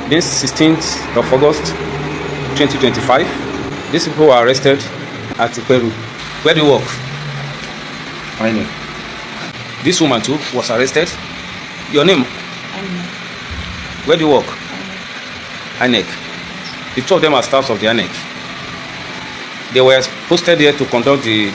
This 16th of August 2025, these people were arrested at Peru. Where do you work? INEC. This woman too was arrested. Your name? INEC. Where do you work? INEC. The two of them are staffs of the INEC. They were posted here to conduct the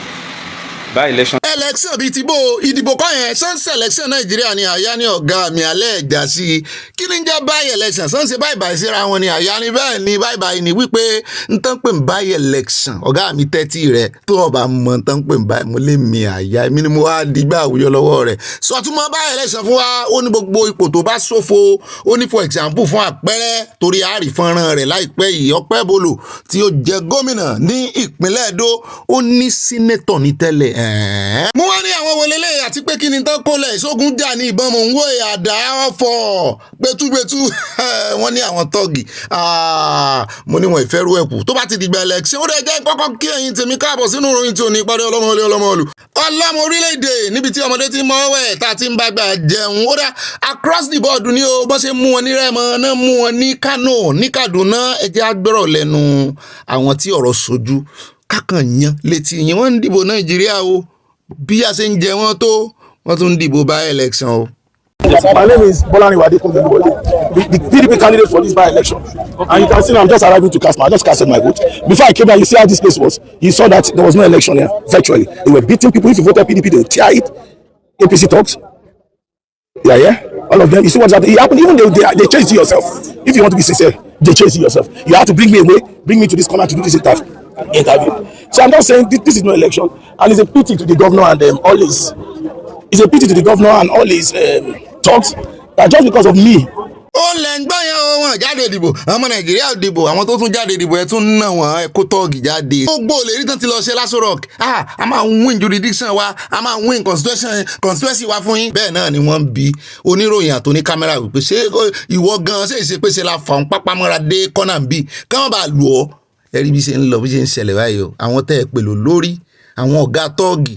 by-election. Election bíi ti bó ìdìbò kan yẹn sọ́nsẹ̀ election Nàìjíríà ni àyà ní ọ̀gá mi alẹ́ ẹ̀já sí i kí ni ń jẹ́ by election sọ́nsẹ̀ báyìí síra wọn ni àyà ni bẹ́ẹ̀ ni báyìí ni wípé ń tán pè ń by election ọ̀gá mi tẹ́tí rẹ̀ tó ọba mọ̀ ń tán pè ń by mo lé mi àyà èmi ni mo wá dìgbà àwùjọ lọ́wọ́ rẹ̀ sọtúmọ̀ by election fún wa ó ní gbogbo ipò tó bá ṣòfò ó ní for example fún àpẹẹrẹ torí àárí fọ́nrán rẹ̀ láìpẹ́ yìí Ọpẹ́bọlò tí ó jẹ gómìnà ní ìpínlẹ̀ Ẹdó ó ní sínétọ̀ ní tẹ́lẹ̀ mo wá ní àwọn wọlélé àti pé kí ni tán kólẹ̀ ìṣógun jà ní ìbọn mò ń wò àdá ọ̀fọ̀ gbẹtúgbẹtú wọ́n ní àwọn tọ́ọ̀gì mo ní wọn ìfẹ́rú ẹ̀kú tó bá ti dìgbà election ó dẹ̀ jẹ́ kọ́kọ́ kí ẹ̀yin tèmi káàbọ̀ sínú ìròyìn tí ò ní parí ọlọ́mọlé ọlọ́mọlú ọlọ́mọ orílẹ̀-èdè níbi tí ọmọdé ti mọ́ wẹ̀ tá a ti ń bá gbà jẹun ó dá across the board ni o bọ́n ṣe mú wọn ní Rẹ́mọ náà mú wọn ní Kano ní Kaduna ẹ jẹ́ á gbọ́rọ̀ lẹ́nu àwọn tí ọ̀rọ̀ sojú kákan yan létí yín wọ́n ń dìbò Nàìjíríà o bí a ṣe ń jẹ wọ́n tó wọ́n tún ń dìbò by election o. My name is Bolani Wadekunle, the PDP candidate for this by-election. And you can see now I'm just arriving to cast I just casted my vote. Before I came here, you see how this place was. You saw that there was no election here, virtually. They were beating people. If you voted PDP, they would tear it. APC talks. Yeah. All of them. You see what's happening? It happened. Even they chase you yourself. If you want to be sincere, they chase you yourself. You have to bring me away, bring me to this corner to do this interview. So I'm not saying this is no election. And it's a pity to the governor and all his. It's a pity to the governor and all his talks that just because of me. ó lẹ́ ń gbọ́ yẹn o wọn jáde ìdìbò ọmọ Nàìjíríà dìbò àwọn tó tún jáde ìdìbò ẹ̀ tún ná wọn ẹ̀ kó tọ́ọ̀gì jáde. gbogbo olè rí tán ti lọ ṣe Lásù Rock a máa win jurisdiction wa a máa win constituency wa fún yín. bẹ́ẹ̀ náà ni wọ́n ń bi oníròyìn àtòní kámẹ́rà wípé ṣé ìwọ gan ṣe é ṣe pé ṣe la fà ń pápá mọ́ra dé kọ́nà ń bì káwọn bá lù ọ́ ẹ̀rí bí ṣe ń lọ bí ṣe ń ṣẹlẹ̀ báyìí o àwọn tẹ́ ẹ pèlò lórí àwọn ọ̀gá tọ́ọ̀gì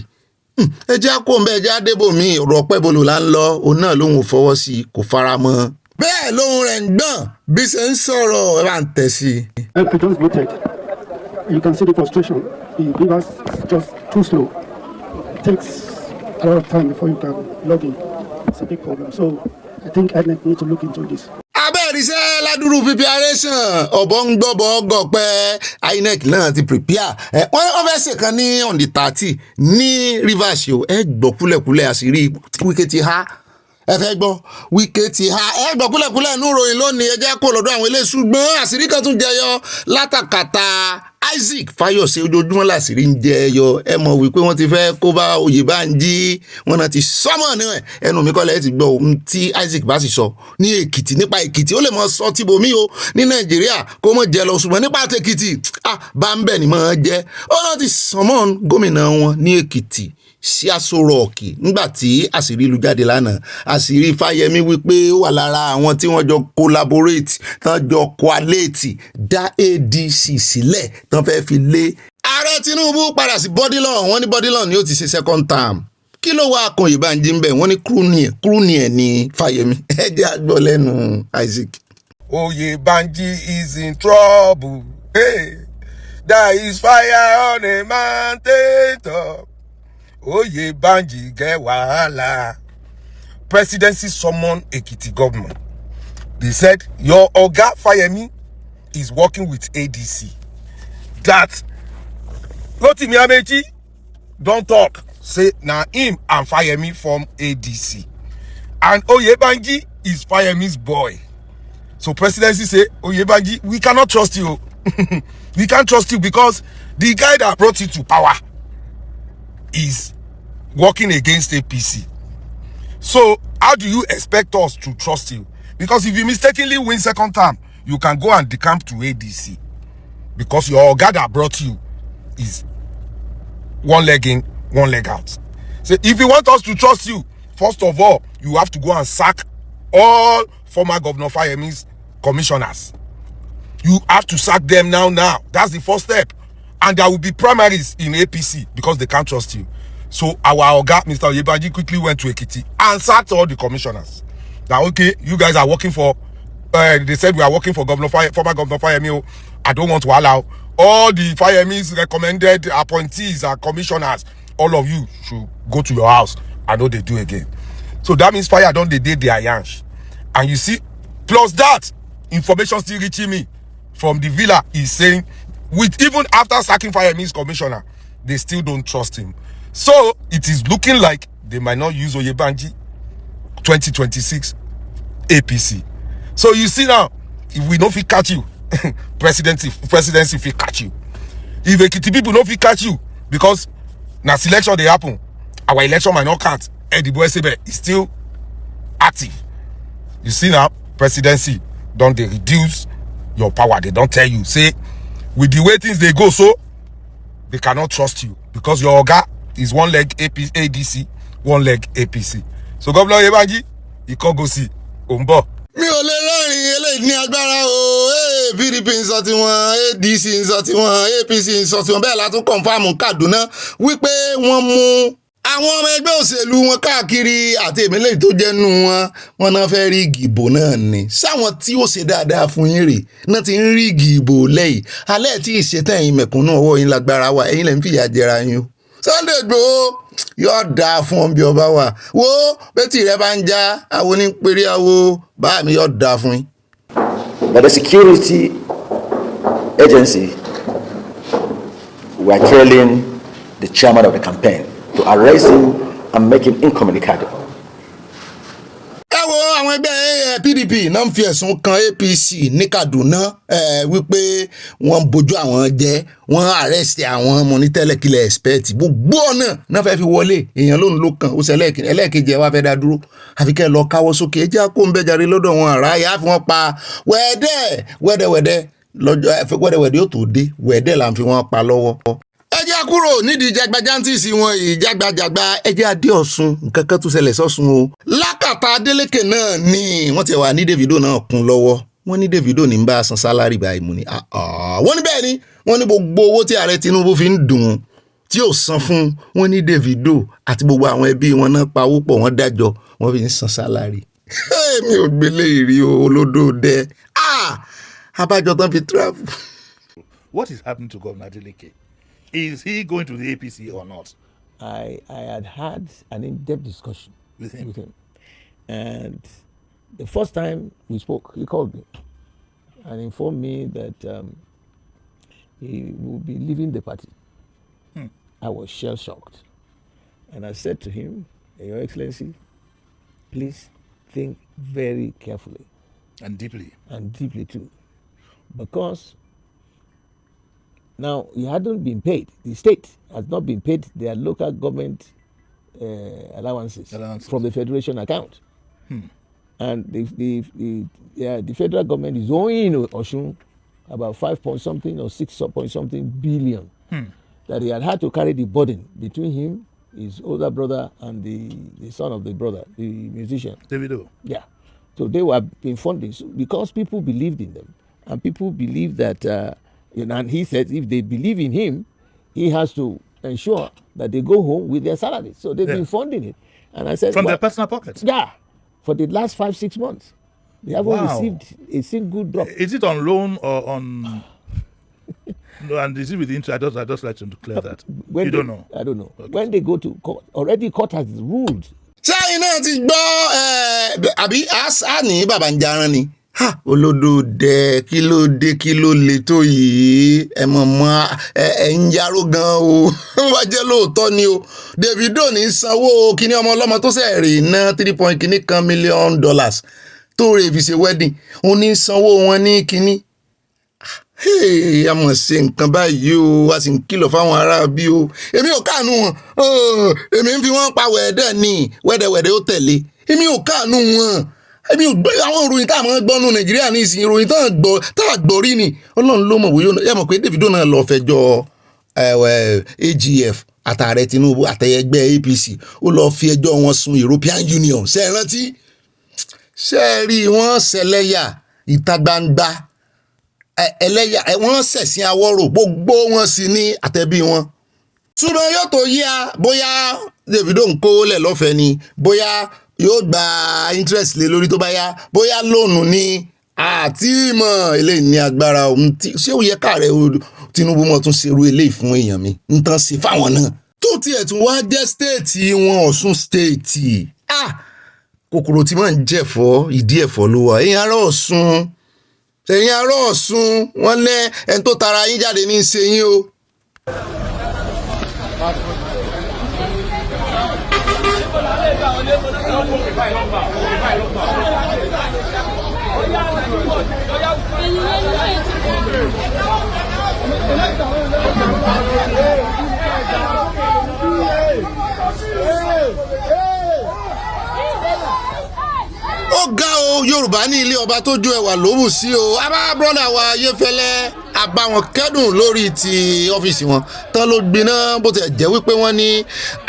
ẹ jẹ́ àkó ń bẹ́ẹ̀ jẹ́ àdébò mi ọ̀rọ̀ Ọpẹ́bọlò là ń lọ òun náà lòun ò fọwọ́ sí i kò fara mọ́ bẹ́ẹ̀ lóhun rẹ̀ ń gbọ̀n bí ṣe ń sọ̀rọ̀ ẹ bá ń tẹ̀ sí i. I just voted. You can see the frustration. The beavers just too slow. It takes a lot of time before you can log in. It's a big problem. So I think INEC need to look into this. abẹ́rìṣẹ́ ládùúrú preparation ọ̀bọ̀ ń gbọ́bọ̀ gọ̀pẹ́ INEC náà ti prepare wọ́n fẹ́ ṣèkan ní on the 30 ní Rivers o ẹ gbọ́ kúlẹ̀kúlẹ̀ àṣírí Wike ti há ẹ fẹ́ gbọ́ Wike ti há ẹ gbọ́ kúlẹ̀kúlẹ̀ nú ròyìn lónìí ẹ jẹ́ kó lọ́dọ̀ àwọn ilé ṣùgbọ́n àṣírí kan tún jẹyọ látàkàtà Isaac Fayose ojoojúmọ́ làṣírí ń jẹyọ ẹ mọ̀ wípé wọ́n ti fẹ́ kó bá Oyebanji wọn náà ti sọ́mọ̀ ní ẹnu mi kọ́lẹ̀ ti gbọ́ ohun tí Isaac bá sì sọ ní Èkìtì nípa Èkìtì ó lè mọ sọ tìbòmí o ní Nàìjíríà kó mọ̀ jẹ lọ ṣùgbọ́n nípa tèkìtì bá ń bẹ̀ ni mọ̀ jẹ́ ó náà ti sọmọ́ gómìnà wọn ní Èkìtì sí Aso Rock nígbà tí àṣírí lu jáde lánàá àṣírí Fáyẹmí wípé ó wà lára àwọn tí wọ́n jọ collaborate tán jọ coalate dá ADC sílẹ̀ tán fẹ́ fi lé ààrẹ Tinubu padà sí Bodilon wọ́n ní Bodilon ni ó ti ṣe second term kí ló wá kan Oyebanji ń bẹ̀ wọ́n ní kúrúnìẹ̀ ní Fáyẹmí ẹ jẹ́ á gbọ́ lẹ́nu Isaac. Oyebanji is in trouble. Hey, there is fire on a mountain top. Oyebanji get wahala. Presidency summoned Ekiti government. They said your Oga Fayemi is working with ADC. That Rotimi Amechi don't talk. Say now him and Fayemi form ADC. And Oyebanji is Fayemi's boy. So presidency say, Oyebanji, we cannot trust you. We can't trust you because the guy that brought you to power is working against APC. So how do you expect us to trust you? Because if you mistakenly win second term, you can go and decamp to ADC. Because your guy that brought you is one leg in, one leg out. So if you want us to trust you, first of all, you have to go and sack all former Governor Fayemi's commissioners. You have to sack them now. That's the first step. And there will be primaries in APC because they can't trust you. So our Oga, Mr. Oyebanji, quickly went to Ekiti and sacked all the commissioners. Now, okay, you guys are working for they said we are working for former Governor Fayemi. I don't want to allow all the Fayemi's recommended appointees and commissioners. All of you should go to your house. I know they do again. So that means fire don't they did their yansh. And you see, plus that, information still reaching me from the villa is saying, with even after sacking Fayemi's commissioner, they still don't trust him. So it is looking like they might not use Oyebanji 2026 APC. So you see now, if we don't fit catch you, presidency fit catch you. If Ekiti people don't fit catch you, because now selection they happen, our election might not count. Edibo Esebe is still active. You see now, presidency don't they reduce your power? They don't tell you, say, with the way things they go, so they cannot trust you because your oga is one leg ADC, one leg APC. So Governor Oyebanji, you can't go see Umbo. mi ò lè rẹ́rìn eléyìí ní agbára o PDP ń sọ tiwọn ADC ń sọ tiwọn APC ń sọ tiwọn bẹ́ẹ̀ la tún kọ̀ǹfàmù Kaduna wípé wọ́n mú àwọn ọmọ ẹgbẹ́ òṣèlú wọn káàkiri àti ìmílẹ̀ tó jẹ́nu wọn náà fẹ́ rí ìgìbò náà ni sáwọn tí ó ṣe dáadáa fún yín rè náà ti ń rí ìgìbò lẹ́yìn alẹ́ tí ìṣètàn ẹ̀yin mẹ̀kúnnù ọwọ́ yín lágbára wa ẹ̀yin lẹ́ ń fìyà jẹra yín o Sunday Igboho yóò dáa fún ọ bí ọba wà wo bẹ́tì rẹ bá ń já àwọn onípẹ̀rẹ̀ àwo bá mi yóò dáa fún yín. But the security agency were trailing the chairman of the campaign to arrest him and make him incommunicado. ẹ wo àwọn ẹgbẹ́ PDP náà ń fi ẹ̀sùn kan APC ní Kaduna wípé wọ́n bójú àwọn jẹ́ wọ́n arrest àwọn ọmọ ní tẹ́lẹ̀kílẹ̀ expect gbogbo ọ̀nà náà fẹ́ fi wọlé èèyàn lónìí ló kàn ó ṣe ẹlẹ́ẹ̀kejì ẹ̀ wá fẹ́ dá dúró àfi kẹ́ ẹ lọ káwọ́ sókè ẹ jẹ́ kó ń bẹ́jàre lọ́dọ̀ wọn àrà yà á fi wọ́n pa wẹ́dẹ́wẹ́dẹ́ yóò tó dé wẹ́dẹ́ là ń fi wọ́n pa lọ́wọ́. ẹ jẹ́ kúrò nídìí jagbajantis wọn yìí jágbajàgba ẹ jẹ́ adé Ọ̀ṣun nǹkan kan tún ṣẹlẹ̀ sọ́ṣun o. lákàtà Adeleke náà ni wọ́n ti wà ní Davido náà kún lọ́wọ́ wọ́n ní Davido ní bá a san sálárì báyìí mú ni wọ́n ní bẹ́ẹ̀ ni wọ́n ní gbogbo owó tí ààrẹ Tinubu fi ń dùn tí ò san fún wọn ní Davido àti gbogbo àwọn ẹbí wọn náà pawó pọ̀ wọ́n dájọ́ wọ́n fi ń san sálárì. mi ò gbélé ìrí olódò dẹ abájọ tán fi travel. What is happening to Governor Adeleke? Is he going to the APC or not? I had had an in-depth discussion With him. And the first time we spoke, he called me and informed me that he will be leaving the party. I was shell-shocked. And I said to him, Your Excellency, please think very carefully. And deeply. And deeply too. Because now he hadn't been paid. The state has not been paid their local government allowances from the federation account. And the federal government is owing Osun about 5 point something or 6 point something billion that he had to carry the burden between him, his older brother, and the son of the brother, the musician. Davido. Yeah. So they were being funded because people believed in them. And people believe that, and he said if they believe in him, he has to ensure that they go home with their salaries. So they've been funding it. And I said, from their personal pockets? Yeah. For the last 5-6 months. They haven't received a single drop. Is it on loan or on... No, and is it with interest? I just like to declare that. You don't know? I don't know. Okay. When they go to court, already court has ruled. sẹ́yìn náà ti gbọ́ àbí àṣà ní bàbá ń jaran ni olódò dẹ kí ló dé kí ló le tó yìí ẹ mọ̀ mọ́ ẹ ń yaró gan o wọ́n jẹ́ lóòótọ́ ni o Davido ní sanwó kíní ọmọ ọlọ́mọ tó ṣe rè ná 3.1 million dollars tó rè fi ṣe wedding òun ní sanwó wọn ní kíní a mọ̀ ṣe nǹkan báyìí o a sì ń kìlọ̀ fáwọn ará bí o èmi ò káànú wọn èmi ń fi wọ́n pa wẹ̀ẹ́dẹ̀ ní wẹ́dẹ̀wẹ́dẹ̀ ó tẹ̀lé èmi ò káànú wọn èmi ò gbọ́ àwọn ìròyìn tá a máa gbọ́ nù Nàìjíríà ní ìsìn ìròyìn tá a gbọ́ rí ni Ọlọ́run ló mọ̀ bóyá ẹ mọ̀ pé Davido náà lọ fẹjọ́ AGF àtààrẹ Tinubu àtẹ̀yẹgbẹ́ APC ó lọ fi ẹjọ́ wọn sun European Union ṣe é rántí ṣe é rí wọn ṣẹlẹ́yà ìta gbangba ẹlẹ́yà wọ́n ṣẹ̀sìn awọ́rò gbogbo wọn sì ní àtẹ̀bí wọn. ṣùgbọ́n yóò tó yá bóyá Davido ń kó lẹ̀ lọ́fẹ̀ẹ́ ni bóyá yóò gba interest lé lórí tó bá yá bóyá lóònù ní àti ìmọ̀ eléyìí ní agbára òun tí ṣé ó yẹ káàrẹ̀ Tinubu mọ̀ tún ṣerú eléyìí fún èèyàn mi ń tán sí fáwọn náà tó tiẹ̀ tún wá jẹ́ stéètì wọn Ọ̀ṣun stéètì kòkòrò tí máa ń jẹ̀fọ́ ìdí ẹ̀fọ́ ló wà ẹ̀yin ará Ọ̀ṣun wọ́n lẹ́ ẹni tó tara yín jáde ní í ṣe yín o. Ó ga o Yorùbá ní ilé ọba tó jó ẹwà lówù sí o abá brọ́dà wa Ayéfẹ́lẹ́ àbáwọn kẹ́dùn lórí ti ọ́fíìsì wọn tán ló gbiná bó ti jẹ́ wípé wọ́n ní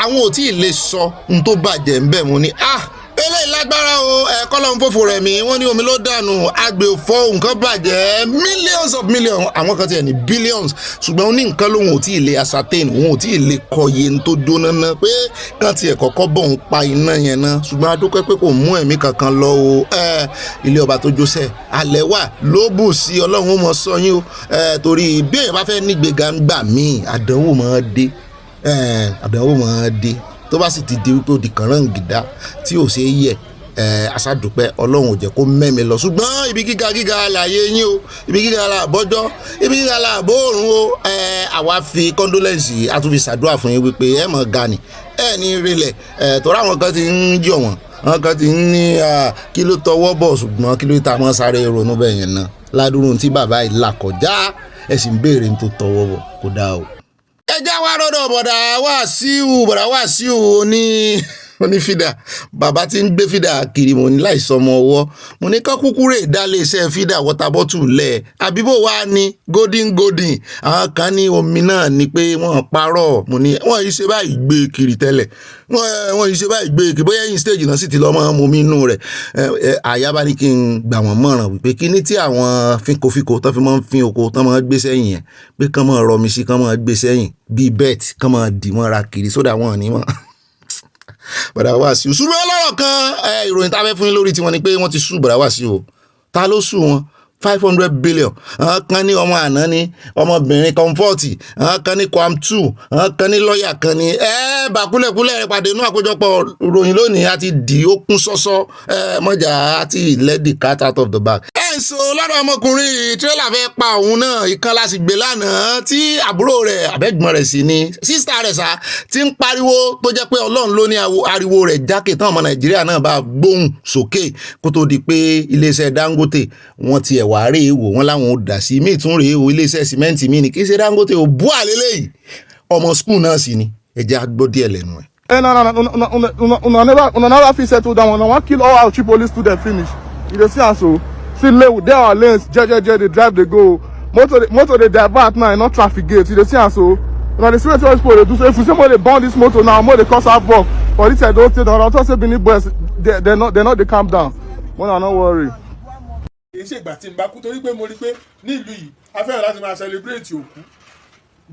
àwọn ò tí ì lè sọ ohun tó bàjẹ́ ń bẹ̀ mú ni eléyìí lágbára o kọ́lọ́n fòfò rẹ̀ mí wọ́n ní omi ló dànù àgbè òfò nǹkan bàjẹ́ millions of millions àwọn kan tiẹ̀ ní billions ṣùgbọ́n ó ní nǹkan lòun ò tí ì lè ascertain òun ò tí ì lè kọ iye tó jóná ná pé kán tiẹ̀ kọ́kọ́ bọ̀ ń pa iná yẹn ná ṣùgbọ́n a dúpẹ́ pé kò mú ẹ̀mí kankan lọ o ilé ọba tó jósẹ̀ alẹ́ wà ló bù sí ọlọ́run ó mọ sọ yín o torí bí èèyàn bá fẹ́ nígbèga ń gbà míì àdánwò máa dé tó bá sì ti di wípé ó di kànráǹgìdá tí ò ṣeé yẹ aṣáàdúpẹ́ ọlọ́run ò jẹ́ kó mẹ́mi lọ ṣùgbọ́n ibi gíga láàyè yín o ibi gíga làbọ́jọ́ ibi gíga làbóòrùn o àwa fi condolence a tún fi ṣàdúrà fún yín wípé ẹ mọ̀ ga ni ẹ ní rilẹ̀ tọ́ra àwọn kan ti ń yọ̀ wọ́n àwọn kan ti ń ní kí ló tọwọ́ bọ̀ ṣùgbọ́n kí ló ta mọ́ sáré ronú bẹ́ẹ̀ yẹn náà ládùúrún tí bàbá yìí là kọjá ẹ sì ń béèrè ní tó tọwọ́ bọ̀ kó dáa o. ẹ já wa rọ́dọ̀ bọ̀dà Wàsíù onífìdà bàbá tí ń gbé fìdà kiri mo ní láìsọ ọmọ ọwọ́ mo ní kán kúkú rè dálé iṣẹ́ fìdà water bottle lẹ̀ àbíbò wa ní golden àwọn kan ní omi náà ni pé wọ́n parọ́ mo ní wọ́n yìí ṣe báyìí gbé kiri tẹ́lẹ̀ wọ́n yìí ṣe báyìí gbé kiri bóyá yín stage náà sì ti lọ́mọ momi inú rẹ̀ àyàbá ní kí n gbà wọ́n mọ̀ràn wípé kí ní tí àwọn fínkofíko tán fi máa ń fin oko tán máa ń gbé sẹ́yìn yẹn pé kán máa rọmi sí kán máa gbé sẹ́yìn bíi bet kán máa dì mọ́ra kiri sódà wọn ní mọ́ bọ̀dà Wàsíù ṣùgbọ́n ọlọ́rọ̀ kan ìròyìn tá a fẹ́ fún yín lórí tiwọn ni pé wọ́n ti sú bọ̀dà Wàsíù o ta ló sú wọn 500 billion àwọn kan ní ọmọ àná ní ọmọbìnrin comfort àwọn kan ní kwam 2 àwọn kan ní lọ́ọ̀yà kan ní bàkúlẹ̀kúlẹ̀ pàdé inú àkójọpọ̀ ìròyìn lónìí àti dì ó kún sọ́sọ́ mọ́jà àti let the cat out of the bag. So lọ́dọ̀ ọmọkùnrin tírélà fẹ́ pa òun náà ìkan láti gbé lánàá tí àbúrò rẹ̀ àbẹ́gbọ́n rẹ̀ sì ni sísítà rẹ̀ sá ti ń pariwo tó jẹ́ pé ọlọ́run ló ní ariwo rẹ̀ jákè tán ọmọ Nàìjíríà náà bá gbóhùn sókè kó tó di pé iléeṣẹ́ Dangote wọ́n ti ẹ̀wà rèé wò wọ́n láwọn ò dà sí míì tún rèé wò iléeṣẹ́ sìmẹ́ǹtì míì ní kí ṣe Dangote ò bú àlélẹ́yìí ọmọ skul náà sì ni ẹ̀jẹ̀ agbó díẹ̀ lẹ́nu ẹ̀. Una never fit settle down una wan kill all our Tripoli students finish you dey see am so. See lane dey our lanes jejeje dey drive dey go motor dey divert now e no traffic gate you dey see am so na the same thing wey people dey do so if you say mo dey burn this motor now mo dey cause havoc for this side don stay down unto say Benin boys they no dey calm down mo na no worry. kì í ṣe ìgbà tí n bá kú torí pé mo rí pé nílùú yìí a fẹ́ràn láti máa celebrate òkú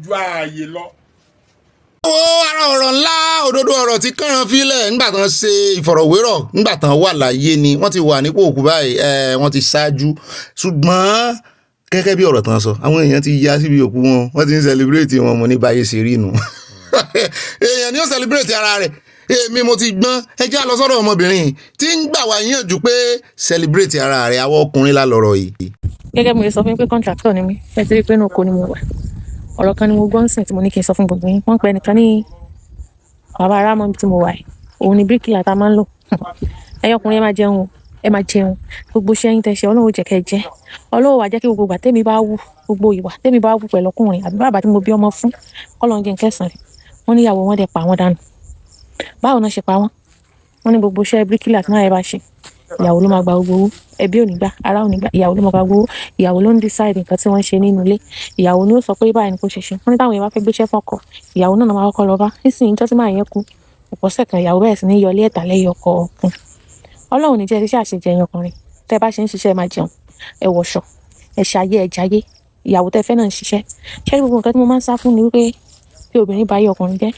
ju ààyè lọ. Ara ọ̀rọ̀ ńlá òdodo ọ̀rọ̀ tí kànràn fílẹ̀ nígbà tán ṣe ìfọ̀rọ̀wérọ̀ nígbà tán wà láyé ni wọ́n ti wà nípò òkú báyìí wọ́n ti ṣáájú ṣùgbọ́n gẹ́gẹ́ bí ọ̀rọ̀ tán sọ àwọn èèyàn ti yá síbi òkú wọn wọ́n ti ń celebrate wọn mo ní báyé ṣe rí nu èèyàn ni ó celebrate ara rẹ̀ èmi mo ti gbọ́n ẹjẹ́ àlọ́ sọ́dọ̀ ọmọbìnrin tí ń gbà wá yànjú pé celebrate ara rẹ̀ àwọn ọkùnrin lálọ́rọ̀ yìí. Gẹ́gẹ́ mo lè sọ fún yín pé contractor ni mí ẹ ti rí pé inú oko ni mo wà ọ̀rọ̀ kan ni mo gbọ́ ń sìn tí mo ní kí n sọ fún gbogbo yín wọ́n pẹ́ nìkan ní bàbá arámọ́ tí mo wà yìí òun ni bíríkìlà tá a máa ń lò ẹ̀yin ọkùnrin ẹ máa jẹun gbogbo iṣẹ́ yín tẹ́ ṣe Ọlọ́run jẹ́ kẹ́ ẹ jẹ́ Ọlọ́run wá jẹ́ kí gbogbo ìgbà tẹ́mi bá wù gbogbo ìwà tẹ́mi bá wù pẹ̀lú ọkùnrin àbí bàbá tí mo bí ọmọ fún Ọlọ́run jẹ́ nkẹ́sàn rẹ̀ wọ́n ní ìyàwó wọn dẹ̀ pa wọ́n dànù báwo náà ṣe pa wọ́n ní gbogbo iṣẹ́ bíríkìlà tí náà ẹ bá ṣe ìyàwó ló máa gba gbogbo owó ẹbí ò ní gbà ará ò ní gbà ìyàwó ló máa gba gbogbo owó ìyàwó ló ń decide nǹkan tí wọ́n ṣe nínú ilé ìyàwó ni ó sọ pé báyìí ni kò ṣe ṣe wọ́n ní táwọn èèyàn bá fẹ́ gbéṣẹ́ fọ́kọ ìyàwó náà máa kọ́kọ́ lọ bá nísìnyí tó ti máa yẹn kú ọ̀pọ̀sẹ̀ kan ìyàwó bẹ̀rẹ̀ sí ní yọlé ẹ̀tà lẹ́yọ kọ̀ọ̀kan Ọlọ́run ní jẹ́ iṣẹ́ àṣejẹ ẹ̀yin ọkùnrin tẹ́ bá ṣe ń ṣiṣẹ́ máa jẹun ẹ wọṣọ ẹ ṣayé ẹ jayé ìyàwó tẹ́ fẹ́ náà ń ṣiṣẹ́ ṣé gbogbo nǹkan tí mo máa ń sá fún ni wípé bí obìnrin bá yé ọkùnrin jẹ́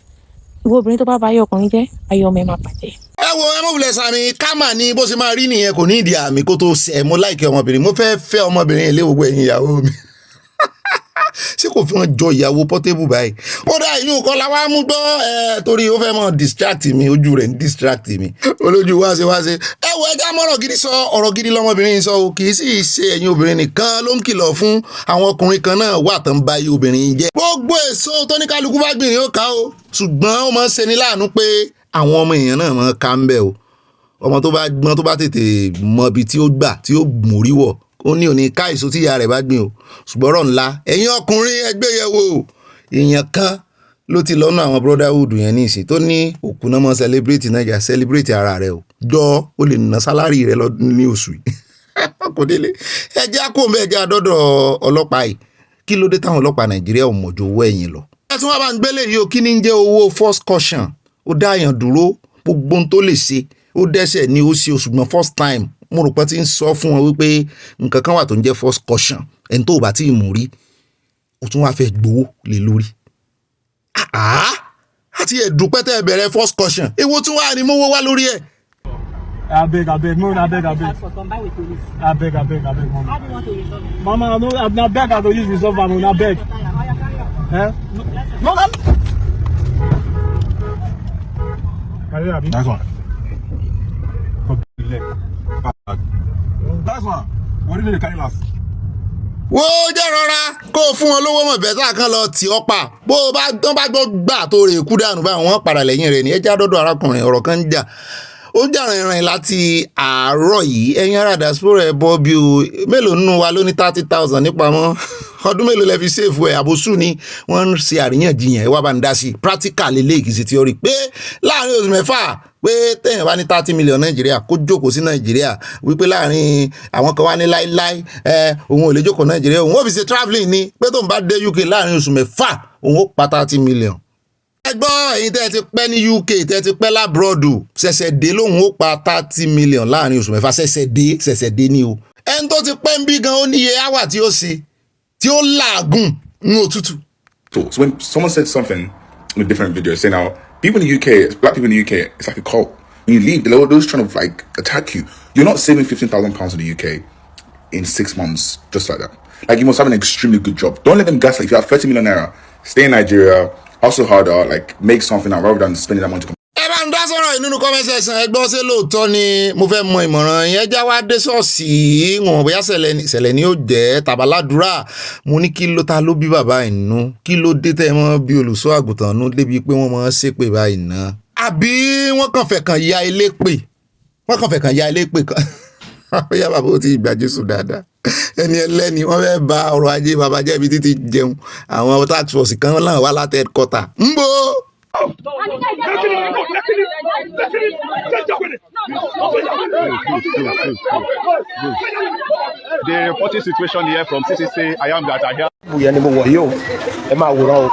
ìwọ obìnrin tó bá yé ọkùnrin jẹ́ ayé ọmọ ẹ máa bàjẹ́. ẹ wo ẹ mọ̀ wulẹ̀ sàmì kámà ní bó ṣe máa rí nìyẹn kò ní ìdí àmì kó tó ṣẹ mo láìkẹ́ ọmọbìnrin mo fẹ́ ọmọbìnrin ilé gbogbo ẹ̀yin ìyàwó mi ṣé kò fi wọn jọ ìyàwó Portable báyìí ó dá ìyún kan la wá mú gbọ́ torí ó fẹ́ mọ distract mi ojú rẹ̀ ń distract mi olójú wáṣẹ ẹ wo ẹja mọ́rọ̀ gidi sọ ọ̀rọ̀ gidi lọ́mọbìnrin sọ o kì í sì ṣe ẹ̀yin obìnrin nìkan ló ń kìlọ̀ fún àwọn ọkùnrin kan náà wà tán bá yí obìnrin jẹ́ gbogbo èso tó ní kálukú bá gbìn yóò ká o ṣùgbọ́n ó máa ń ṣe ní láàánú pé àwọn ọmọ èèyàn náà máa ká ń bẹ̀ o ọmọ tó bá gbọ́n tó bá tètè mọ ibi tí ó gbà tí ó mórí wọ̀ ó ní òní ká èso tí ìyá rẹ̀ bá gbìn o ṣùgbọ́n ọ̀rọ̀ ńlá ẹ̀yin ọkùnrin ẹgbẹ́ yẹ̀ wò èèyàn kan ló ti lọ́nà àwọn brotherhood yẹn ní ìsìn tó ní òkú náà mọ́ celebrate Naija celebrate ara rẹ̀ o jọ ó lè ná sálárì rẹ̀ lọ́dún ní oṣù yìí kò délé ẹjẹ́ àkóńbẹ́ ẹjẹ́ àdọ́dọ̀ ọlọ́pàá yìí kí ló dé táwọn ọlọ́pàá Nàìjíríà ò mọ̀jọ owó ẹ̀yìn lọ. ẹ tí wọ́n bá ń gbélé yìí o kí ni ń jẹ́ owó first caution ó dá àyàn dúró gbogbo ohun tó lè ṣe ó dẹ́ṣẹ̀ ní ó ṣe o ṣùgbọ́n first time mo rò pé tí ń sọ fún wọn wípé nǹkan kan wà tó ń jẹ́ first caution ẹni tó bá tí ì mú rí o tún wá fẹ́ gbowó lé lórí. àti ẹ̀dùpẹ́ tẹ́ ẹ bẹ̀rẹ̀ first caution èwo tún wà ní mówó wá lórí ẹ̀. Abeg, no, abeg. Abeg, mama, no, abeg, I go use resolve am, no, abeg. No, That's one. That's one. What did they carry last? wo jẹ́ rọra kó o fún wọn lówó mọ̀ bẹ́tà kan lọ tì ọ́ pa bó o bá gbọ́ gbà tó rè kú dànù báwọn wọn padà lẹ́yìn rẹ̀ ní ẹjẹ́ àdọ́dọ̀ arákùnrin ọ̀rọ̀ kan ń jà ó ń jà rìnrìn láti àárọ̀ yìí ẹ̀yin ará diaspora ẹ̀ bọ́ bí o mélòó nínú wa ló ní 30,000 nípamọ́ ọdún mélòó lẹ fi ṣèfù ẹ̀ àbòsù ni wọ́n ń ṣe àríyànjiyàn ẹ̀ wá bá ń dá sí practical lélẹ́yìí kì í ṣe theory pé láàrin oṣù mẹ́fà pé téèyàn bá ní 30 million Nàìjíríà kó jókòó sí Nàìjíríà wípé láàrin àwọn kan wá ní láíláí òun ò lè jókòó Nàìjíríà òun ò fi ṣe travelling ni pé tóun bá dé UK láàrin oṣù mẹ́fà òun ó pa 30 million. ẹ gbọ́ ẹ̀yin tẹ́ ẹ ti pẹ́ ní UK tẹ́ ẹ ti pẹ́ lábúròdù ṣẹ̀ṣẹ̀ dé lóun ó pa 30 million láàrin oṣù mẹ́fà ṣẹ̀ṣẹ̀ dé ní o. ẹni tó ti pẹ́ ń bí gan ó níye áwà tí ó ṣe tí ó làágùn ní òtútù. So when someone said something in a different video, say now, people in the UK, black people in the UK, it's like a cult. When you leave, they're always trying to like attack you. You're not saving £15,000 in the UK in 6 months, just like that. Like you must have an extremely good job. Don't let them gaslight. If you have 30 million naira, stay in Nigeria, hustle harder, like make something out rather than spending that money to come. ẹ bá ń dá sọ̀rọ̀ nínú comment section ẹ gbọ́ ṣé lóòótọ́ ni mo fẹ́ mọ ìmọ̀ràn yẹn já wá dé ṣọ́ọ̀ṣì wọn bóyá ṣẹlẹ̀ ni ó jẹ́ tàbáládùúrà mo ní kí ló ta ló bí bàbá ìnú kí ló dé tẹ́ mọ́ bí olùṣọ́ àgùntàn nú débi pé wọ́n mọ́ ṣépè báyìí ná àbí wọ́n kàn fẹ́ kàn ya ilé pè kan bóyá bàbá ó ti gbà Jésù dáadáa ẹni ẹlẹ́ni wọ́n fẹ́ ba ọrọ̀ ajé bàbá jẹ́ ibi títí jẹun àwọn tax force kan náà wá láti headquarter ń bò. The reporting situation here from CCC, I am that I hear. Bóyá ni mo wọ̀ yìí o, ẹ máa wòran o.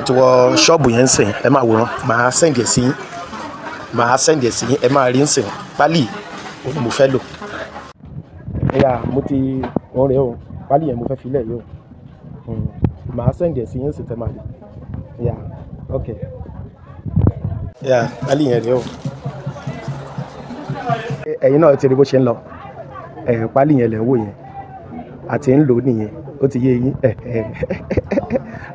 Ti wọ ṣọ́ọ̀bù yẹn ń sìn, ẹ máa wòran, màá sẹ́ǹdì sí yín, ẹ máa rí ń sìn, pálí òun ni mo fẹ́ lò. Ẹ̀yà mo ti wọ́n rẹ̀ o, pálí yẹn mo fẹ́ filẹ̀ yìí o. Màá sẹ́ǹdì sí yín sì tẹ́ máa lè. Ẹ̀yà ok. Ẹ̀yà pálí yẹn rẹ̀ o. Ẹ̀yin náà ti rí bó ṣe ń lọ. Pálí yẹn lẹ̀ ń wò yẹn. Àti ń lò ó nìyẹn, ó ti yé yín.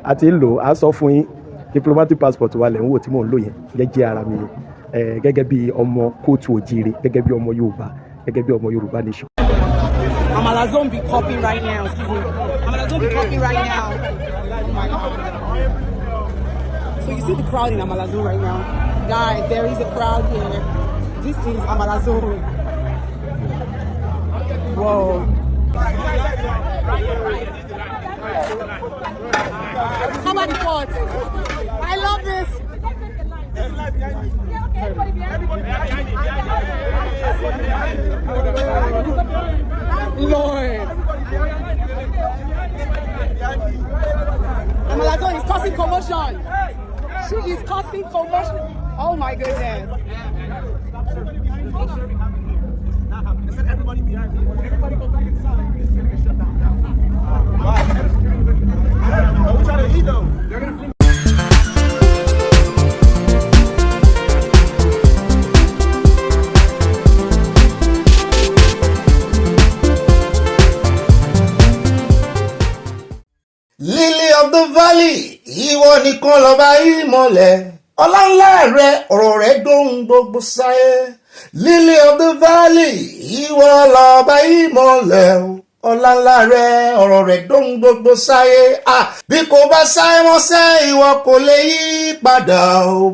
Àti ń lò ó, á sọ fún yín. Diplomatic passport wa lẹ̀ ń wò tí mò ń lò yẹn jẹ́ ara mi yẹn. Gẹ́gẹ́ bí ọmọ kóòtù òjìire, gẹ́gẹ́ bí ọmọ Yorùbá, gẹ́gẹ́ bí ọmọ Yorùbá nation. Amalazon be copying right now. Excuse me. Amalazon be copying right now. Oh my God. So you see the crowd in Amalazon right now. Guys, there is a crowd here. This is Amalazon. Whoa. How about the pot? I love this. Lord. Amalazon is causing commotion. She is causing commotion. Oh my goodness. Everybody behind me. Everybody go back inside. Lily of the valley, ìwọ nìkan lọ́ba ìmọ̀lẹ̀, ọláńlá rẹ ọ̀rọ̀ rẹ dóhùn gbogbo sáyé. Lily of the valley, ìwọ lọ́ba ìmọ̀lẹ̀, ọláńlá rẹ ọ̀rọ̀ rẹ dóhùn gbogbo sáyé. Bí kò bá sáyé wọ́n sẹ́ ìwọ kò lè yí padà,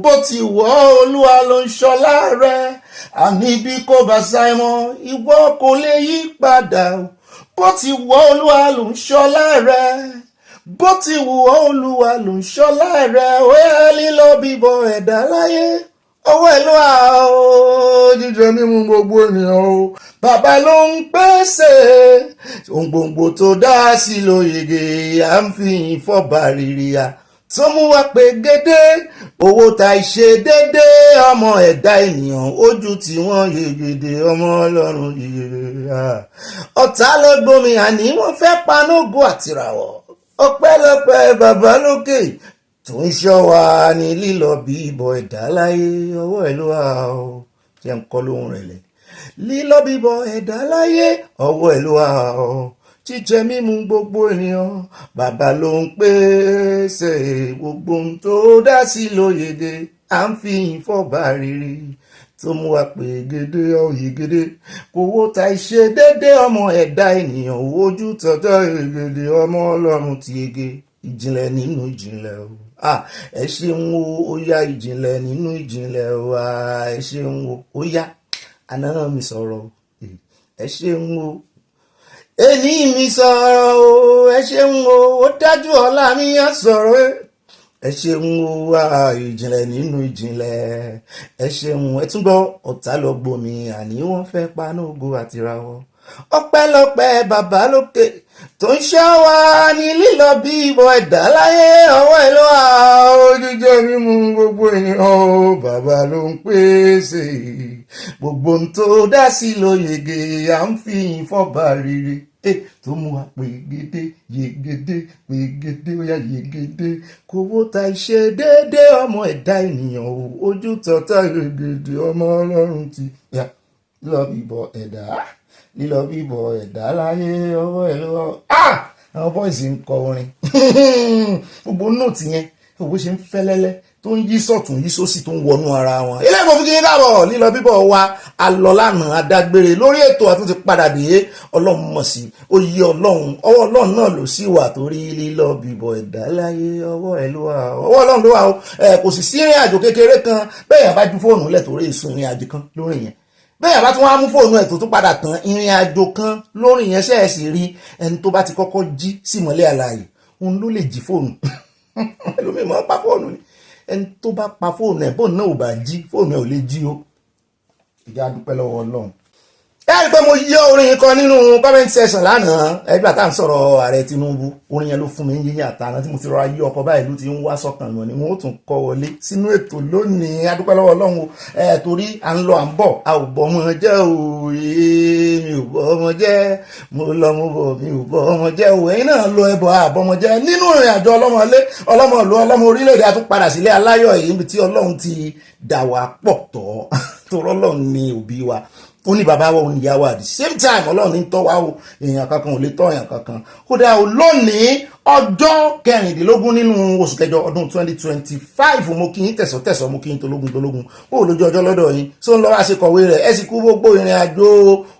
bó ti wọ́ Olúwa ló ń ṣọlá rẹ. Àní bí kò bá sáyé mọ́ ìwọ kò lè yí padà, bó ti wọ́ Olúwa ló ń ṣọlá rẹ. Bó ti wù ọ́ Olúwa ló ń ṣọlá rẹ̀, ó yẹ lílọ bíbọ ẹ̀dá láyé. Ọwọ́ ẹ̀ ló wà ó, jíjẹ mímu gbogbo ènìyàn o. Bàbá ló ń pèsè ohun gbogbo tó dá sí ló yege, à ń fi ìfọ̀bà rírì à. Tó mú wa pé gédé, owó ta ìṣe dédé, ọmọ ẹ̀dá ènìyàn ojú tí wọ́n yegede, ọmọ Ọlọ́run yege. Ọ̀tá ló gbomi àní wọ́n fẹ́ panógo àtìràwọ̀. Ọpẹ́lọpẹ́ bàbá lókè tó ń ṣọ́ wa ní lílọ bíbọ ẹ̀dá láyé. Ọwọ́ ẹ̀ ló wà ó, jẹ́ ń kọ́ lóhùn rẹ̀ lẹ̀. Lílọ bíbọ ẹ̀dá láyé, ọwọ́ ẹ̀ ló wà ó. Jíjẹ mímu gbogbo ènìyàn, bàbá ló ń pèsè gbogbo ohun tó dá sí ló yege, à ń fi ìfọ̀bà rírì. Tó mú wa pé gédé ọ̀yẹ́gẹ́dẹ́ kò wó ta ìṣe dédé, ọmọ ẹ̀dá ènìyàn ojú tọ́tọ́ yegede, ọmọ Ọlọ́run ti yege. Ìjìnlẹ̀ nínú ìjìnlẹ̀ o, ẹ ṣeun o, ó yá ìjìnlẹ̀ nínú ìjìnlẹ̀ o, ẹ ṣeun o, ó yá àná mi sọ̀rọ̀, ẹ ṣeun o, èní mi sọ̀rọ̀ o, ẹ ṣeun o, ó dájú ọ̀la mi á sọ̀rọ̀ ẹ ṣeun o, ìjìnlẹ̀ nínú ìjìnlẹ̀, ẹ ṣeun. Ẹ tún gbọ́, ọ̀tá lọ gbomi àní wọ́n fẹ́ panógo àtìràwọ̀. Ọpẹ́lọpẹ́ bàbá lókè tó ń ṣọ́ wa ní lílọ bíbọ ẹ̀dá láyé. Ọwọ́ ẹ̀ ló wà ó, jíjẹ mímu gbogbo ènìyàn o, bàbá ló ń pèsè gbogbo ohun tó dá sí ló yege, à ń fi ìfọ̀bà rírì. Tó mú wa pé gédé yegede, pé gédé ó yá yegede kò wó ta ìṣe dédé, ọmọ ẹ̀dá ènìyàn o, ojú tọ́tọ́ yegede, ọmọ Ọlọ́run ti yá. Lílọ bíbọ ẹ̀dá, lílọ bíbọ ẹ̀dá láyé. Ọwọ́ ẹ̀ lọ́wọ́ àwọn bọ́ìsì ń kọ orin gbogbo nóòtì yẹn bó ṣe ń fẹ́lẹ́lẹ́ tó ń yí sọ̀tún yí sósì tó ń wọnú ara wọn. ilé ìmọ̀ fún kí n káàbọ̀. Lílọ bíbọ̀ wa alọ lánàá adágbére lórí ètò àtúntì padà dé. Ọlọ́run mọ̀ sí oyè Ọlọ́run, ọwọ́ Ọlọ́run náà ló sì wà torí lílọ bíbọ̀ ẹ̀dá láyé. Ọwọ́ ẹ̀ ló wà, ọwọ́ Ọlọ́run ló wà o. Kò sì sí ìrìn àjò kékeré kan bẹ́ẹ̀ yẹn bá ju fóònù lẹ̀ torí ìsun ìrìn àjò kan lórí yẹn. Bẹ́ẹ̀ yẹn bá tún wá mú fóònù ẹ̀ tó tún padà tán ìrìn àjò kan lórí yẹn ṣe é sì rí ẹni tó bá ti kọ́kọ́ jí sí ìmọ́lẹ̀ àlàyé òun ló lè jí fóònù. Ẹlòmíì máa pa fóònù ni, ẹni tó bá pa fóònù ẹ̀ bóun náà ò bá jí fóònù ẹ̀ ò lè jí o. Ìjà dúpẹ́ lọ́wọ́ Ọlọ́run. Ẹ rí i pé mo yọ orin kan nínú comment section lánàá ẹgbẹ́ àtà ń sọ̀rọ̀ ààrẹ Tinubu. Orin yẹn ló fún mi yíyìn àtàná tí mo ti rọra yí ọkọ̀ báyìí ló ti ń wá sọ́kàn mọ́ ni wọ́n ó tún kọ́ wọlé sínú ètò lónìí. A dúpẹ́ lọ́wọ́ Ọlọ́run o. Torí à ń lọ à ń bọ̀ a ò bọ́ ọmọ jẹ́ o, mi ò bọ́ ọmọ jẹ́, mo lọ mo bọ̀ mi ò bọ́ ọmọ jẹ́ o. Ẹ̀yin náà lọ ẹbọ àbọ̀mọ jẹ́ nínú ìrìn àjò ọlọ́mọlé ọlọ́mọlú ọlọ́mọ orílẹ̀-èdè a tún padà sílé aláyọ̀ èyí tí Ọlọ́run ti dà wá pọ̀ tọ́ torí Ọlọ́run ni òbí wa, ó ní bàbá wa ó ní ìyá wa at the same time. Ọlọ́run ní tọ́ wa o, èèyàn kankan ò lè tọ́ èèyàn kankan. Kódà o lónìí ọjọ́ 16 nínú oṣù kẹjọ ọdún 2025 mo kí yín tẹ̀sọ̀tẹ̀sọ̀, mo kí yín tológun ó lójú ọjọ́ lọ́dọ̀ yín tó ń lọ́wọ́ àṣekọ̀wé rẹ̀ ẹ sì kú gbogbo ìrìn àjò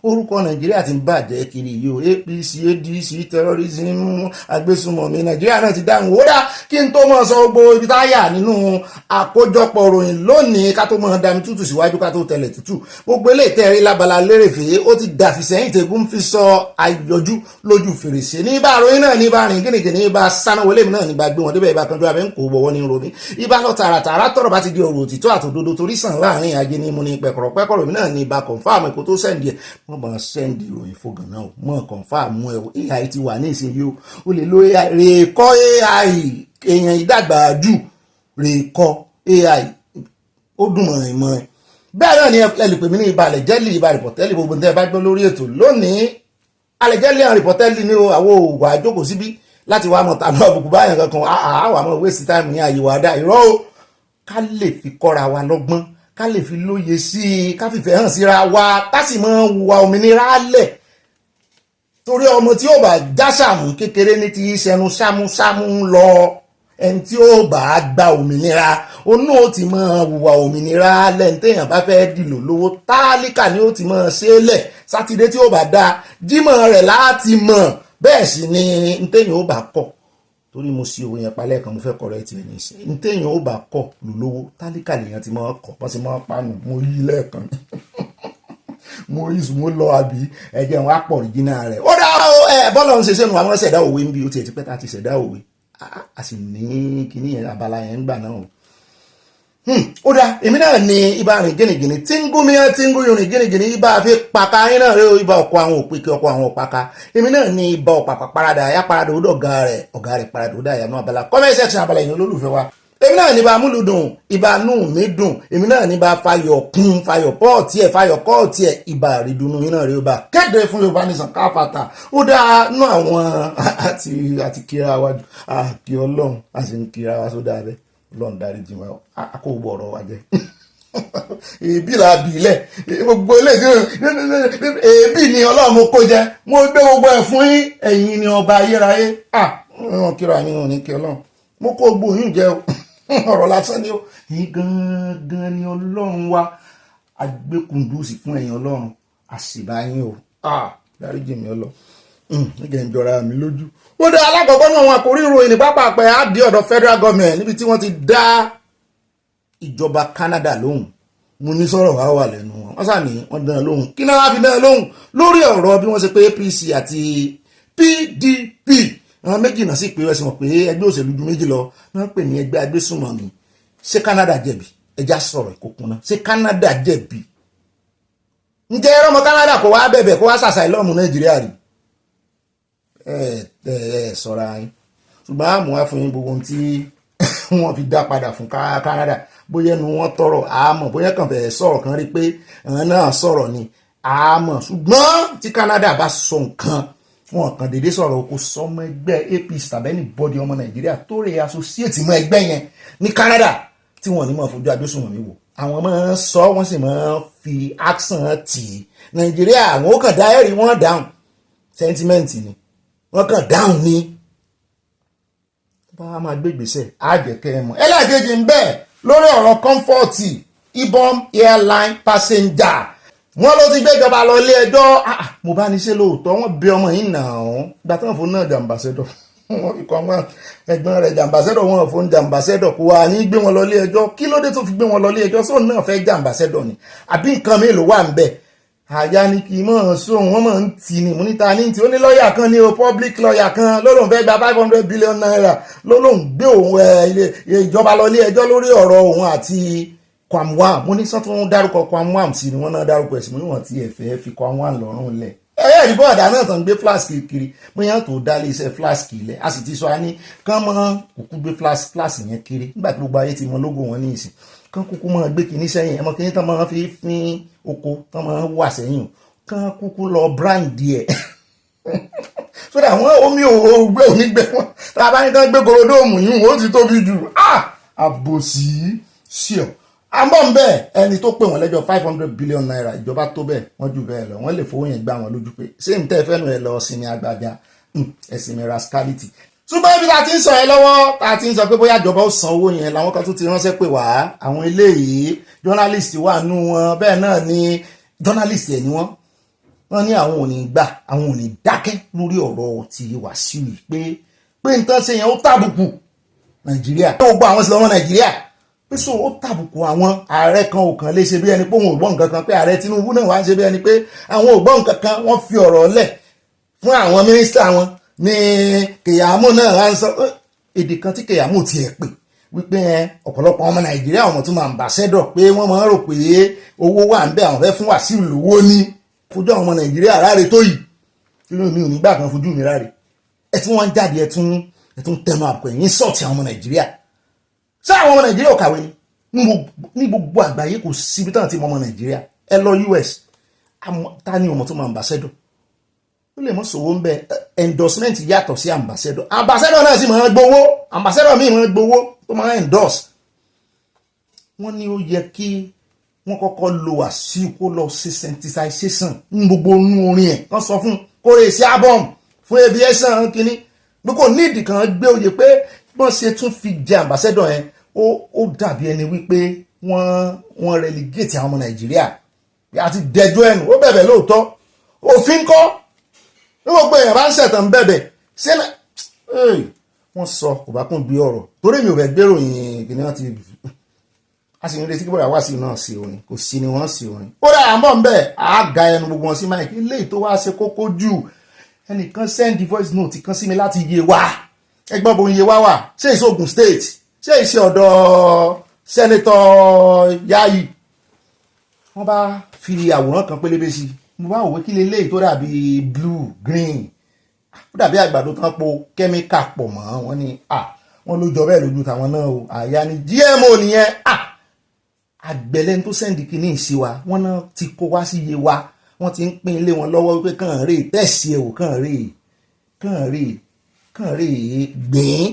orúkọ Nàìjíríà ti ń bàjẹ́ kiri yìí o. APC ADC terrorism agbésùmọ̀mí Nàìjíríà náà ti dáhùn. Ó dá kí n tó mọ̀ sọ gbogbo ibi táyà nínú àkójọpọ̀ ròyìn lónìí ká tó mọ̀ dami tútù síwájú ká tó tẹ̀lẹ̀ tútù. Gbogbo eléyìí tẹ̀rí lábala lérèfé ó ti dàfi sẹ́yìn tẹ̀gún fi sọ àyọjú lójú fèrèsé. Ní bá ròyìn náà ní bá rìn gínìgínì ní bá sánáwó lèmi náà ní bá gbé wọn débẹ̀ ìbá kanjú abẹ́ ń kó bọ̀wọ́ ní romi. Ibà lọ tààràtàrà tọ̀rọ̀ bá ti di ọ̀rọ̀ òtítọ́ àtòdodo torí sàn láàrin ajé ní mo ní pẹ̀kọ̀rọ̀ mi náà ní ibà kọ̀ǹfàmù ẹ̀kọ́ tó sẹ́ndì ẹ̀. Wọ́n bá sẹ́ndì ìròyìn fògàn náà mọ́ kọ̀ǹfàmù ẹ̀ AI ti wà ní ìsinyìí o lè lo AI rèékọ́ AI èèyàn ìdàgbà jù rèékọ́ AI ó dùn mọ̀rìn mọ̀rìn. Bẹ́ẹ̀ náà ni ẹ lè pè mí ní ibà àlẹ̀jẹ́lì ibà rìpọ̀tẹ́lì gbogbo ní ẹ bá gbọ́ lórí ètò lónìí. Àlẹ̀jẹ́lì àwọn rìpọ̀tẹ́lì ní àwọ̀ òwò àjókòó síbí láti wá mọ̀ tàbí ọ̀bùkù báyàn kankan àwa mọ̀ waste time ní àyè wà dá irọ́ o ká lè fi kọ́ra wa lọ́gbọ́n ká lè fi lóye sí i ká fìfẹ́ hàn síra wa ká sì mọ̀ hùwà òmìnira lẹ̀ torí ọmọ tí ó bá jásàmù kékeré ní ti sẹnu sámúsámú lọ ẹni tí ó bá gba òmìnira ó náà ó ti máa hùwà òmìnira lẹ́yìn téèyàn bá fẹ́ dìlò lówó tálíkà ni ó ti máa ṣe é lẹ̀ sátidé tí ó bá dá jímọ̀ rẹ̀ láti mọ̀ bẹ́ẹ̀ sì ni téèyàn ó bá kọ̀ torí mo ṣe òwe yẹn palẹ̀ kan mo fẹ́ kọ̀rọ̀ ẹ̀ tiẹ̀ ní ìsìn téèyàn ó bá kọ̀ lò lówó tálíkà lèèyàn ti máa kọ̀ bọ́n ti máa panu mo yí lẹ́ẹ̀kan mo lọ àbí ẹ̀jẹ̀ wọn á pọ̀ ìjìnà rẹ̀ ó dá bọ́ọ̀lù ń ṣe sẹ́nu àwọn ṣẹ̀dá òwe ń bí ó tiẹ̀ ti pẹ́ tá ti ṣẹ̀dá òwe a sì ní kíní yẹn abala yẹn ń gbà náà ó dá èmi náà ní ibà rìn gínìgínì tí ń gún mi tí ń gún yorùn gínìgínì ibà fi pàkà yín náà rí ibà ọkọ àwọn òpèkè ọkọ àwọn òpàkà èmi náà ní ibà ọ̀pàpà parada àyà parada ó dọ̀ ọ̀gá rẹ̀ parada ó dá àyà náà abala comment section abala yẹn olólùfẹ́ wa èmi náà ní bá múlùdùn ibà nù mí dùn èmi náà ní bá fayọ̀ kún fayọ̀ pọ́ọ̀tì ẹ̀ fayọ̀ kọ́ọ̀tì ẹ̀ ibà àrídùnnú yín náà rí ó bá kéde fún Yorùbá Nation káfàtà ó dá nú àwọn àti kíra wa kí Ọlọ́run a sì ń kíra wa sódà bẹ́ẹ̀ Ọlọ́run dárí jì wá àkóbọ̀ ọ̀rọ̀ wa jẹ́ èébì là bí ilẹ̀ gbogbo ilé èébì ni Ọlọ́run mo kó jẹ mo gbé gbogbo ẹ̀ fún yín ẹ̀yin ni ọba ayérayé wọn kíra yín ò ní kí Ọlọ́run mo kó gbogbo yín jẹ o ọ̀rọ̀ lásán ni ó yín gangan ni Ọlọ́run wa agbẹ́kùndùsì fún ẹ̀yin Ọlọ́run àṣìbá yín o dárí jì mí Ọlọ́run nígbà ìjọra mi lójú ó dá alákọ̀ọ́kọ́ náà wọn àkórí ìròyìn ní pápá pẹ̀ á di ọ̀dọ̀ federal government níbi tí wọ́n ti dá ìjọba Canada lóhùn mo ní sọ̀rọ̀ wá wà lẹ́nu wọn sà ní wọ́n dán lóhùn kí náà wá fi dán lóhùn lórí ọ̀rọ̀ bí wọ́n ṣe pé APC àti PDP àwọn méjì náà sì pé wọ́n sì mọ̀ pé ẹgbẹ́ òṣèlú ju méjì lọ wọ́n pè ní ẹgbẹ́ agbésùnmọ̀mí ṣé Canada jẹ̀bi ẹja sọ̀rọ̀ ìkókun náà ṣé Canada jẹ̀bi ǹjẹ́ ẹ̀rọ ọmọ Canada kò wá bẹ̀bẹ̀ kó wá ṣàṣà ìlọ́mù Nàìjíríà rí sọ̀rọ̀ ayín ṣùgbọ́n àmọ́ wá fún yín gbogbo tí wọ́n fi dá padà fún Canada bóyá ẹnu wọn tọrọ àmọ́ bóyá kàn fẹ́ sọ̀rọ̀ kan rí pé àwọn náà sọ̀rọ̀ ni àmọ́ ṣùgbọ́n tí Canada bá sọ nǹkan wọn kàn déédé sọ̀rọ̀ oko sọmọ ẹgbẹ́ APC tàbẹ́ni bọ́dí ọmọ Nàìjíríà tó rè associate mọ́ ẹgbẹ́ yẹn ní Canada tí wọ́n ní mọ̀ fojú agbésùnmọ̀mí wò àwọn máa ń sọ wọ́n sì máa ń fi action tì í Nàìjíríà àwọn ó kàn dá ẹ̀rí wọn dáhùn sentiment ni wọ́n kàn dáhùn ní bá a máa gbé ìgbésẹ̀ àjẹkẹ́ ẹ̀mọ́ ẹlẹ́ẹ̀kejì ń bẹ lórí ọ̀rọ̀ comfort ibom airline passenger wọ́n ló ti gbéjọba lọ ilé ẹjọ́ mo bá ní ṣe lóòótọ́ wọ́n bí ọmọ yìí nà án gba tán fún náà jàǹbàṣẹ́dọ̀ wọ́n fi kọ́ ọmọ ẹ̀gbọ́n rẹ̀ jàǹbàṣẹ́dọ̀ wọn fún jàǹbàṣẹ́dọ̀ kó wá ní gbé wọn lọ ilé ẹjọ́ kí ló dé tó fi gbé wọn lọ ilé ẹjọ́ sóun náà fẹ́ jàǹbàṣẹ́dọ̀ ni àbí nǹkan mélòó wà ń bẹ àyà ni kì í mọ̀ sóhun wọ́n mọ̀ ń tì ní mo níta ní tí ó ní lọ́ọ̀yà kan ní o public lọ́ọ̀yà kan lọ́lọ́run fẹ́ gba 500 billion naira lọ́lọ́run gbé òun ìjọba lọ ilé ẹjọ́ lórí ọ̀rọ̀ òun àti Kwamwam mo ní sọ́tún dárúkọ Kwamwam sí ni wọ́n náà dárúkọ ẹ̀sìn mo ní wọ́n ti ẹ̀fẹ́ fi Kwamwam lọ́rùn lẹ̀ ìdìbò ọ̀dà náà tàn gbé flask kiri bóyá tó dá lé iṣẹ́ flask ilẹ̀ a sì ti sọ ní kán mọ́ kúkú gbé flask yẹn kiri nígbà tí gbogbo ayé ti mọ lógo wọn ní ìsìn kán kúkú mọ́ gbé kìíní sẹ́yìn ẹmọ kìíní tán máa fi fín oko tán máa wà sẹ́yìn kán kúkú lọ brand díẹ̀ sódà àwọn omi ògbé onígbẹ wọn tá a bá ní kán gbé gorodóòmù yìí wọn ó ti tóbi jù àbòsí ṣíọ àmọ́ ń bẹ́ẹ̀ ẹni tó pè wọ́n lẹ́jọ́ 500 billion naira ìjọba tó bẹ́ẹ̀ wọ́n jù bẹ́ẹ̀ lọ wọ́n lè fowó yẹn gbá wọn lójú pé ṣé n tẹ́ fẹ́nu ẹ lọ sinmi agbájá ẹ̀sìn rascality. ṣùgbọ́n ibi tá a ti ń sọ ẹ lọ́wọ́ tá a ti ń sọ pé bóyá ìjọba ó san owó yẹn làwọn kan tún ti ránṣẹ́ pé wá àwọn eléyìí journalist wà nù wọn bẹ́ẹ̀ náà ni journalist ẹ̀ ni wọ́n ní àwọn ò ní gbà àwọn ò ní dákẹ́ lórí ọ̀rọ̀ ti Wàsíù pé nǹkan ṣe yẹn ó tàbùkù Nàìjíríà ó gbọ́ àwọn sílọ́wọ́ Nàìjíríà pé so ó tàbùkù àwọn ààrẹ kan ò kàn lè ṣe bí ẹni pé òun ò gbọ́ nǹkan kan pé ààrẹ Tinubu náà wá ń ṣe bí ẹni pé àwọn ò gbọ́ nǹkan kan wọ́n fi ọ̀rọ̀ lẹ̀ fún àwọn mínísítà wọn ní Kèyàmó náà wá ń sọ èdè kan tí Kèyàmó tiẹ̀ pè wípé ọ̀pọ̀lọpọ̀ ọmọ Nàìjíríà ọmọ tó máa ń ambassador pé wọ́n máa ń rò pé owó wà ń bẹ àwọn fẹ́ fún Wàsíù lówó ní fojú àwọn ọmọ Nàìjíríà ráre tó yìí inú mi ò ní gbà kan fojú mi ráre ẹ tí wọ́n jáde ẹ tún tẹnu àpò ẹ̀yìn sọ̀tì àwọn ọmọ Nàìjíríà ṣé àwọn ọmọ Nàìjíríà ò kàwé ni ní gbogbo àgbáyé kò síbi tán tí ọmọ Nàìjíríà ẹ lọ US ta ni ọmọ tó máa ambassador ó lè mọ́ sòwò ń bẹ endorsement yàtọ̀ sí ambassador náà sì máa ń gbowó ambassador míì máa ń gbowó tó máa ń endorse. Wọ́n ní ó yẹ kí wọ́n kọ́kọ́ lo Wasiu kó lọ sí sensitization ní gbogbo inú orin ẹ̀ wọ́n sọ fún kórè sí album fún Aviation kínní bí kò nídìí kan gbé oyè pé wọ́n ṣe tún fi jẹ ambassador yẹn ó dàbí ẹni wípé wọ́n relegate àwọn ọmọ Nàìjíríà àti dẹjọ́ ẹnu ó bẹ̀bẹ̀ lóòótọ́ òfin kọ́ ní gbogbo èèyàn bá ń ṣẹ̀tàn bẹ̀bẹ̀ sẹ́nà wọ́n sọ kò bá kún bí ọ̀rọ̀ torí mi ò fẹ́ gbèrò yìí kìnìún wọn ti a sì ń retí kí bọ́dà wá sí náà sí orin kò sí ni wọ́n sí orin ó dà à ń bọ̀ ń bẹ̀ àága ẹnu gbogbo wọn sí máìkì léyìí tó wá ṣe kókó jù ẹnìkan send voice note kan sí mi láti Yewa ẹgbọ́n bo Yewa wà ṣé ìṣe Ogun State ṣé ìṣe ọ̀dọ̀ Senator Yayi wọ́n bá fi àwòrán kan pélébé sí mo bá òwe kí leléyìí tó dàbí blue green ó dàbí àgbàdo tán po kẹ́míkà pọ̀ mọ́ wọn ni wọ́n ló jọ bẹ́ẹ̀ lójú tàwọn náà o àyà ni GMO nìyẹn àgbẹ̀lẹ́ni tó sẹ́ndì kìíní sí wa wọ́n náà ti kó wá sí Yewa wọ́n ti ń pín ilé wọn lọ́wọ́ wípé kàn rè tẹ̀sí ẹ̀ wò kàn rè gbìn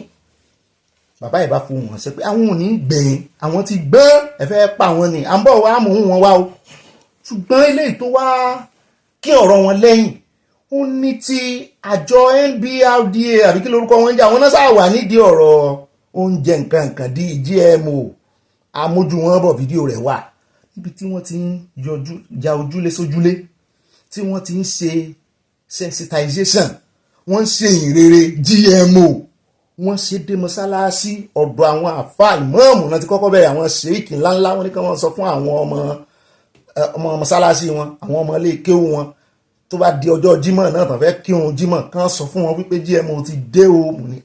bàbá ìbá fún wọn ṣe pé àwọn ò ní gbìn àwọn ti gbọ́n ẹ fẹ́ pa wọn ni à ń bọ̀ wá mú wọn wá o ṣùgbọ́n eléyìí tó wá kí ọ̀rọ̀ wọn lẹ́yìn ó ní ti àjọ NBRDA àbí kí lórúkọ wọn jẹ́ àwọn náà sáà wà nídìí ọ̀rọ̀ oúnjẹ nǹkan di GMO amójú wọn bọ̀ fídíò rẹ̀ wà níbi tí wọ́n ti ń ja ojúlé sójúlé tí wọ́n ti ń ṣe sensitization wọ́n ń ṣe ìrere GMO wọ́n ṣe dé mọ́sálásí ọ̀dọ̀ àwọn àfáà ìmáàmù náà ti kọ́kọ́ bẹ̀rẹ̀ àwọn ṣèkì ńláńlá wọn ní kí wọ́n sọ fún àwọn ọmọ mọ́sálásí wọn àwọn ọmọ ilé kéwú wọn tó bá di ọjọ́ jímọ̀ náà tàn fẹ́ kírun jímọ̀ kan sọ fún wọn wípé GMO ti dé o mù ní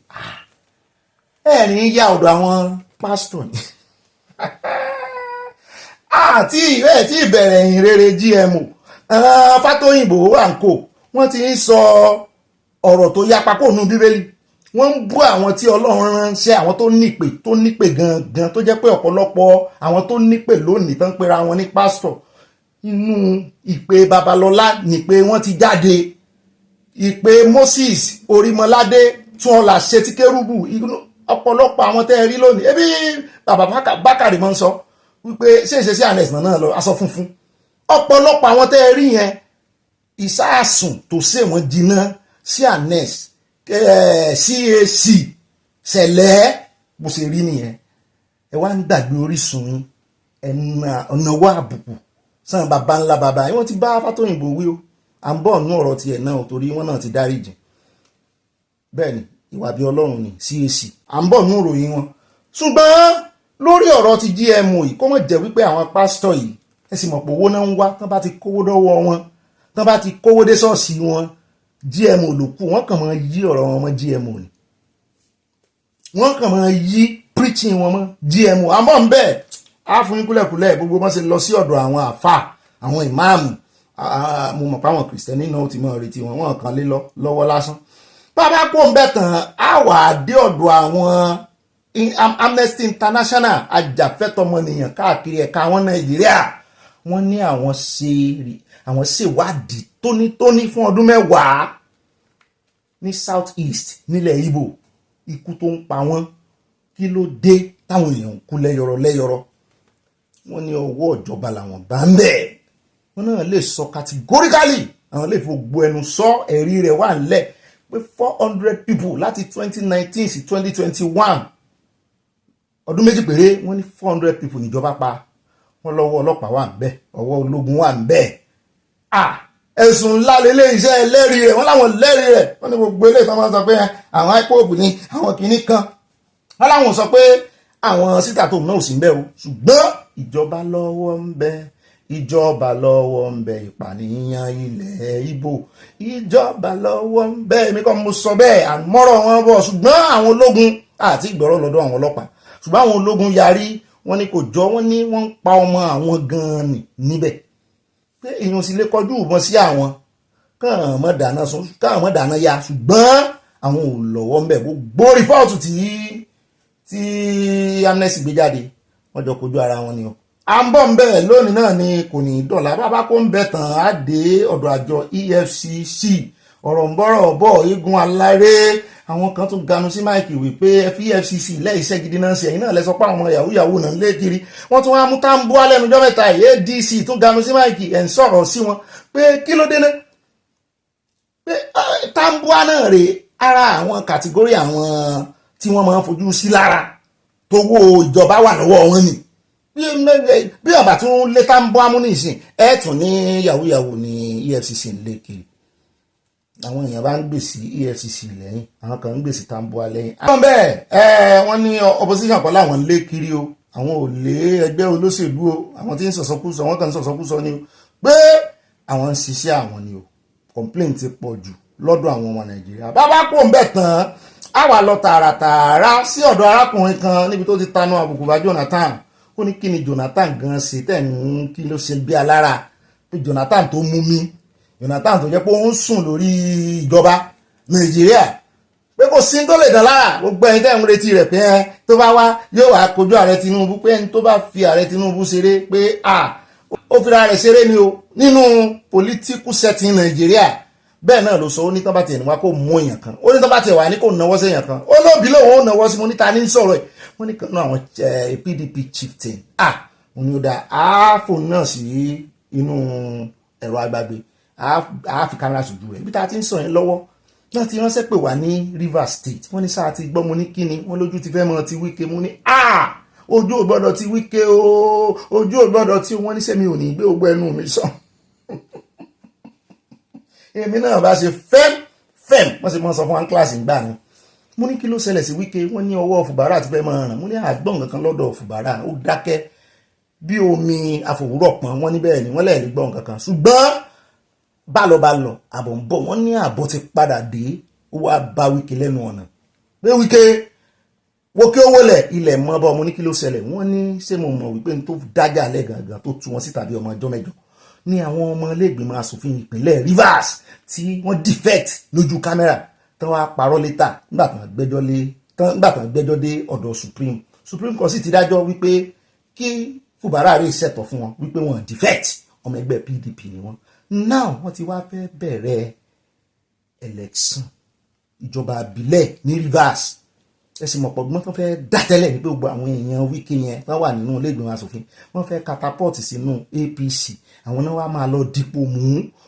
ẹ̀rín yá ọ̀dọ̀ àwọn pásítọ̀ ni àti ìrẹ́ tí ìbẹ̀rẹ̀ ìrere GMO Fátóyìnbó wà ń kó wọ́n ti ń sọ ọ̀rọ̀ tó yapa kó nu Bíbélì wọ́n ń bú àwọn tí Ọlọ́run ránṣẹ́ àwọn tó nípè gangan tó jẹ́ pé ọ̀pọ̀lọpọ̀ àwọn tó nípè lónìí tán pera wọn ní pásítọ̀ inú ìpè Babalọ́lá nípè wọ́n ti jáde ìpè Moses Orímọládé tún ọlà ṣe ti kérúbù ọ̀pọ̀lọpọ̀ àwọn tẹ́ ẹ rí lónìí ebi bàbá Bákàrí máa ń sọ wípé ṣé ìṣesí ànẹ́s náà lọ aṣọ funfun ọ̀pọ̀lọpọ̀ àwọn tẹ́ ẹ rí yẹn ìsáàsùn tó ṣe wọ́n jiná sí ànẹ́s CAC ṣẹlẹ̀ bó ṣe rí nìyẹn ẹ wá ń gbàgbé orísun ọ̀nàwó àbùkù sàn bàbá ńlá bàbá yìí wọ́n ti bá Fátóyìnbó wí o à ń bọ̀ nú ọ̀rọ̀ tiẹ̀ náà torí wọ́n náà ti dáríjì bẹ́ẹ̀ ni ìwà bí Ọlọ́run ni CAC à ń bọ̀ nú ìròyìn wọn ṣùgbọ́n lórí ọ̀rọ̀ ti GMO yìí kó mọ̀ jẹ́ wípé àwọn pásítọ̀ yìí ẹ sì mọ̀ pé owó náà ń wá tán bá ti kówó dọ́wọ́ wọn tán bá ti kówó dé ṣọ́ọ̀ṣì wọn GMO ló kù wọ́n kàn máa yí ọ̀rọ̀ wọn mọ́ GMO ni wọ́n kàn máa yí preaching wọn mọ́ GMO àmọ́ ń bẹ́ẹ̀ á fún yín kúlẹ̀kúlẹ̀ gbogbo wọn ṣe lọ sí ọ̀dọ̀ àwọn àfà àwọn ìmáàmù mo mọ̀ pé àwọn kìrìsìtẹ́nì náà ti máa retí wọn kàn lé lọ́wọ́ lásán bàbá kó ń bẹ̀ tán á wà dé ọ̀dọ̀ àwọn Amnesty International ajàfẹ́tọ̀ọmọnìyàn káàkiri ẹ̀ka àwọn Nàìjíríà wọ́n ní àwọn ṣèwádìí tónítóní fún ọdún 10 ní South East nílẹ̀ Ìgbò ikú tó ń pa wọ́n kí ló dé táwọn èèyàn kú lẹ́yọrọ wọ́n ní ọwọ́ ìjọba làwọn bá ń bẹ̀ wọ́n náà lè sọ categorically àwọn lè fi gbogbo ẹnu sọ ẹ̀rí rẹ̀ wà nílẹ̀ pé 400 people láti 2019 sí 2021 ọdún méjì péré wọ́n ní 400 people níjọba pa wọ́n lọ́wọ́ ọlọ́pàá wà ń bẹ̀ ọwọ́ ológun wà ń bẹ̀ ẹ̀sùn ńlá lélẹ́ iṣẹ́ ẹlẹ́rìí rẹ̀ wọ́n láwọn lẹ́rìí rẹ̀ wọ́n ní gbogbo eléyìí tó máa sọ pé àwọn ipob ní àwọn kìíní kan wọ́n láwọn sọ pé àwọn síta tó náà ò sí ń bẹ̀ o ṣùgbọ́n ìjọba lọ́wọ́ ń bẹ ìjọba lọ́wọ́ ń bẹ ìpànìyàn ilẹ̀ Ìgbò ìjọba lọ́wọ́ ń bẹ èmi kọ́ mo sọ bẹ́ẹ̀ àmọ́rọ̀ wọn bọ̀ ṣùgbọ́n àwọn ológun àti ìgbọ́rọ̀ lọ́dọ̀ àwọn ọlọ́pàá ṣùgbọ́n àwọn ológun yarí wọ́n ní kò jọ wọ́n ní wọ́n ń pa ọmọ àwọn gan-an níbẹ̀ pé èèyàn sì lè kọjú ìbọn sí àwọn káwọn mọ̀ dáná ya ṣùgbọ́n àwọn ò lọ́wọ́ ń bẹ̀ gbogbo rìpọ́ọ̀tù tí Amnesty gbé jáde wọ́n jọ kojú ara wọn ni o à ń bọ̀ ń bẹ̀ lónìí náà ni kò ní dọ̀là bàbá kó ń bẹ̀ tán á dé ọ̀dọ̀ àjọ EFCC ọ̀rọ̀ ń bọ́rọ̀ bọ̀ eégún aláré àwọn kan tún ganu sí máìkì wípé EFCC lẹ́yìíṣẹ́ gidi náà ṣe ẹ̀yìn náà lẹ́sọ pé àwọn ọmọ yahoo yahoo náà ń lé kiri wọ́n tún wá mú Tambuwa lẹ́nujọ́ mẹ́ta ADC tún ganu sí máìkì ẹ̀ ń sọ̀rọ̀ sí wọn pé kí ló dé náà pé Tambuwa náà rèé ara àwọn kàtígórì àwọn tí wọ́n máa ń fojú sí lára tó wó ìjọba wà lọ́wọ́ wọn ni bí ọba tún lé Tambuwa mú nísìn ẹ̀ tún ní yahoo yahoo ní EFCC ń lé kiri àwọn èèyàn bá ń gbèsè EFCC lẹ́yìn àwọn kan ń gbèsè Tambuwa lẹ́yìn. àwọn bẹ́ẹ̀ wọ́n ní opposition kan láwọn lé kiri o àwọn ò lé ẹgbẹ́ olóṣèlú o àwọn tí ń sọ̀sọ́kúsọ wọ́n kàn ń sọ̀sọ́kúsọ ni o pé àwọn ń ṣiṣẹ́ àwọn ni o complaint ti pọ̀ jù lọ́dọ̀ àwọn ọmọ Nàìjíríà. bàbá kò ń bẹ̀ tán á wà lọ tààràtààrà sí ọ̀dọ̀ arákùnrin kan níbi tó ti tanú àbùkù bá Jonathan ó ní kí ni Jonathan gan ṣe tẹ̀ ń kí ló ṣe bí alára pé Jonathan tó mú mi Jonathan tó jẹ́ pé ó ń sùn lórí ìjọba Nàìjíríà pé kò sí tó lè dán lára gbogbo ẹni tẹ́ ń retí rẹ̀ pé tó bá wá yóò wá kojú ààrẹ Tinubu pé ẹni tó bá fi ààrẹ Tinubu ṣeré pé ó fira rẹ̀ ṣeré ni o nínú political setting Nàìjíríà bẹ́ẹ̀ náà ló sọ ó ní tán bá tiẹ̀ ní wá kó mú èèyàn kan ó ní tán bá tiẹ̀ wà ní kò náwó sí èèyàn kan ó lóbi lòun ó náwó sí mo níta ní sọ̀rọ̀ ẹ̀ wọ́n ní kan náà àwọn PDP chieftain òun ni ó dá àáfò náà sí inú ẹ̀rọ agbágbé àáfi kámẹ́rà sójú rẹ̀ ibi tá a ti ń sọ yẹn lọ́wọ́ náà ti ránṣẹ́ pè wá ní Rivers State wọ́n ní sáà ti gbọ́ mo ní kíni wọ́n lójú ti fẹ́ mọ́ ti Wike mo ní ojú ò gbọ́dọ̀ ti Wike o ojú ò gbọ́dọ̀ tí wọ́n ní sẹ́mi ò ní gbé ogbó ẹnu mi sọ èmi náà bá ṣe fẹ́m wọ́n sì mọ́ sọ fún wọn kíláàsì ìgbà ni mo ní kí ló ṣẹlẹ̀ sí Wike wọ́n ní ọwọ́ Fubara ti fẹ́ mọ́ ràn mo ní àgbọ̀n kankan lọ́dọ̀ Fubara ó dákẹ́ bí omi àfòwúrọ̀ pọ́n wọ́n ní bẹ́ẹ̀ ni wọ́n lẹ́ẹ̀rí gbọ̀n kankan ṣùgbọ́n bá lọ àbọ̀ ń bọ̀ wọ́n ní àbọ̀ ti padà dé ó wá bá Wike lẹ́nu ọ̀nà pé Wike wo kí ó wọlẹ̀ ilẹ̀ mọ́ bọ́ mo ní kí ló ṣẹlẹ̀ wọ́n ní ṣé mo mọ̀ wípé n tó dájà lẹ́ gangan tó tú wọn sí tàbí ọmọ ọjọ́ mẹ́jọ ní àwọn ọmọ iléègbìmọ̀ asòfin ìpínlẹ̀ Rivers tí wọ́n defect lójú kámẹ́rà tán wá parọ́ létà nígbà tán gbẹ́jọ́ dé ọ̀dọ̀ Supreme Court sì ti dájọ́ wípé kí Fubara rè ṣẹ̀tọ̀ fún wọn wípé wọ́n defect ọmọ ẹgbẹ́ PDP ni wọ́n now wọ́n ti wá fẹ́ bẹ̀rẹ̀ election ìjọba àbílẹ̀ ní Rivers ẹ̀sìn mọ̀pọ̀ gbọ́n tó fẹ́ dátẹ́lẹ̀ ní pé gbogbo àwọn èèyàn Wike yẹn wọ́n wà nínú ilé ìgbìmọ̀ asòfin wọ́n fẹ́ catapult sínú APC àwọn náà wá máa lọ dípò mú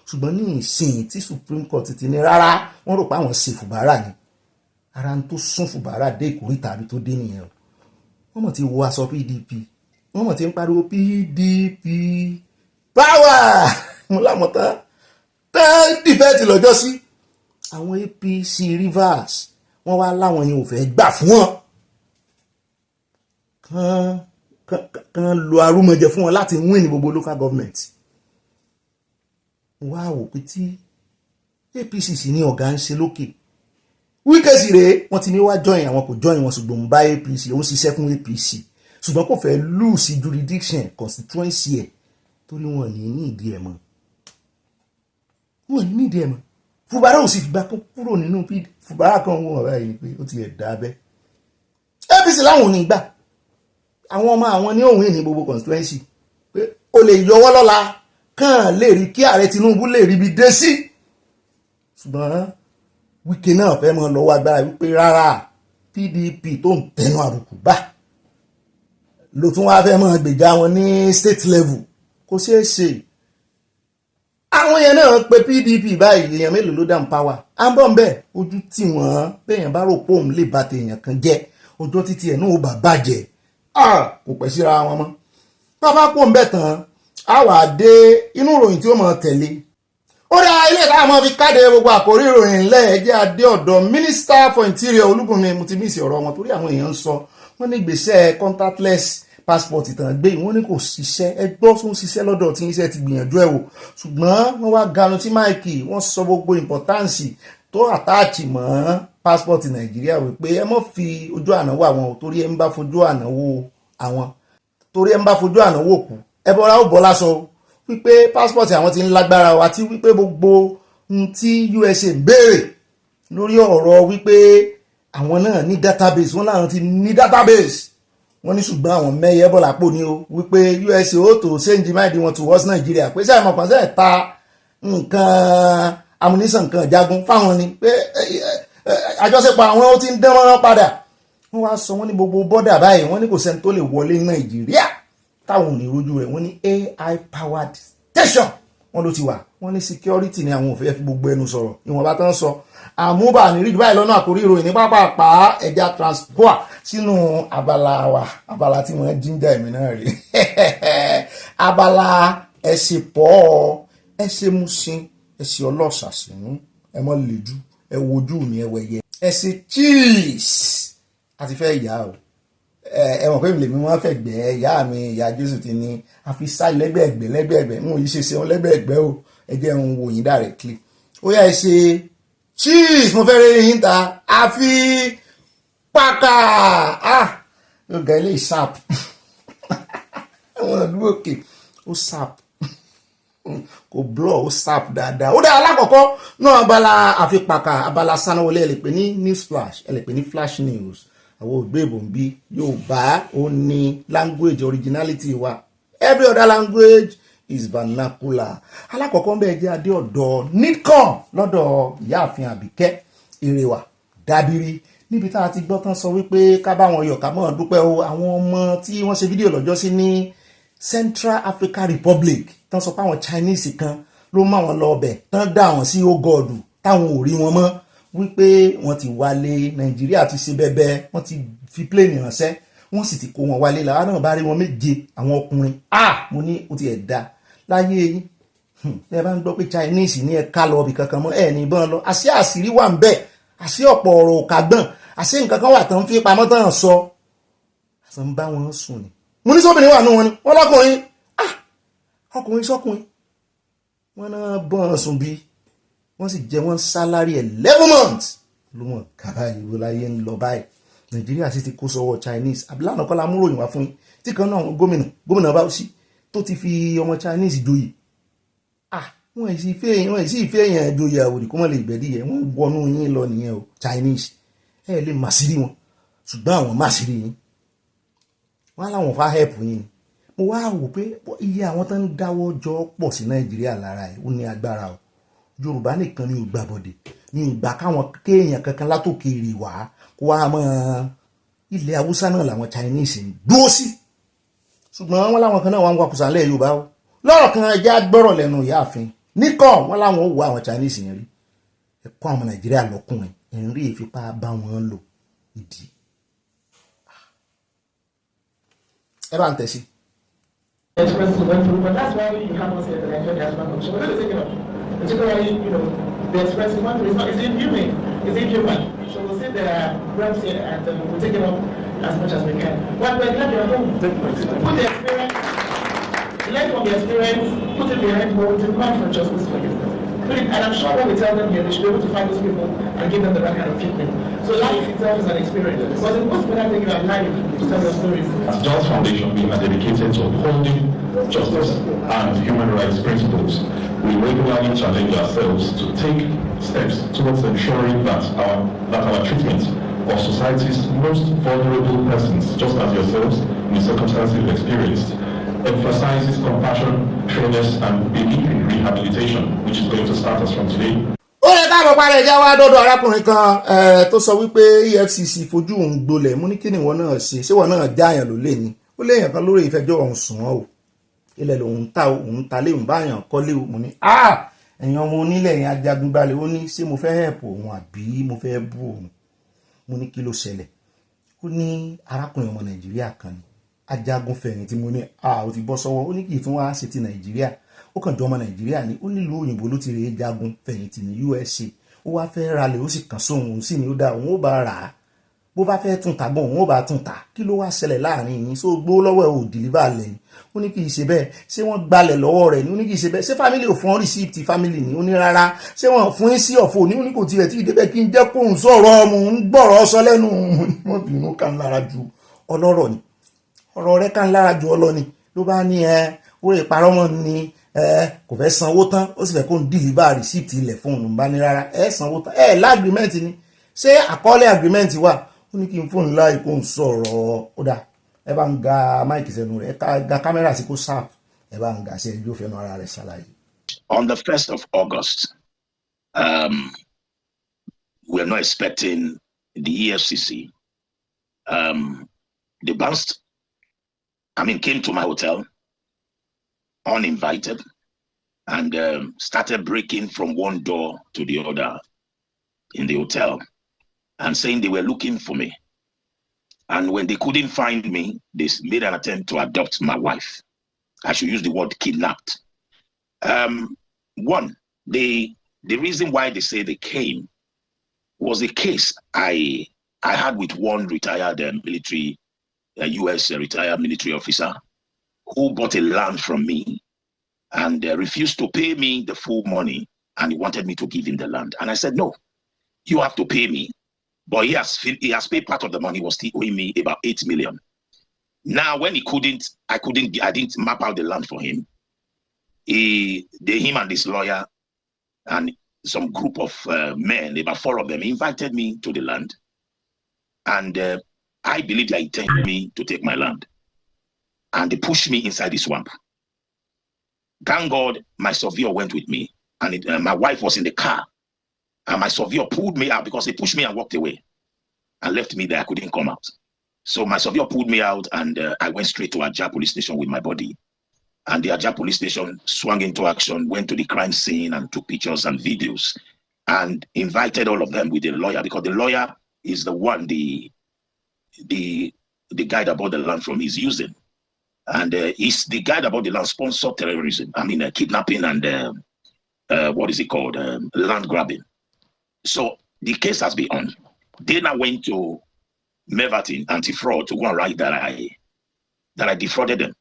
ṣùgbọ́n ní ìsìn tí Supreme Court ti ní rárá wọ́n rò pé àwọn ṣe Fubara ni ara ń tó sún Fubara dé ìkórìtà àbí tó dé nìyẹn o wọ́n mọ̀ ti wọ aṣọ PDP wọ́n mọ̀ ti ń pariwo PDP power mo lámọ̀ tán dìfẹ́ẹ̀tì lọ́jọ́ sí àwọn APC Rivers wọ́n wá láwọn yẹn ò fẹ́ gbà fún wọn kan lo arúmọjẹ fún wọn láti win ní gbogbo local government wá wò pé tí APC sì ní ọ̀gá ń ṣe lókè Wike sì rèé wọ́n ti ní wá join àwọn kò join wọn ṣùgbọ́n ń bá APC ó ń ṣiṣẹ́ fún APC ṣùgbọ́n kò fẹ́ lose jurisdiction constituency ẹ̀ torí wọn ní ìdí ẹ̀ mọ́ wọn ní ìdí ẹ̀ mọ́ Fubara ò sì gbà tó kúrò nínú Fubara kan wọn ọ̀rẹ́ yìí pé ó ti ẹ̀ dá abẹ́ APC láwọn ò ní gbà àwọn ọmọ àwọn ní òun ní gbogbo constituency pé o lè yọwọ́ lọ́la kàn lè rí kí ààrẹ Tinubu lè rí bí dé sí ṣùgbọ́n Wike náà fẹ́ mọ́ lọ́wọ́ agbára wípé rárá PDP tó ń tẹnu àbùkù bá ló tún wá fẹ́ mọ́ gbèjà wọn ní state level kò ṣeé ṣe àwọn yẹn náà pé PDP báyìí èèyàn mélòó ló dá ń power à ń bọ̀ ń bẹ̀ ojú tí wọ́n bẹ́yàn bá rò pé òun lè bá tèèyàn kan jẹ́ ọjọ́ títí ẹ̀ náà ó bà bàjẹ́ kò pẹ́ síra wọn mọ́ bàbá pò ń bẹ̀ tán á wà dé inú ìròyìn tí ó mọ̀ tẹ̀lé ó dá ilé ìta àmọ́ fi káde gbogbo àkórí ìròyìn ńlẹ̀ ẹ̀jẹ̀ adé ọ̀dọ̀ Minister for Interior Olúbùnmi mo ti mísì ọ̀rọ̀ wọn torí àwọn èèyàn ń sọ wọ́n ní ìgbésẹ̀ contactless passport ìtàn gbé wọ́n ní kò ṣiṣẹ́ ẹgbọ́ tó ń ṣiṣẹ́ lọ́dọ̀ tí iṣẹ́ ti gbìyànjú ẹ̀ wò ṣùgbọ́n wọ́n wá ganu tí máìkì wọ́n sọ gbogbo importance tó àtàchì mọ́ passport Nàìjíríà wípé ẹ mọ́ fi ojú àná wò àwọn torí ẹ ń bá fojú àná wò àwọn torí ẹ ń bá fojú àná wò kú ẹ bọ́ra ó bọ́ lásọ wípé passport àwọn ti ń lágbára wa àti wípé gbogbo ohun tí USA ń béèrè lórí ọ̀rọ̀ wípé àwọn náà ní database wọ́n láwọn ti ní database wọ́n ní ṣùgbọ́n àwọn mẹ́yẹ bọ́lá pò ní o wípé USA ó tó change mind wọn towards Nigeria pé sẹ́yìn mọ̀pọ̀ sẹ́yìn ta nǹkan amúnísàn kan jagun fáwọn ni pé àjọṣepọ̀ àwọn ó ti ń dán mọ́rán padà. Wọ́n wá sọ wọ́n ní gbogbo bọ́dà báyìí wọ́n ní kò sẹ́ni tó lè wọlé Nàìjíríà táwọn ò ní rojú rẹ̀. Wọ́n ní AI powered station wọ́n ló ti wà. Wọ́n ní security ni àwọn ò fẹ́ fi gbogbo ẹnu sọ̀rọ̀ ìwọ̀nba tán sọ. Àmúbà ní rí báyìí lọ́nà àkórí ìròyìn ní pápá ẹja transport sínú abala tí wọ́n jíńjà ẹ̀mí náà rí. Abala ẹ̀sìn pọ̀ ẹ̀sìn musin ẹ̀sìn ọlọ́ṣàṣínú ẹ mọ́ lèjú ẹ wojú mi ẹ wẹ̀yẹ ẹ̀sìn cheese àti fẹ́ ìyá o ẹ mọ̀ pé mi lè mi wọ́n fẹ́ gbẹ́ ìyá mi ìyá Jésù ti ní àfi sá lẹ́gbẹ̀ẹ́gbẹ́ ń yí ṣe wọn lẹ́gbẹ̀ẹ́gbẹ́ o ẹ jẹ́ ń wò yín directly ó yá ẹ ṣe cheese mo fẹ́ rí yín ta àfi pàkà yóò ga ilé ìsap àwọn àdúgbò òkè ó sap kò blọ ó sap dáadáa ó dáa alákọ̀ọ́kọ́ náà abala àfipàkà abala sanáwọlé ẹ lè pè ní news flash ẹ lè pè ní flash news àwọn ògbébò ń bí Yorùbá ó ní language originality wa every other language is vernacular. Alákọ̀ọ́kọ́ ń bẹ́ẹ̀ jẹ́ adé ọ̀dọ́ nidcom lọ́dọ̀ ìyáàfin Àbíkẹ́ Ìrẹwà Dábírí níbi tá a ti gbọ́ tán sọ wípé ká bá wọn yọ̀ ká mọ́ dúpẹ́ o àwọn ọmọ tí wọ́n ṣe fídíò lọ́jọ́ sí ní Central African Republic tán sọ pé àwọn Chinese kan ló mú àwọn lọ ọbẹ̀ tán dá àwọn sí ogọ́ọ̀dù táwọn ò rí wọn mọ́ wípé wọ́n ti wálé Nàìjíríà ti ṣe bẹ́bẹ́ wọ́n ti fi pléènì ránṣẹ́ wọ́n sì ti kó wọn wálé làwọn náà bá rí wọn méje àwọn ọkùnrin mo ní ó ti ẹ̀ da láyé yín ẹ bá ń gbọ́ pé Chinese ní ẹ̀ka lọ ibì kankan mọ́ ẹ̀ ní ìbọn lọ àṣé àṣírí wà ń bẹ̀ àṣé ọ̀pọ̀ ọ̀rọ̀ òkàgbọ̀n àṣé nǹkan kan wà tán fi pamọ́ tán sọ àṣà ń bá wọn sùn ni mo ní sóbìnrin wà nù wọn ni wọ́n lọ́kùnrin ọkùnrin sọ́kùnrin wọ́n náà bọ́n sùn bí wọ́n sì jẹ́ wọ́n sálárì 11 months ló mọ̀ kára ìwò láyé ń lọ báyìí Nàìjíríà sì ti kó sọ́wọ́ Chinese abilánà kọ́lá múròyìn wá fún yín tí kan náà gómìnà bá sí tó ti fi ọmọ Chinese joyè wọ́n èsì ìfẹ́ èèyàn joyè àwòrán kó mọ̀ lè gbẹ̀dí yẹn wọ́n wọnú yín lọ nìyẹn o Chinese ẹ lè màsírí wọn ṣùgbọ́n àwọn màsírí yín wọ́n láwọn fa help yín ni mo wá wò pé iye àwọn tó ń dáwọ́ jọ pọ̀ sí Nàìjíríà lára ẹ̀ ó ní agbára o Yorùbá nìkan ni ò gbà bọ̀dẹ̀ ní ìgbà káwọn kéèyàn kankan látòkèèrè wá kó wá mọ́ ilẹ̀ Haúsá náà làwọn Chinese ń dúró sí ṣùgbọ́n wọ́n láwọn kan náà wọ́n ń wakùsà lẹ́ Yorùbá o lọ́rọ̀ kan ẹja gbọ́rọ̀ lẹ́nu ìyáàfin nìkan wọ́n láwọn ò wọ àwọn Chinese yẹn rí ẹ̀kọ́ àwọn Nàìjíríà lọ́kùnrin ẹ̀ ń rí ìfipá bá wọn lò ìdí ẹ bá ń tẹ̀sí. But that's why you have us here the Nigerian diaspora commission. We're going to take it up. Particularly, the expressive one is inhuman. It's inhuman. So we'll say there are reps here and we'll take it up as much as we can. But we're glad you're home. Put the experience, learn from the experience, put it behind what we demand for justice for you. And I'm sure when we tell them here, they should be able to find those people and give them the right kind of treatment. So life itself is an experience. But the most important thing is life to tell your stories. As Just Foundation, we are dedicated to upholding justice and human rights principles. We regularly challenge ourselves to take steps towards ensuring that our treatment of society's most vulnerable persons, just as yourselves in the circumstances you've experienced, emphasizes compassion, fairness, and benevolent rehabilitation, which is going to start us from today. Ó lè káàbọ̀ parí ẹja wá dọ́dọ̀ arákùnrin kan tó sọ wípé EFCC fojú òun gbolẹ̀ mú ní kí ni ìwọ náà ṣe wọn náà jáàyàn ló lé ní ó léèyàn kan lórí ìfẹjọ́ ọ̀hún sùn wọn o ilẹ̀ lòun ta òun ta lé òun báyàn kọ́lé o mo ní ẹ̀yin ọmọ onílẹ̀ yẹn ajagunbalẹ̀ ó ní ṣé mo fẹ́ hẹ̀pù òun àbí mo fẹ́ bú òun mo ní kí ló ṣẹlẹ̀ ó ní arákùnrin ọmọ Nàìjíríà kan ni ajagun fẹ̀yìntì mo ní ó ti bọ́ sọ́wọ́ ó ní kì í tún wá ṣe ti Nàìjíríà ó kàn jọ ọmọ Nàìjíríà ní ó nílùú òyìnbó ló ti rèé jagun fẹ̀yìntì ní USA ó wá fẹ́ ralẹ̀ ó sì kàn sóhun òun sì ní ó dá òun ó bá rà á bó bá fẹ́ tún tà gbọ́n òun ó bá tún tà kí ló wá ṣẹlẹ̀ láàrin yín só gbó lọ́wọ́ ẹ̀ ò dìlíbà lẹ́yìn ó ní kì í ṣe bẹ́ẹ̀ ṣé wọ́n gbalẹ̀ lọ́wọ́ rẹ̀ ní ó ní kì í ṣe bẹ́ẹ̀ ṣé fámìlì ò fún rìsíìtì fámìlì ní ó ní rárá ṣé wọ́n fún yín sí ọ̀fọ̀ ní ó ní kò tiẹ̀ tí ìdébẹ̀ kí n jẹ́ kó ń sọ̀rọ̀ ọmọ ń gbọ́rọ̀ sọ lẹ́nu wọn bínú kan lára ju ọlọ́rọ̀ ni ọ̀rọ̀ rẹ̀ kan lára ju ọlọ́ni ló bá ní ó lè parọ́ mọ́ ni kò fẹ́ sanwó tán ó sì fẹ́ kó ń dìlíbà rìsíìtì ilẹ̀ fún òun bá ní rárá sanwó tán lágrímẹ́ǹtì ni ṣé àkọọ́lẹ̀ àgrímẹ́ǹtì wà ó ní kí n fóònù láì kó ń sọ̀rọ̀ ó dà ẹ bá ń ga máìkì sẹ́nu rẹ̀ ga kámẹ́rà sí kó sáàpù ẹ bá ń ga sí ẹjọ́ fẹ́nu ara rẹ̀ ṣàlàyé. On the 1st of August, we're not expecting the EFCC. They bounced, came to my hotel uninvited and started breaking from one door to the other in the hotel and saying they were looking for me. And when they couldn't find me, they made an attempt to adopt my wife. I should use the word kidnapped. One, the reason why they say they came was a case I had with one retired military, U.S. Retired military officer who bought a land from me and refused to pay me the full money, and he wanted me to give him the land. And I said, no, you have to pay me. But he has paid part of the money, was still owing me about 8 million. Now, when I didn't map out the land for him. Him and his lawyer and some group of men, about 4 of them, invited me to the land. And I believe they intended me to take my land. And they pushed me inside the swamp. Thank God, my surveyor went with me. And my wife was in the car. And my surveyor pulled me out because they pushed me and walked away and left me there. I couldn't come out. So my surveyor pulled me out and I went straight to Ajah police station with my body. And the Ajah police station swung into action, went to the crime scene and took pictures and videos and invited all of them with the lawyer, because the lawyer is the one the guy that bought the land from is using. And he's the guy that bought the land sponsored terrorism. Kidnapping and what is it called? Land grabbing. So the case has been on. They now went to Mevatin anti-fraud to go and write that I defrauded them.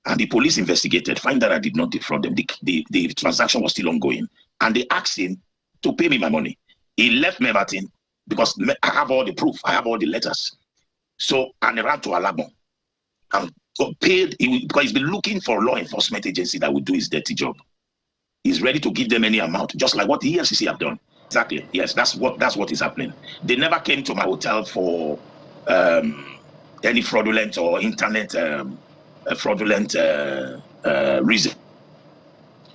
And the police investigated, find that I did not defraud them. The transaction was still ongoing. And they asked him to pay me my money. He left Mevatin because I have all the proof. I have all the letters. So, and he ran to Alabon and got paid because he's been looking for a law enforcement agency that would do his dirty job. He's ready to give them any amount, just like what the EFCC have done. Exactly. Yes, that's what is happening. They never came to my hotel for any fraudulent or internet fraudulent reason.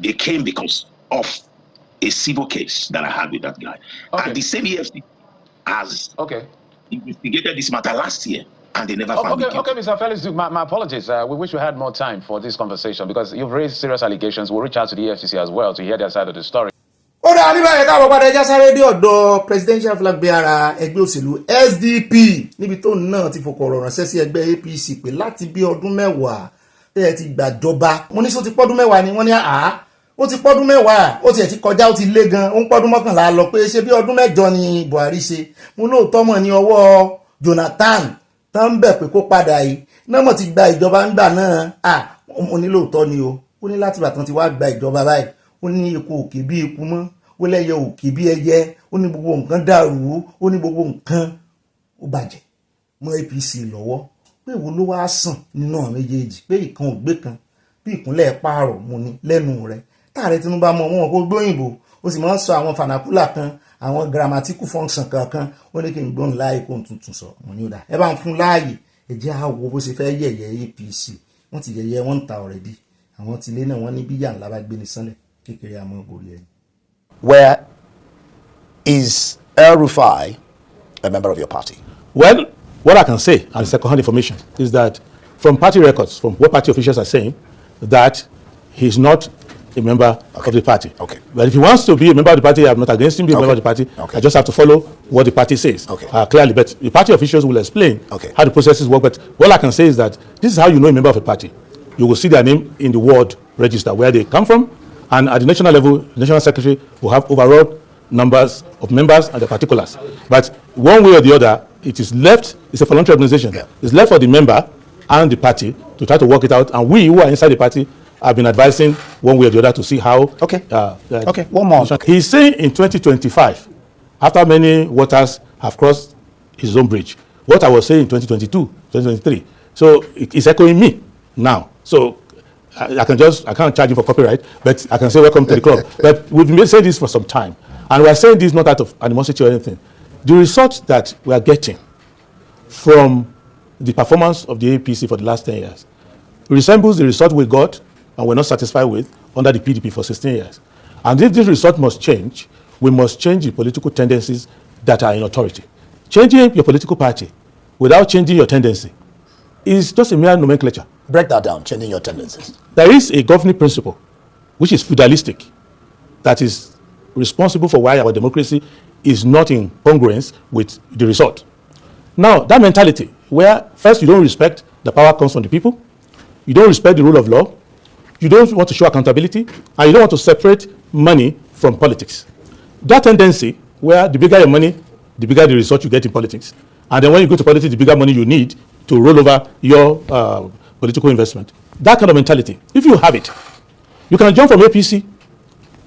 They came because of a civil case that I had with that guy. Okay. And the same EFCC has investigated this matter last year, and they never found it. Okay, Mr. Felix, my apologies. We wish we had more time for this conversation because you've raised serious allegations. We'll reach out to the EFCC as well to hear their side of the story. Ó dá nígbà yẹn káàbọ̀ padà ẹja sáré dé ọ̀dọ̀ presidential flag bearer ẹgbẹ́ òṣèlú SDP níbi tó náà ti fòkọ̀rọ̀ ránṣẹ́ sí ẹgbẹ́ APC pé láti bí ọdún mẹ́wàá tẹ́ ẹ ti gbàjọba. Mo ní sọ ti pọ́dún mẹ́wàá ni wọ́n ní ó ti pọ́dún mẹ́wàá ó tiẹ̀ ti kọjá ó ti lé gan ó ń pọ́dún 11 lọ pé ṣe bí ọdún 8 ni Buhari ṣe. Mo lóòótọ́ mọ̀ ní ọwọ́ Jonathan tán ń bẹ̀ pé kó padà yìí náà mọ̀ ti gba ìjọba ńgbà náà mo ní lóòótọ́ ni ó ní láti bàtàn ti wá gba ìjọba báyìí. Ó ní eku òkè bí eku mọ́, ó lẹ́yẹ òkè bí ẹyẹ, ó ní gbogbo nǹkan dàrú, ó ní gbogbo nǹkan ó bàjẹ́ mọ́ APC lọ́wọ́. Pé wo ló wá sàn nínú àwọn méjèèjì, pé ìkan ò gbé kan bí ìkúnlẹ̀ pààrọ̀ mu ni lẹ́nu rẹ̀. Táàrẹ Tinubu mọ̀ wọn kó gbóyìnbó, ó sì máa ń sọ àwọn fanakula kan, àwọn grammatical function kankan, ó ní kí n gbóhùn láàyè kó n tuntun sọ. Mo ní ó dà, ẹ bá ń fún láàyè, ẹ jẹ́ á wo bó ṣe fẹ́ yẹ̀yẹ́ APC. Wọ́n ti yẹ̀yẹ́ wọ́n ń ta already. Àwọn ti lé náà wọ́n ní bí yà ńlá bá gbé ní sánlẹ̀. Where is El-Rufai a member of your party? Well, what I can say as second-hand information is that from party records, from what party officials are saying, that he's not a member of the party. Okay. But if he wants to be a member of the party, I'm not against him being a member of the party. I just have to follow what the party says clearly. But the party officials will explain how the processes work. But what I can say is that this is how you know a member of a party. You will see their name in the ward register, where they come from. And at the national level, the national secretary will have overall numbers of members and the particulars. But one way or the other, it is left, it's a voluntary organization. It's left for the member and the party to try to work it out. And we who are inside the party have been advising one way or the other to see how. One more. He's saying in 2025, after many waters have crossed his own bridge, what I was saying in 2022, 2023. So it's echoing me now. So I can't charge you for copyright, but I can say welcome to the club. But we've been saying this for some time, and we're saying this not out of animosity or anything. The result that we are getting from the performance of the APC for the last 10 years resembles the result we got and we're not satisfied with under the PDP for 16 years. And if this result must change, we must change the political tendencies that are in authority. Changing your political party without changing your tendency is just a mere nomenclature. Break that down, changing your tendencies. There is a governing principle which is feudalistic, that is responsible for why our democracy is not in congruence with the result. Now, that mentality where first you don't respect the power comes from the people, you don't respect the rule of law, you don't want to show accountability, and you don't want to separate money from politics. That tendency where the bigger your money, the bigger the result you get in politics. And then when you go to politics, the bigger money you need to roll over your political investment. That kind of mentality, if you have it, you can jump from APC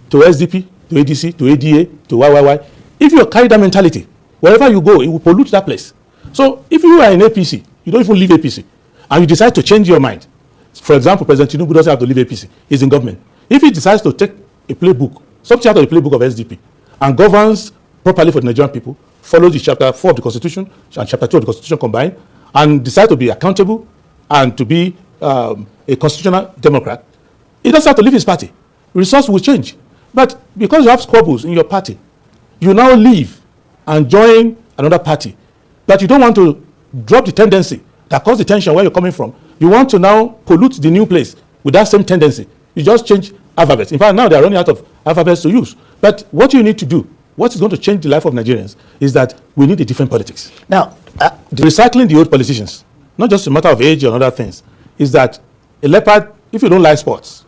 to SDP, to ADC, to ADA, to YYY. If you carry that mentality, wherever you go, it will pollute that place. So if you are in APC, you don't even leave APC, and you decide to change your mind. For example, President Tinubu doesn't have to leave APC. He's in government. If he decides to take a playbook, something out of the playbook of SDP, and governs properly for the Nigerian people, follows the chapter 4 of the Constitution and chapter 2 of the Constitution combined, and decide to be accountable and to be a constitutional Democrat, he doesn't have to leave his party. Results will change. But because you have squabbles in your party, you now leave and join another party. But you don't want to drop the tendency that caused the tension where you're coming from. You want to now pollute the new place with that same tendency. You just change alphabets. In fact, now they're running out of alphabets to use. But what you need to do, what is going to change the life of Nigerians, is that we need a different politics. Now, recycling the old politicians, not just a matter of age or other things, is that a leopard, if you don't like sports,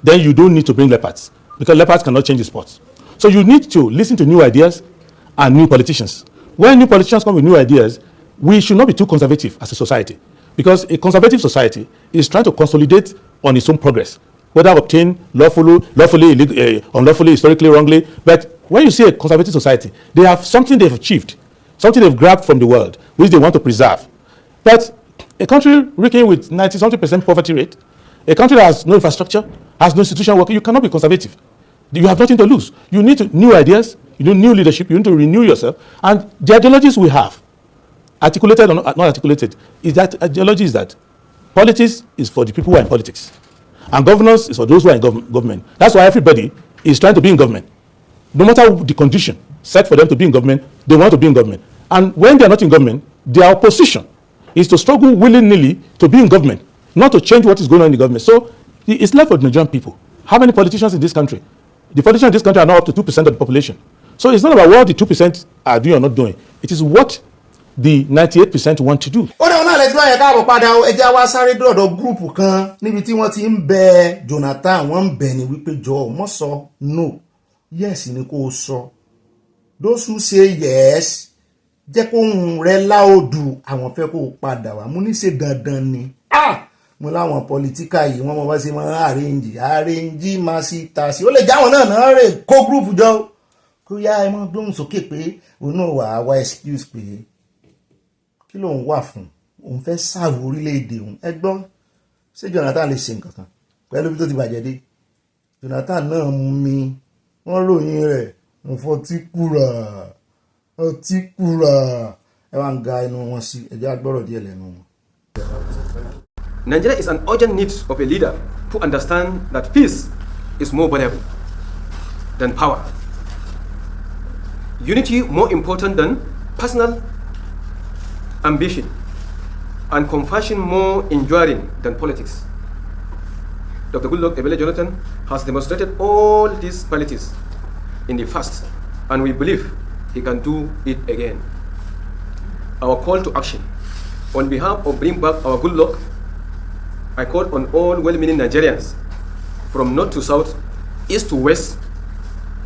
then you don't need to bring leopards, because leopards cannot change the sports. So you need to listen to new ideas and new politicians. When new politicians come with new ideas, we should not be too conservative as a society, because a conservative society is trying to consolidate on its own progress, whether obtained lawfully, unlawfully, historically, wrongly. But when you see a conservative society, they have something they've achieved, something they've grabbed from the world, which they want to preserve. But a country reeking with 90-something% poverty rate, a country that has no infrastructure, has no institution working, you cannot be conservative. You have nothing to lose. You need new ideas, you need new leadership, you need to renew yourself. And the ideologies we have, articulated or not articulated, is that ideology is that politics is for the people who are in politics, and governance is for those who are in government. That's why everybody is trying to be in government. No matter the condition set for them to be in government, they want to be in government. And when they are not in government, their opposition is to struggle willy-nilly to be in government, not to change what is going on in the government. So it's left for the Nigerian people. How many politicians in this country? The politicians in this country are now up to 2% of the population. So it's not about what the 2% are doing or not doing. It is what the 98% want to do. ó dáwọn náà lẹ́tí báyẹn káàbọ̀ padà ẹja wá sáré dọ̀dọ̀ gúrùpù kan níbi tí wọ́n ti ń bẹ Jonathan wọ́n ń bẹ ní wípé jọ mọ́ sọ no yes ni kò sọ those who say yes jẹ́ kó ń rẹ láòdù àwọn fẹ́ kó padà wá mú ní ṣe dandan ni mo láwọn pọlitíkà yìí wọ́n mọ̀ wá sí máa àrẹ́njì máa sí ta sí ó lè jáwọn náà rè kó gúrùpù jọ kó yá ẹ mọ́ gbóhùn sókè pé òun náà wà excuse pé kí ló ń wà fún òun fẹ́ sáàbù orílẹ̀-èdè òun ẹ gbọ́ ṣé Jonathan lè ṣe nǹkan kan pẹ̀lú bí tó ti bàjẹ́ dé Jonathan náà mú mi wọ́n ròyìn rẹ̀ mo fọtí kúra ẹ wá ń ga inú wọn sí ẹjẹ́ agbọ́rọ̀ díẹ̀ lẹ́nu wọn. Nigeria is an urgent need of a leader who understands that peace is more valuable than power. Unity more important than personal ambition, and compassion more enduring than politics. Dr. Goodluck Ebele Jonathan has demonstrated all these qualities in the past, and we believe he can do it again. Our call to action on behalf of Bring Back Our Goodluck, I call on all well-meaning Nigerians from north to south, east to west,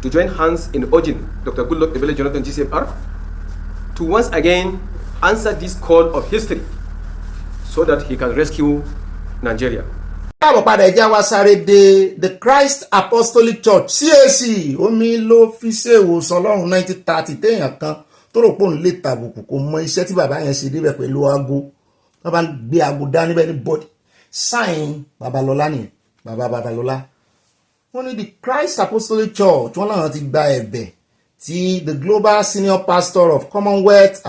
to join hands in urging Dr. Goodluck Ebele Jonathan GCFR to once again answer this call of history so that he can rescue Nigeria. káàbọ̀ padà ẹjẹ́ wá sáré dé the Christ Apostolic Church CAC omi ló fi ṣe ìwòsàn lọ́rùn 1930 téèyàn kan tó rò pé òun lè tàbùkù kò mọ iṣẹ́ tí bàbá yẹn ṣe débẹ̀ pẹ̀lú aago wọ́n bá ń gbé aago dání bẹ́ẹ̀ ní bọ́dì sáìn Babalọ́lá nìyẹn bàbá Babalọ́lá wọ́n ní the Christ Apostolic Church wọ́n láwọn ti gba ẹ̀bẹ̀ tí the global senior pastor of Commonwealth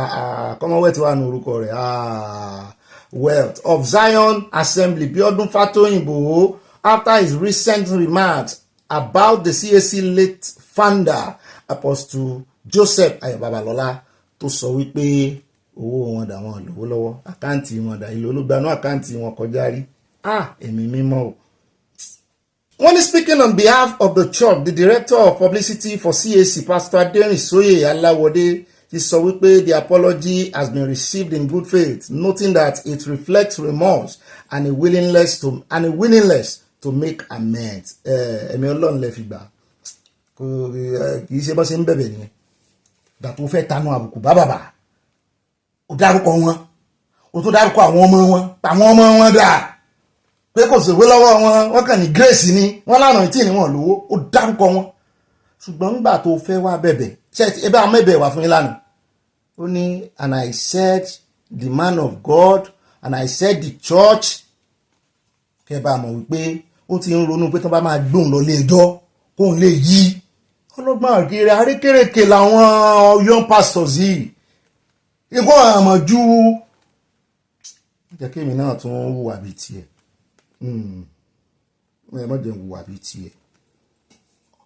wà ní orúkọ rẹ̀ Wealth of Zion Assembly Bíọ́dún Fátóyìnbó after his recent remarks about the CAC late founder Apostle Joseph Ayọ̀ Babalọ́lá tó sọ wípé owó wọn dà wọn lówó lọ́wọ́ àkáǹtì wọn dà ìlú olùgbanú àkáǹtì wọn kọjá rí ẹ̀mí mímọ́ o. Wọ́n ní speaking on behalf of the church, the director of publicity for CAC, Pastor Aderinsoye Alawode, ti sọ wípé the apology has been received in good faith, noting that it reflects remorse and a willingness to make amends. Ẹ̀mí Ọlọ́run lẹ fi gbà kì í ṣe bọ́ ṣe ń bẹ̀bẹ̀ nìyẹn dàtó fẹ́ tanú àbùkù bábàbà ó dárúkọ wọn ó tó dárúkọ àwọn ọmọ wọn dà pé kò sòwé lọ́wọ́ wọn kàn ní grace ni wọ́n lánàá tí ní wọn lówó ó dárúkọ wọn ṣùgbọ́n nígbà tó fẹ́ wá bẹ̀bẹ̀ ẹbẹ́ amẹ́bẹ̀ wà fún yín lánàá ó ní and I said the man of God and I said the church kẹ́ bá mọ̀ wípé ó ti ń ronú pé tó bá máa gbóhùn lọ ilé ẹjọ́ kóhùn lè yí ọlọ́gbọ́n àgẹrẹ arékèrèkè làwọn young pastors yìí ikú àmọ̀jú jẹ́ kí èmi náà tún hùwà bíi tiẹ̀ mọ̀jẹ̀ hùwà bíi tiẹ̀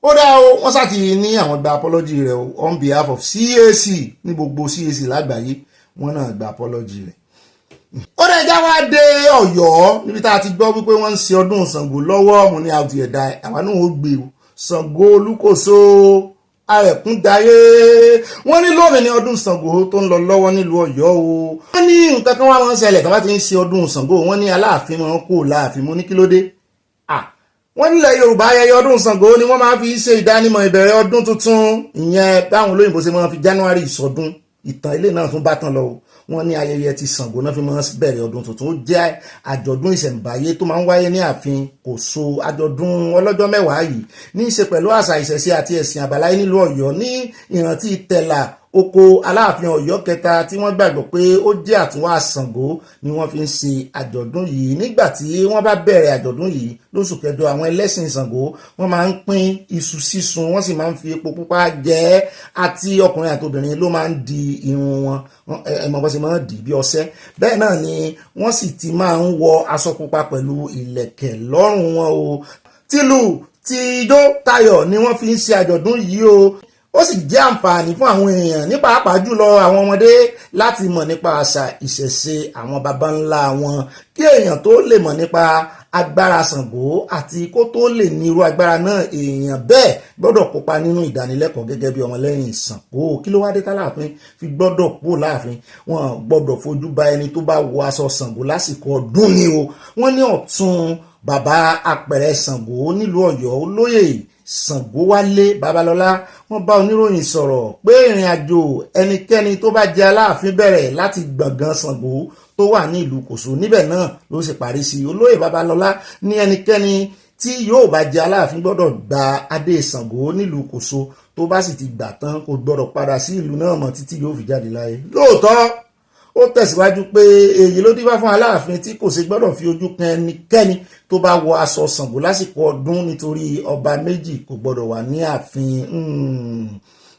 ó dá o wọ́n sá ti ní àwọn gba apology rẹ̀ on behalf of CAC ní gbogbo CAC lágbàáyé wọ́n náà gba apology rẹ̀. Ó dẹ̀ já wá dé Ọ̀yọ́ níbi tá a ti gbọ́ wípé wọ́n ń ṣe ọdún Ṣàngó lọ́wọ́ mo ní àwùjọ ẹ̀dá àwọn náà ó gbé o Ṣàngó Olúkòso Arẹ̀kúndayé wọ́n ní lónìí ní ọdún Ṣàngó tó ń lọ lọ́wọ́ nílùú Ọ̀yọ́ o. Wọ́n ní nǹkan kan wá wọn ṣẹlẹ̀ tó bá ti ń ṣe ọdún Ṣàngó wọ́n ní Aláàfin máa ń kó láàfin mú ní kí ló dé. Wọ́n nílẹ̀ Yorùbá ayẹyẹ ọdún Ṣàngó ni wọ́n máa fi ṣe ìdánimọ̀ ìbẹ̀rẹ̀ ọdún tuntun ìyẹn báwọn olóyìnbó ṣe máa fi January ìsọdún ìtàn ilé náà tún bá tán lọ wọ́n ní ayẹyẹ ti Ṣàngó náà fi máa bẹ̀rẹ̀ ọdún tuntun ó jẹ́ àjọ̀dún ìṣẹ̀ǹbáyé tó máa ń wáyé ní ààfin Kòso àjọ̀dún ọlọ́jọ́ mẹ́wàá yìí ní í ṣe pẹ̀lú àṣà ìṣẹ̀ṣe àti ẹ̀sìn àbáláyé nílùú Ọ̀yọ́ ní ìrántí tẹ̀là oko Aláàfin Ọ̀yọ́ kẹta tí wọ́n gbàgbọ́ pé ó jẹ́ àtúnwá Ṣàngó ni wọ́n fi ń ṣe àjọ̀dún yìí nígbà tí wọ́n bá bẹ̀rẹ̀ àjọ̀dún yìí lóṣù kẹjọ àwọn ẹlẹ́sìn Ṣàngó wọ́n máa ń pín iṣu sísun wọ́n sì máa ń fi epo pupa jẹ àti ọkùnrin àti obìnrin ló máa ń di irun wọn ẹ̀mọ́ bó ṣe máa ń dì bí ọṣẹ bẹ́ẹ̀ náà ni wọ́n sì ti máa ń wọ aṣọ pupa pẹ̀lú ìlẹ̀kẹ̀ lọ́rùn wọn o tìlù tìjó tayọ̀ ni wọ́n fi ń ṣe àjọ̀dún yìí o ó sì jẹ́ àǹfààní fún àwọn èèyàn ní pàápàá jùlọ àwọn ọmọdé láti mọ̀ nípa àṣà ìṣẹ̀ṣe àwọn baba ńlá wọn kí èèyàn tó lè mọ̀ nípa agbára Ṣàngó àti kó tó lè ní irú agbára náà èèyàn bẹ́ẹ̀ gbọ́dọ̀ kópa nínú ìdánilẹ́kọ̀ọ́ gẹ́gẹ́ bí ọmọlẹ́yìn Ṣàngó kí ló wá dé tálàfin fi gbọ́dọ̀ pò láàfin wọn gbọ́dọ̀ fojú ba ẹni tó bá wọ aṣọ Ṣàngó lásìkò ọdún ni o wọ́n ní ọ̀tún bàbá apẹ̀rẹ̀ Ṣàngó nílùú Ọ̀yọ́ olóyè Ṣàngówálé Babalọ́lá wọ́n bá oníròyìn sọ̀rọ̀ pé ìrìn àjò ẹnikẹ́ni tó bá jẹ́ Aláàfin bẹ̀rẹ̀ láti gbọ̀ngàn Ṣàngó tó wà ní ìlú Kòso níbẹ̀ náà ló sì parí sí olóyè Babalọ́lá ní ẹnikẹ́ni tí yóò bá jẹ́ Aláàfin gbọ́dọ̀ gba adé Ṣàngó nílùú Kòso tó bá sì ti gbà tán kò gbọ́dọ̀ padà sí ìlú náà mọ́ títí yóò fi jáde láyé lóòótọ́ ó tẹ̀síwájú pé èyí ló dífá fún Aláàfin tí kò ṣe gbọ́dọ̀ fi ojú kan ẹnikẹ́ni tó bá wọ aṣọ Ṣàngó lásìkò ọdún nítorí ọba méjì kò gbọ́dọ̀ wà ní ààfin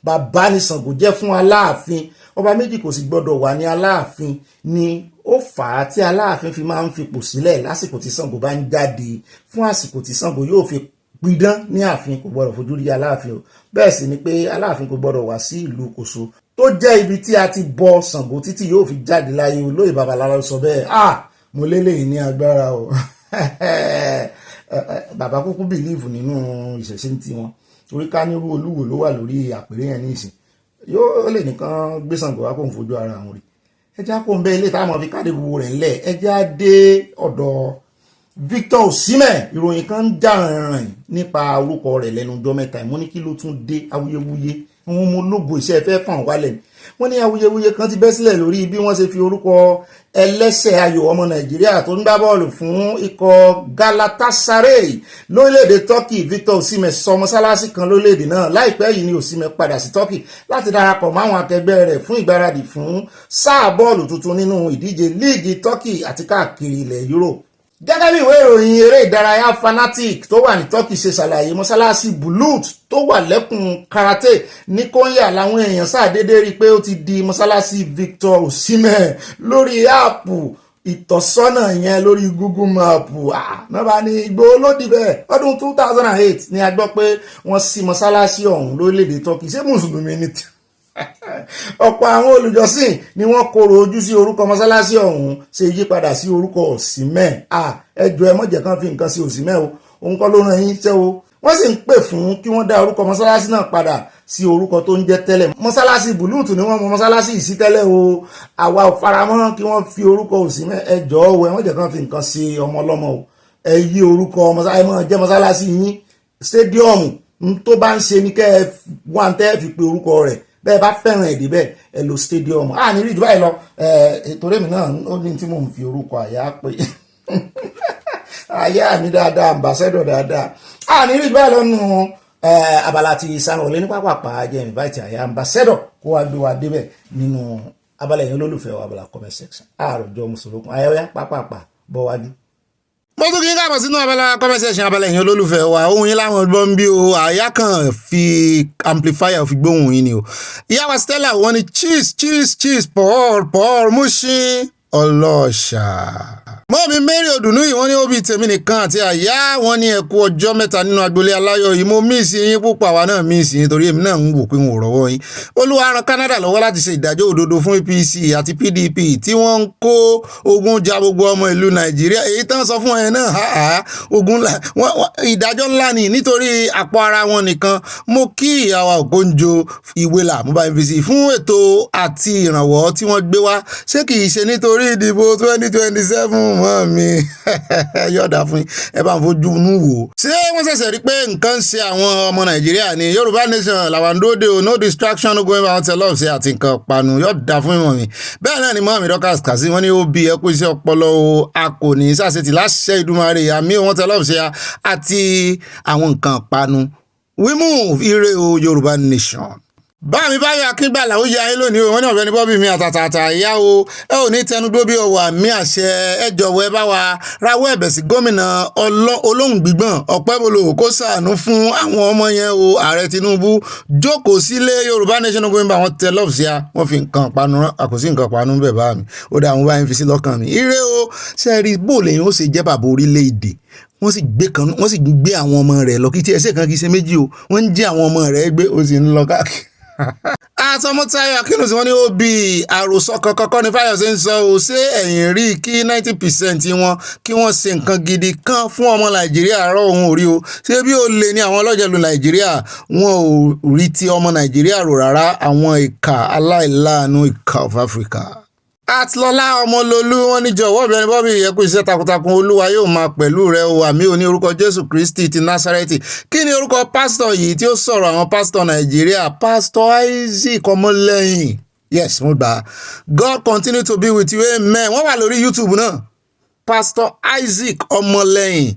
bàbá ní Ṣàngó jẹ́ fún Aláàfin ọba méjì kò sì gbọ́dọ̀ wà ní Aláàfin ni ó fà á tí Aláàfin fi máa ń fipò sílẹ̀ lásìkò tí Ṣàngó bá ń jáde fún àsìkò tí Ṣàngó yóò fi pidán ní ààfin kò gbọ́dọ̀ fojú rí Aláàfin o bẹ́ẹ̀ sì ni pé Aláàfin kò gbọ́dọ̀ wá sí ìlú Kòso tó jẹ́ ibi tí a ti bọ Ṣàngó títí yóò fi jáde láyé olóyè Babalọ́lá sọ bẹ́ẹ̀ mo lélẹ́yìn ní agbára o bàbá kúkú bìlíìfù nínú ìṣẹ̀ṣe tí wọn torí ká nírú Olúwo ló wà lórí àpèrè yẹn ní ìsìn yóò lè nìkan gbé Ṣàngó wá kó ń fojú ara àwọn rí ẹjá kó ń bẹ ilé táwọn fi káde gbogbo rẹ̀ ńlẹ̀ ẹjá dé ọ̀dọ̀ Victor Osimhen ìròyìn kan ń jà rìnrìn nípa orúkọ rẹ̀ lẹ́nu ọjọ́ mẹ́ta ìmú ní kí ló tún dé awuyewuye àwọn ọmọ ológo iṣẹ́ fẹ́ fàn wálẹ̀ wọ́n ní awuyewuye kan ti bẹ́ sílẹ̀ lórí bí wọ́n ṣe fi orúkọ ẹlẹ́sẹ̀ ayò ọmọ Nàìjíríà tó ń gbá bọ́ọ̀lù fún ikọ̀ Galatasaray lórílẹ̀‐èdè Turkey Victor Osimhen sọ mọ́sálásí kan lórílẹ̀‐èdè náà láìpẹ́ yìí ni Osimhen padà sí Turkey láti darapọ̀ máwọn akẹgbẹ́ rẹ̀ fún ìgbáradì fún sáà bọ́ọ̀lù tuntun nínú ìdíje líìgì Turkey àti káàkiri ilẹ̀ Europe gẹ́gẹ́ bí ìwé ìròyìn eré ìdárayá Fanatic tó wà ní Turkey ṣe ṣàlàyé mọ́sálásí Bulut tó wà lẹ́kùn Karate ní Konya làwọn èèyàn ṣàdédé rí i pé ó ti di mọ́sálásí Victor Osimhen lórí áàpù ìtọ́sọ́nà yẹn lórí Google Map náà bá ní Ìgbòho ló di bẹ́ẹ̀ ọdún 2008 ni a gbọ́ pé wọ́n ṣí mọ́sálásí ọ̀hún lórílẹ̀‐èdè Turkey ṣé mùsùlùmí ni ọ̀pọ̀ àwọn olùjọ́sìn ni wọ́n kóró ojú sí orúkọ mọ́sálásí ọ̀hún ṣe yípadà sí orúkọ Òsínmẹ́ ẹjọ́ ẹ mọ̀jẹ̀ kan fi nǹkan sí Òsínmẹ́ o òun kọ́ ló ràn yín ṣẹ́ o wọ́n sì ń pè fún kí wọ́n dá orúkọ mọ́sálásí náà padà sí orúkọ tó ń jẹ́ tẹ́lẹ̀ mọ́sálásí bùlúùtù ni wọ́n mọ mọ́sálásí yìí sí tẹ́lẹ̀ o àwa ò faramọ́ kí wọ́n fi orúkọ Òsínmẹ́ ẹjọ́ o ẹ mọ̀jẹ̀ kan fi nǹkan sí ọmọ ọlọ́mọ o ẹ yí orúkọ mọ́sálásí yín stadium tó bá ń ṣe ní kẹ́ ẹ wá ń tẹ́ fi pe orúkọ rẹ̀ bẹ́ẹ̀ bá fẹ́ràn èdè bẹ́ẹ̀ ẹ lo stadium ní rí jù báyìí lọ torí mi náà ó ní tí mò ń fi orúkọ àyà pé àyà mi dáadáa ambassador dáadáa ní rí jù báyìí lọ́nu abala ti sanwó lé ní pápápá jẹ́ invite àyà ambassador kó wá gbé wa débẹ̀ nínú abala yẹn olólùfẹ́ wa abala comment section àròjọ mùsùlùmí àyà pápápá bọ́ wájú. mo tún kí n káàbọ̀ sínú abala comment section abala ẹ̀yin olólùfẹ́ wa ohun yín láwọn ọgbọ́n ń bí o àyà kan fi amplifier fi gbóhùn yín ni o ìyá wa Stella wọ́n ní cheese Paul Mushin ọlọ́ṣà mọ́mí Mary Odùnú yìí wọ́n ní òbí tèmi nìkan àti àyà wọ́n ní ẹ̀kú ọjọ́ mẹ́ta nínú agboolé aláyọ̀ yìí mo míìsì yín púpọ̀ àwa náà míìsì yín torí èmi náà ń wò pé n ò rọ́wọ́ yín Olúwa rán Canada lọ́wọ́ láti ṣe ìdájọ́ òdodo fún APC àti PDP tí wọ́n ń kó ogun ja gbogbo ọmọ ìlú Nàìjíríà èyí tán sọ fún ẹ náà ogun ìdájọ́ ńlá ni nítorí àpò ara wọn nìkan mo kí ìyàwó Ògbónjò Ìwélà mobile vc fún ètò àti ìrànwọ́ tí wọ́n gbé wá ṣé kì í ṣe nítorí ìdìbò 2027 mọ́ mi yọ̀dà fún ẹ bá ń fojú inú wò. ṣé wọ́n ṣẹ̀ṣẹ̀ rí pé nǹkan ń ṣe àwọn ọmọ Nàìjíríà ní Yorùbá nation làwàndóde o no distraction no going out tell us àti nǹkan panu yọ̀dà fún ìmọ̀ mi. bẹ́ẹ̀ náà ni mọ́ mi Dorcas Kazi wọ́n ní ó bí ẹkú iṣẹ́ ọpọlọ o a kò ní sàṣetì láṣẹ Ìdùmarè àmì wọn tell us àti àwọn nǹkan panu we move ire o Yorùbá nation. bámi báyọ̀ akíngbàlà ó yá yín lónìí wọ́n ní Ọ̀gbẹ́ni Bobby mi àtàtàtà ìyá o ẹ ò ní tẹnugbó bí ọwọ́ àmì àṣẹ ẹ jọ̀wọ́ ẹ bá wa rawọ́ ẹ̀bẹ̀ sí gómìnà olóhùn gbígbọ̀n Ọ̀pẹ́bọlò kó ṣàánú fún àwọn ọmọ yẹn o ààrẹ Tinubu jókòó sílé Yorùbá nation going by wọn tẹ lọ́ọ̀fù sí a wọ́n fi nǹkan panu àkòsí nǹkan panu bẹ̀ bá mi ó dá àwọn báyìí fi sí lọ́kàn mi ire o ṣe rí bóòlù yẹn ó ṣe jẹ́ bàbá orílẹ̀-èdè wọ́n sì gbé àwọn ọmọ rẹ̀ lọ kí tí ẹsẹ̀ kan kì í ṣe méjì o wọ́n ń jí àwọn ọmọ rẹ̀ gbé ó sì ń lọ káàkiri àtọmọtayọ akínú tí wọ́n ní ó bí àròsọ kankan ní Fáyọ̀sé ń sọ ò ṣé ẹ̀yìn rí kí 90% wọn kí wọ́n ṣe nǹkan gidi kan fún ọmọ Nàìjíríà rọ òun ò rí o ṣé bí ó lè ní àwọn ọlọ́jẹ̀lú Nàìjíríà wọn ò rí ti ọmọ Nàìjíríà rò rárá àwọn ìkà aláìláàánú ìkà of Africa. Àtìlọ́lá Ọmọlolú wọ́n ní jọ̀wọ́ Ọ̀gbẹ́ni Bobby ẹkú iṣẹ́ takuntakun Olúwa yóò máa pẹ̀lú rẹ o àmì òní orúkọ Jésù Kristi ti Násárẹ́tì kí ni orúkọ pásítọ̀ yìí tí ó sọ̀rọ̀ àwọn pásítọ̀ Nàìjíríà pásítọ̀ Isaac Ọmọlẹ́yìn yes mo gbà God continue to be with you amen wọ́n wà lórí YouTube náà pásítọ̀ Isaac Ọmọlẹ́yìn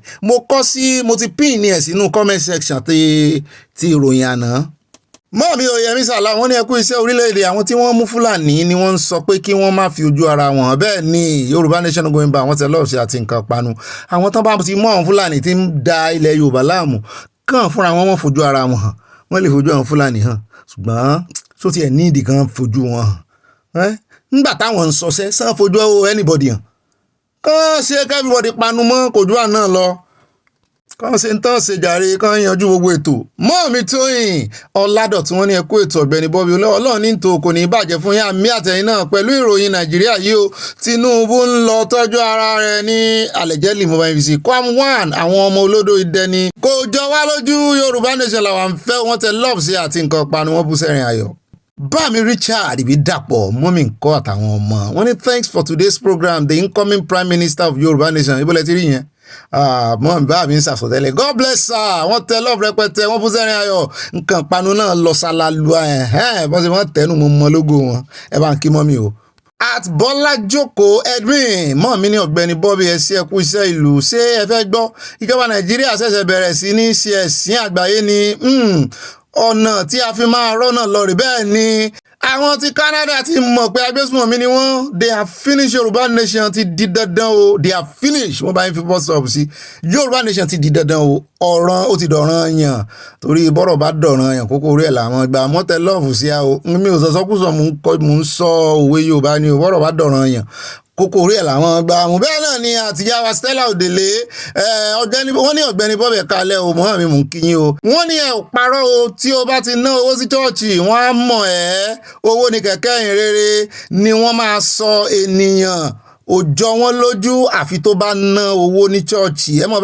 mo ti pín ní ẹ̀ sínú comment section ti ìròyìn àná. Mọ́ọ̀mí Oyèmí Sàlá wọ́n ní ẹkú iṣẹ́ orílẹ̀-èdè àwọn tí wọ́n mú Fúlàní ni wọ́n ń sọ pé kí wọ́n má fi ojú ara wọn bẹ́ẹ̀ ni Yorùbá nation going by àwọn tẹ̀lé ọ̀sẹ̀ àti nǹkan panu àwọn tán bá ti mú àwọn Fúlàní tí ń da ilẹ̀ Yorùbá láàmú kàn fúnra wọn wọ́n fojú ara wọn hàn wọ́n lè fojú àwọn Fúlàní hàn ṣùgbọ́n tó tiẹ̀ ní ìdí kan fojú wọn hàn nígbà táwọn ń sọṣẹ́ sàn fojú anybody hàn kàn ṣe everybody panu mọ́ kò ju àná lọ kàn ṣe ń tán ṣe jàre kàn yanjú gbogbo ètò Mọ́ọ̀mí Tóyìn Ọládọ̀tún wọ́n ní ẹkú ètò Ọ̀gbẹ́ni Bobby Ọlọ́run ní tò kò ní bàjẹ́ fún yín àmì àtẹ̀yìn náà pẹ̀lú ìròyìn Nàìjíríà yìí o Tinubu ń lọ tọ́jú ara rẹ̀ ní àlẹ́jẹ́lì mobile vc kwam 1 àwọn ọmọ olódò ìdẹni kò jọ wá lójú Yorùbá nation làwọn fẹ́ wọ́n tẹ love sí àti nǹkan panu wọ́n bú sẹ́rìn ayọ̀. Bámi Richard ibi dàpọ̀ mọ́mí nǹkọ́ àtàwọn ọmọ wọ́n ní thanks for today's program the incoming prime minister of Yorùbá nation ibole ti rí yẹn mọ́ bá mi ń sàsọ̀tẹ́lẹ̀ God bless her wọ́n tẹ love rẹpẹtẹ wọ́n bú sẹ́rìn ayọ̀ nǹkan panu náà lọ sálálùá bọ́n sì wọ́n tẹnu mọ́ lógo wọn ẹ bá ń kí mọ́mí o. At Bọ́lá Jókòó Edwin mọ́ mi ní Ọ̀gbẹ́ni Bobby ẹ ṣé ẹkú iṣẹ́ ìlú ṣé ẹ fẹ́ gbọ́ ìjọba Nàìjíríà ṣẹ̀ṣẹ̀ bẹ̀rẹ̀ sí ní ṣe ẹ̀sìn àgbáyé ni ọ̀nà tí a fi máa rọ́nà lọ rí bẹ́ẹ̀ ni àwọn ti Canada ti mọ̀ pé agbésùnmọ̀mí ni wọ́n they have finished Yorùbá nation ti di dandan o they have finished wọ́n bá yín fi bọ́ sọ̀rọ̀ sí Yorùbá nation ti di dandan o ọ̀ràn ó ti dọ̀ràn yàn torí bọ́rọ̀ bá dọ̀ràn yàn kókó orí ẹ̀ làwọn gba mọ́tẹ́ lọ́ọ̀fù sí a o mi ò sọ́sọ́kùsọ mò ń sọ òwe Yorùbá ni o bọ́rọ̀ bá dọ̀ràn yàn kókó orí ẹ̀ làwọn gba mú. Bẹ́ẹ̀ náà ni àtìyáwa Stella Odele ọ̀gbẹ́ni wọ́n ní ọ̀gbẹ́ni Bob ẹ̀kalẹ̀ o mọ́ mi mú kí yín o. Wọ́n ní ẹ ò parọ́ o tí o bá ti ná owó sí chọ́ọ̀chì wọ́n á mọ̀ ẹ́ owó ní kẹ̀kẹ́ ìrere ni wọ́n máa sọ ènìyàn òjò wọn lójú àfi tó bá ná owó ní chọ́ọ̀chì ẹ mọ̀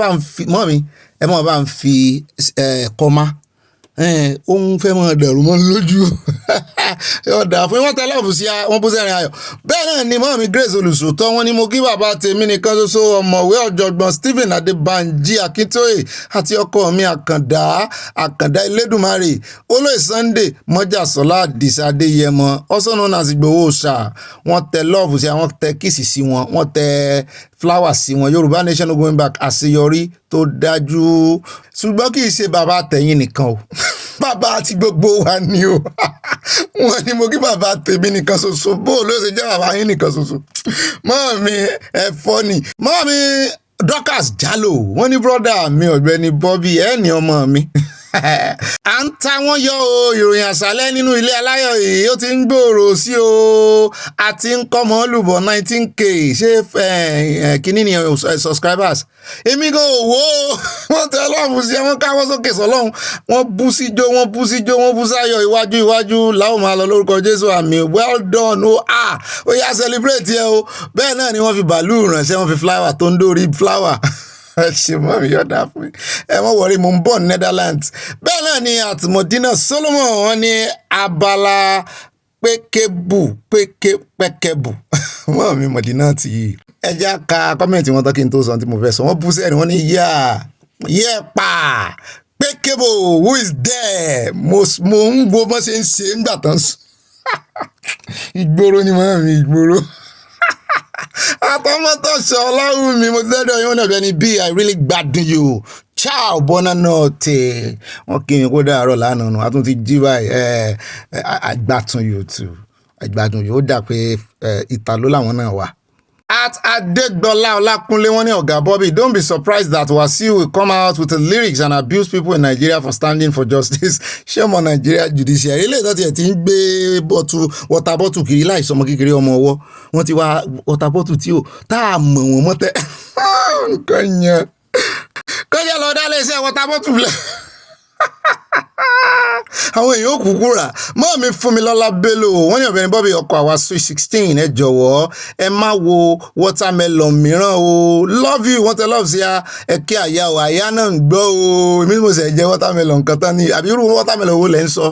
bá ń fi kọ́má ohun fẹ́ mọ́ dẹ̀rù mọ́ lójú ọ̀dà fún wọn tẹ́lẹ̀ ọ̀fù sí wọn bú sẹ́rin ayọ̀. Bẹ́ẹ̀ náà ni mọ́mí Grace Olùsòtọ́ wọn ni mo kí bàbá tèmi nìkan ṣoṣo ọ̀mọ̀wé ọ̀jọ̀gbọ́n Stephen Adébánjí Akíntóyè àti ọkọ mi àkàndá Elédùmarè olóyè Sunday Mọ́jàsọ́lá Àdìsá Adéyẹmọ also known as Ìgbòho Òòṣà wọn tẹ lọ́ọ̀fù sí wọn tẹ kíìsì sí wọn tẹ flower sí wọn. Yorùbá nation no going back àṣeyọrí tó dájú ṣùgbọ́n kì í ṣe bàbá tẹ̀yìn nìkan o bàbá àti gbogbo wa ni o wọn ni mo kí bàbá tèmi nìkan ṣoṣo bó ló ṣe jẹ́ bàbá yín nìkan ṣoṣo. Mọ́ọ̀mí ẹ̀fọ́ ni mọ́ọ̀mí Dorcas Jallo wọ́n ní brọ́dà mi ọ̀gbẹ́ni Bobby ẹ̀ ní ọmọ mi à ń ta wọ́n yọ o ìròyìn àṣálẹ́ nínú ilé aláyọ̀ yìí ó ti ń gbòòrò sí o àti ń kọ́ mọ́ lùbọ̀ 19k ṣé kíní ni subscribers èmi gan owó wọ́n tẹ ọlọ́run sí wọ́n káwọ́ sókè sọlọ́run wọ́n bú síjó wọ́n bú sáyọ̀ iwájú láwọn máa lọ lórúkọ Jésù àmì well done ó yá celebrate yẹ o. Bẹ́ẹ̀ náà ni wọ́n fi bàálù ránṣẹ́ wọ́n fi flower tó ń dórí flower ṣe mọ́ mi yọ̀dá fún mi ẹ mọ́ wọ̀rí mo ń bọ̀ ní Netherlands. Bẹ́ẹ̀ náà ni àtìmọ̀dínà Solomon wọn ní abala pẹ́kẹ́bù mọ́ mi Mọ̀dínà ti yìí ẹ já ka kọ́mẹ̀ntì wọn tó kí n tó sọ tí mo fẹ́ sọ wọ́n bú sẹ́ni wọ́n ní pa pẹ́kẹ́bù who is there mo ń wo bọ́ ṣe ń ṣe ń gbà tán ìgboro ni mọ́ mi ìgboro àtọmọtọ ṣe ọlọ́run mi mo ti lẹ́dọ̀ yín wọ́n náà ní bí I really gbádùn you ciao buona notte wọ́n kí mi kó dàárọ̀ lánàá nù a tún ti jí báyìí àgbàtún yóò tù àgbàdùn yóò dà pé ìta ló làwọn náà wà. At Adegbola Olakunle wọ́n ní ọ̀gá Bobby don't be surprised that Wasiu will come out with the lyrics and abuse people in Nigeria for standing for justice. Ṣé ọmọ Nigeria judiciary ilé ìtọ́jú ẹ̀ ti ń gbé water bottle kiri láìsọ ọmọ kékeré ọmọ ọwọ́ wọ́n ti wá water bottle tí ó tá a mọ̀ wọ́n mọ́tẹ́ nǹkan yẹn kọjá lọ dá léṣe water bottle lẹ̀ àwọn èèyàn òkùnkù rà mọ́ mi fún mi lọ́lá Bello wọ́n ní ọ̀gbẹ́ni Bobby ọkọ̀ àwa sweet 16 ẹ jọ̀wọ́ ẹ má wo watermelon mìíràn o love you wọ́n tẹ love sí ẹ kí àyà o àyà náà ń gbọ́ o èmi mo sì jẹ́ watermelon kan tán ní àbí irú watermelon wo lẹ́ ń sọ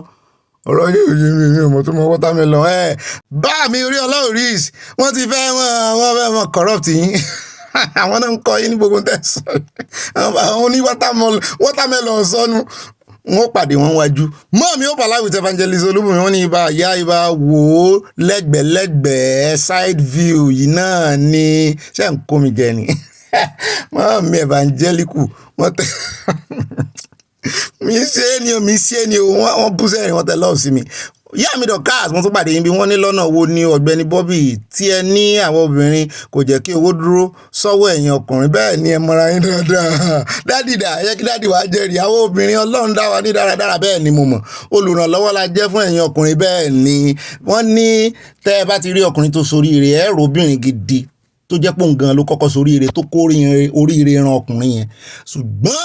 ọ̀rọ̀ yóò yé mi ò mọ̀ tó mọ watermelon bá mi rí ọlọ́run rí wọ́n ti fẹ́ wọ́n fẹ́ mọ corrupt yín àwọn náà ń kọ́ yín ní gbogbo tẹ̀sán àwọn ní watermelon sọnù wọ́n pàdé wọn wájú mọ́ mi ó pàlà with evangelist Olúbùnmi wọ́n ní ibà wò ó lẹ́gbẹ̀lẹ́gbẹ̀ẹ́ side view yìí náà ni ṣé ń kó mi jẹ ni mọ́ mi evangelical wọ́n tẹ mi ṣe ni o wọ́n bú sẹ́yìn wọ́n tẹ lọ́ọ̀ sí mi yá mi Dorcas wọ́n tún pàdé yín bí wọ́n ní lọ́nà wo ni ọ̀gbẹ́ni Bobby tí ẹ ní àwọn obìnrin kò jẹ́ kí owó dúró sọ́wọ́ ẹ̀yin ọkùnrin bẹ́ẹ̀ ni ẹ mọra yín dáadáa dádì dà ẹ kí dádì wàá jẹ́rìí àwọn obìnrin Ọlọ́run dá wa ní dáradára bẹ́ẹ̀ ni mo mọ̀ olùrànlọ́wọ́ la jẹ́ fún ẹ̀yin ọkùnrin bẹ́ẹ̀ ni wọ́n ní tẹ́ ẹ bá ti rí ọkùnrin tó soríire ẹ rò obìnrin gidi tó jẹ́ pọ̀ gan ló kọ́kọ́ soríire tó kó oríire ran ọkùnrin yẹn ṣùgbọ́n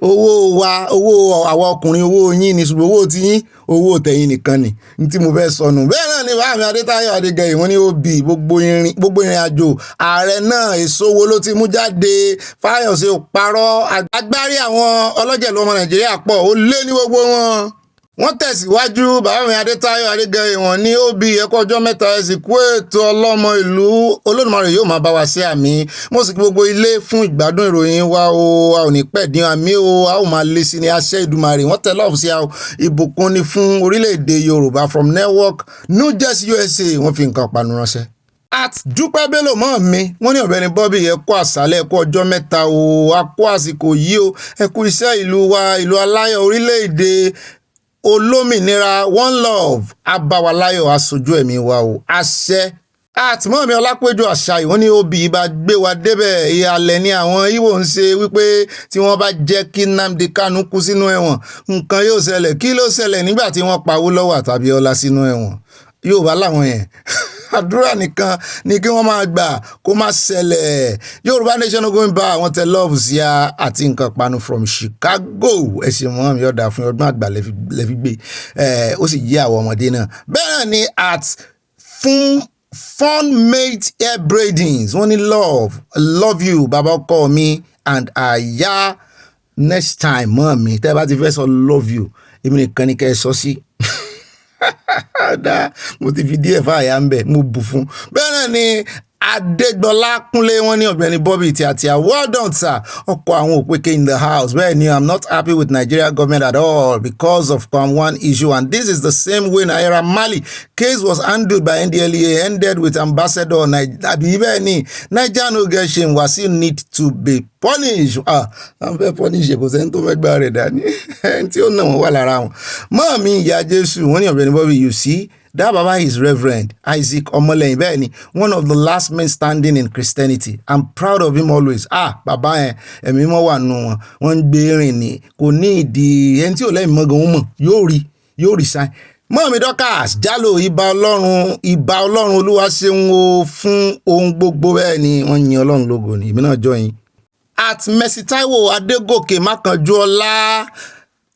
owó àwa ọkùnrin owó yín ni ṣùgbọ́n owó tí yín owó tẹ̀yìn nìkan ni ní tí mo fẹ́ sọnù bẹ́ẹ̀ náà ni báàmì Adétáyọ̀ Adégẹyè wọ́n ní ó bí gbogbo ìrìn àjò ààrẹ náà èso wo ló ti mú jáde Fáyọ̀sé parọ́ agbárí àwọn ọlọ́jẹ̀lú ọmọ Nàìjíríà pọ̀ ó lé ní gbogbo wọn. Wọ́n tẹ̀síwájú bàbá Adétáyọ̀ Adégẹyè wọ́n ní ó bí ẹ̀kọ́ ọjọ́ mẹ́ta ẹ̀sìnkú ètò ọlọ́mọ ìlú Olódùmarè yóò máa bá wa sí àmì mo sì kí gbogbo ilé fún ìgbádùn ìròyìn wa o a ò ní pẹ́ dín àmì o a ò máa lé sí ní àṣẹ Ìdùmarè wọ́n tẹ lọ́ọ̀fù sí a ìbùkún ni fún orílẹ̀-èdè Yorùbá from network New Jersey USA wọ́n fi nǹkan panu ránṣẹ́. At Dúpẹ́ Bello mọ́ mi wọ́n ní ọ̀gbẹ́ni Bobby ẹ kú àṣálẹ́ ẹ kú ọjọ́ mẹ́ta o a kú àsìkò yìí o ẹ kú iṣẹ́ ìlú wa ìlú aláyọ̀ orílẹ̀-èdè olómìnira one love abáwaláyọ̀ aṣojú ẹ̀mí wa o àṣẹ. Àtìmọ́ mi Ọlápéjú àṣà ìwọ́n ní obì ibà gbé wa débẹ̀ ìhàlẹ̀ ni àwọn Ìgbò ń ṣe wípé tí wọ́n bá jẹ́ kí Nnamdi Kanu kú sínú ẹ̀wọ̀n nǹkan yóò ṣẹlẹ̀ kí ló ṣẹlẹ̀ nígbà tí wọ́n pa Awólọ́wọ̀ tàbí Ọlá sínú ẹ̀wọ̀n Yorùbá làwọn yẹn àdúrà nìkan ni kí wọ́n máa gbà kó má ṣẹlẹ̀. Yorùbá Nation going bá àwọn tẹ love sí a àti nǹkan panu from Chicago. Ẹ̀sìn mọ́ mi ọ̀dà fún ọdún àgbà lẹ́fi gbé ó sì yí àwọn ọmọdé náà. Bẹ́ẹ̀ ni at fun mate hair braidings wọ́n ní love you bàbá ọkọ mi and àyà next time mọ́ mi tẹ́ bá ti fẹ́ sọ love you èmi nìkan ni kẹ́ ẹ sọ sí. Mo ti fi díẹ̀ fáyà ń bẹ̀ mo bù fún. Bẹ́ẹ̀ náà ni Adégbọlá Kúnlé wọ́n ní Ọ̀gbẹ́ni Bobby tíátíá well done sir ọkọ̀ àwọn òpèké in the house. Bẹ́ẹ̀ ni I'm not happy with Nigeria government at all because of one issue and this is the same way Naira Marley case was handled by NDLEA ended with ambassador àbí bẹ́ẹ̀ ni Naija no get shame Wasiu need to be punished. I'm very punished kò sẹ́ni tó fẹ́ gbá rẹ̀ dání ẹni tí ó nà wọ́n wà lára wọn. Mọ́ọ̀mí ìyá Jésù wọ́n ní Ọ̀gbẹ́ni Bobby you see that Baba is Reverend Isaac Omoleyin bẹ́ẹ̀ ni one of the last men standing in Christianity. I'm proud of him always. Bàbá yẹn ẹ̀mí mọ́ wà nù wọn wọ́n ń gbé rìn ní kò ní ìdí ẹni tí ò lẹ́yìn mọ́ gan-an mọ̀ yóò rí sáì. Mọ́ọ̀mí Dorcas Jálò ìbà Ọlọ́run Olúwa ṣeun o fún ohun gbogbo bẹ́ẹ̀ ni wọ́n yin Ọlọ́run lógo ni èmi náà jọ yín. At Mercy Taiwo Adégòkè Mákànjúọlá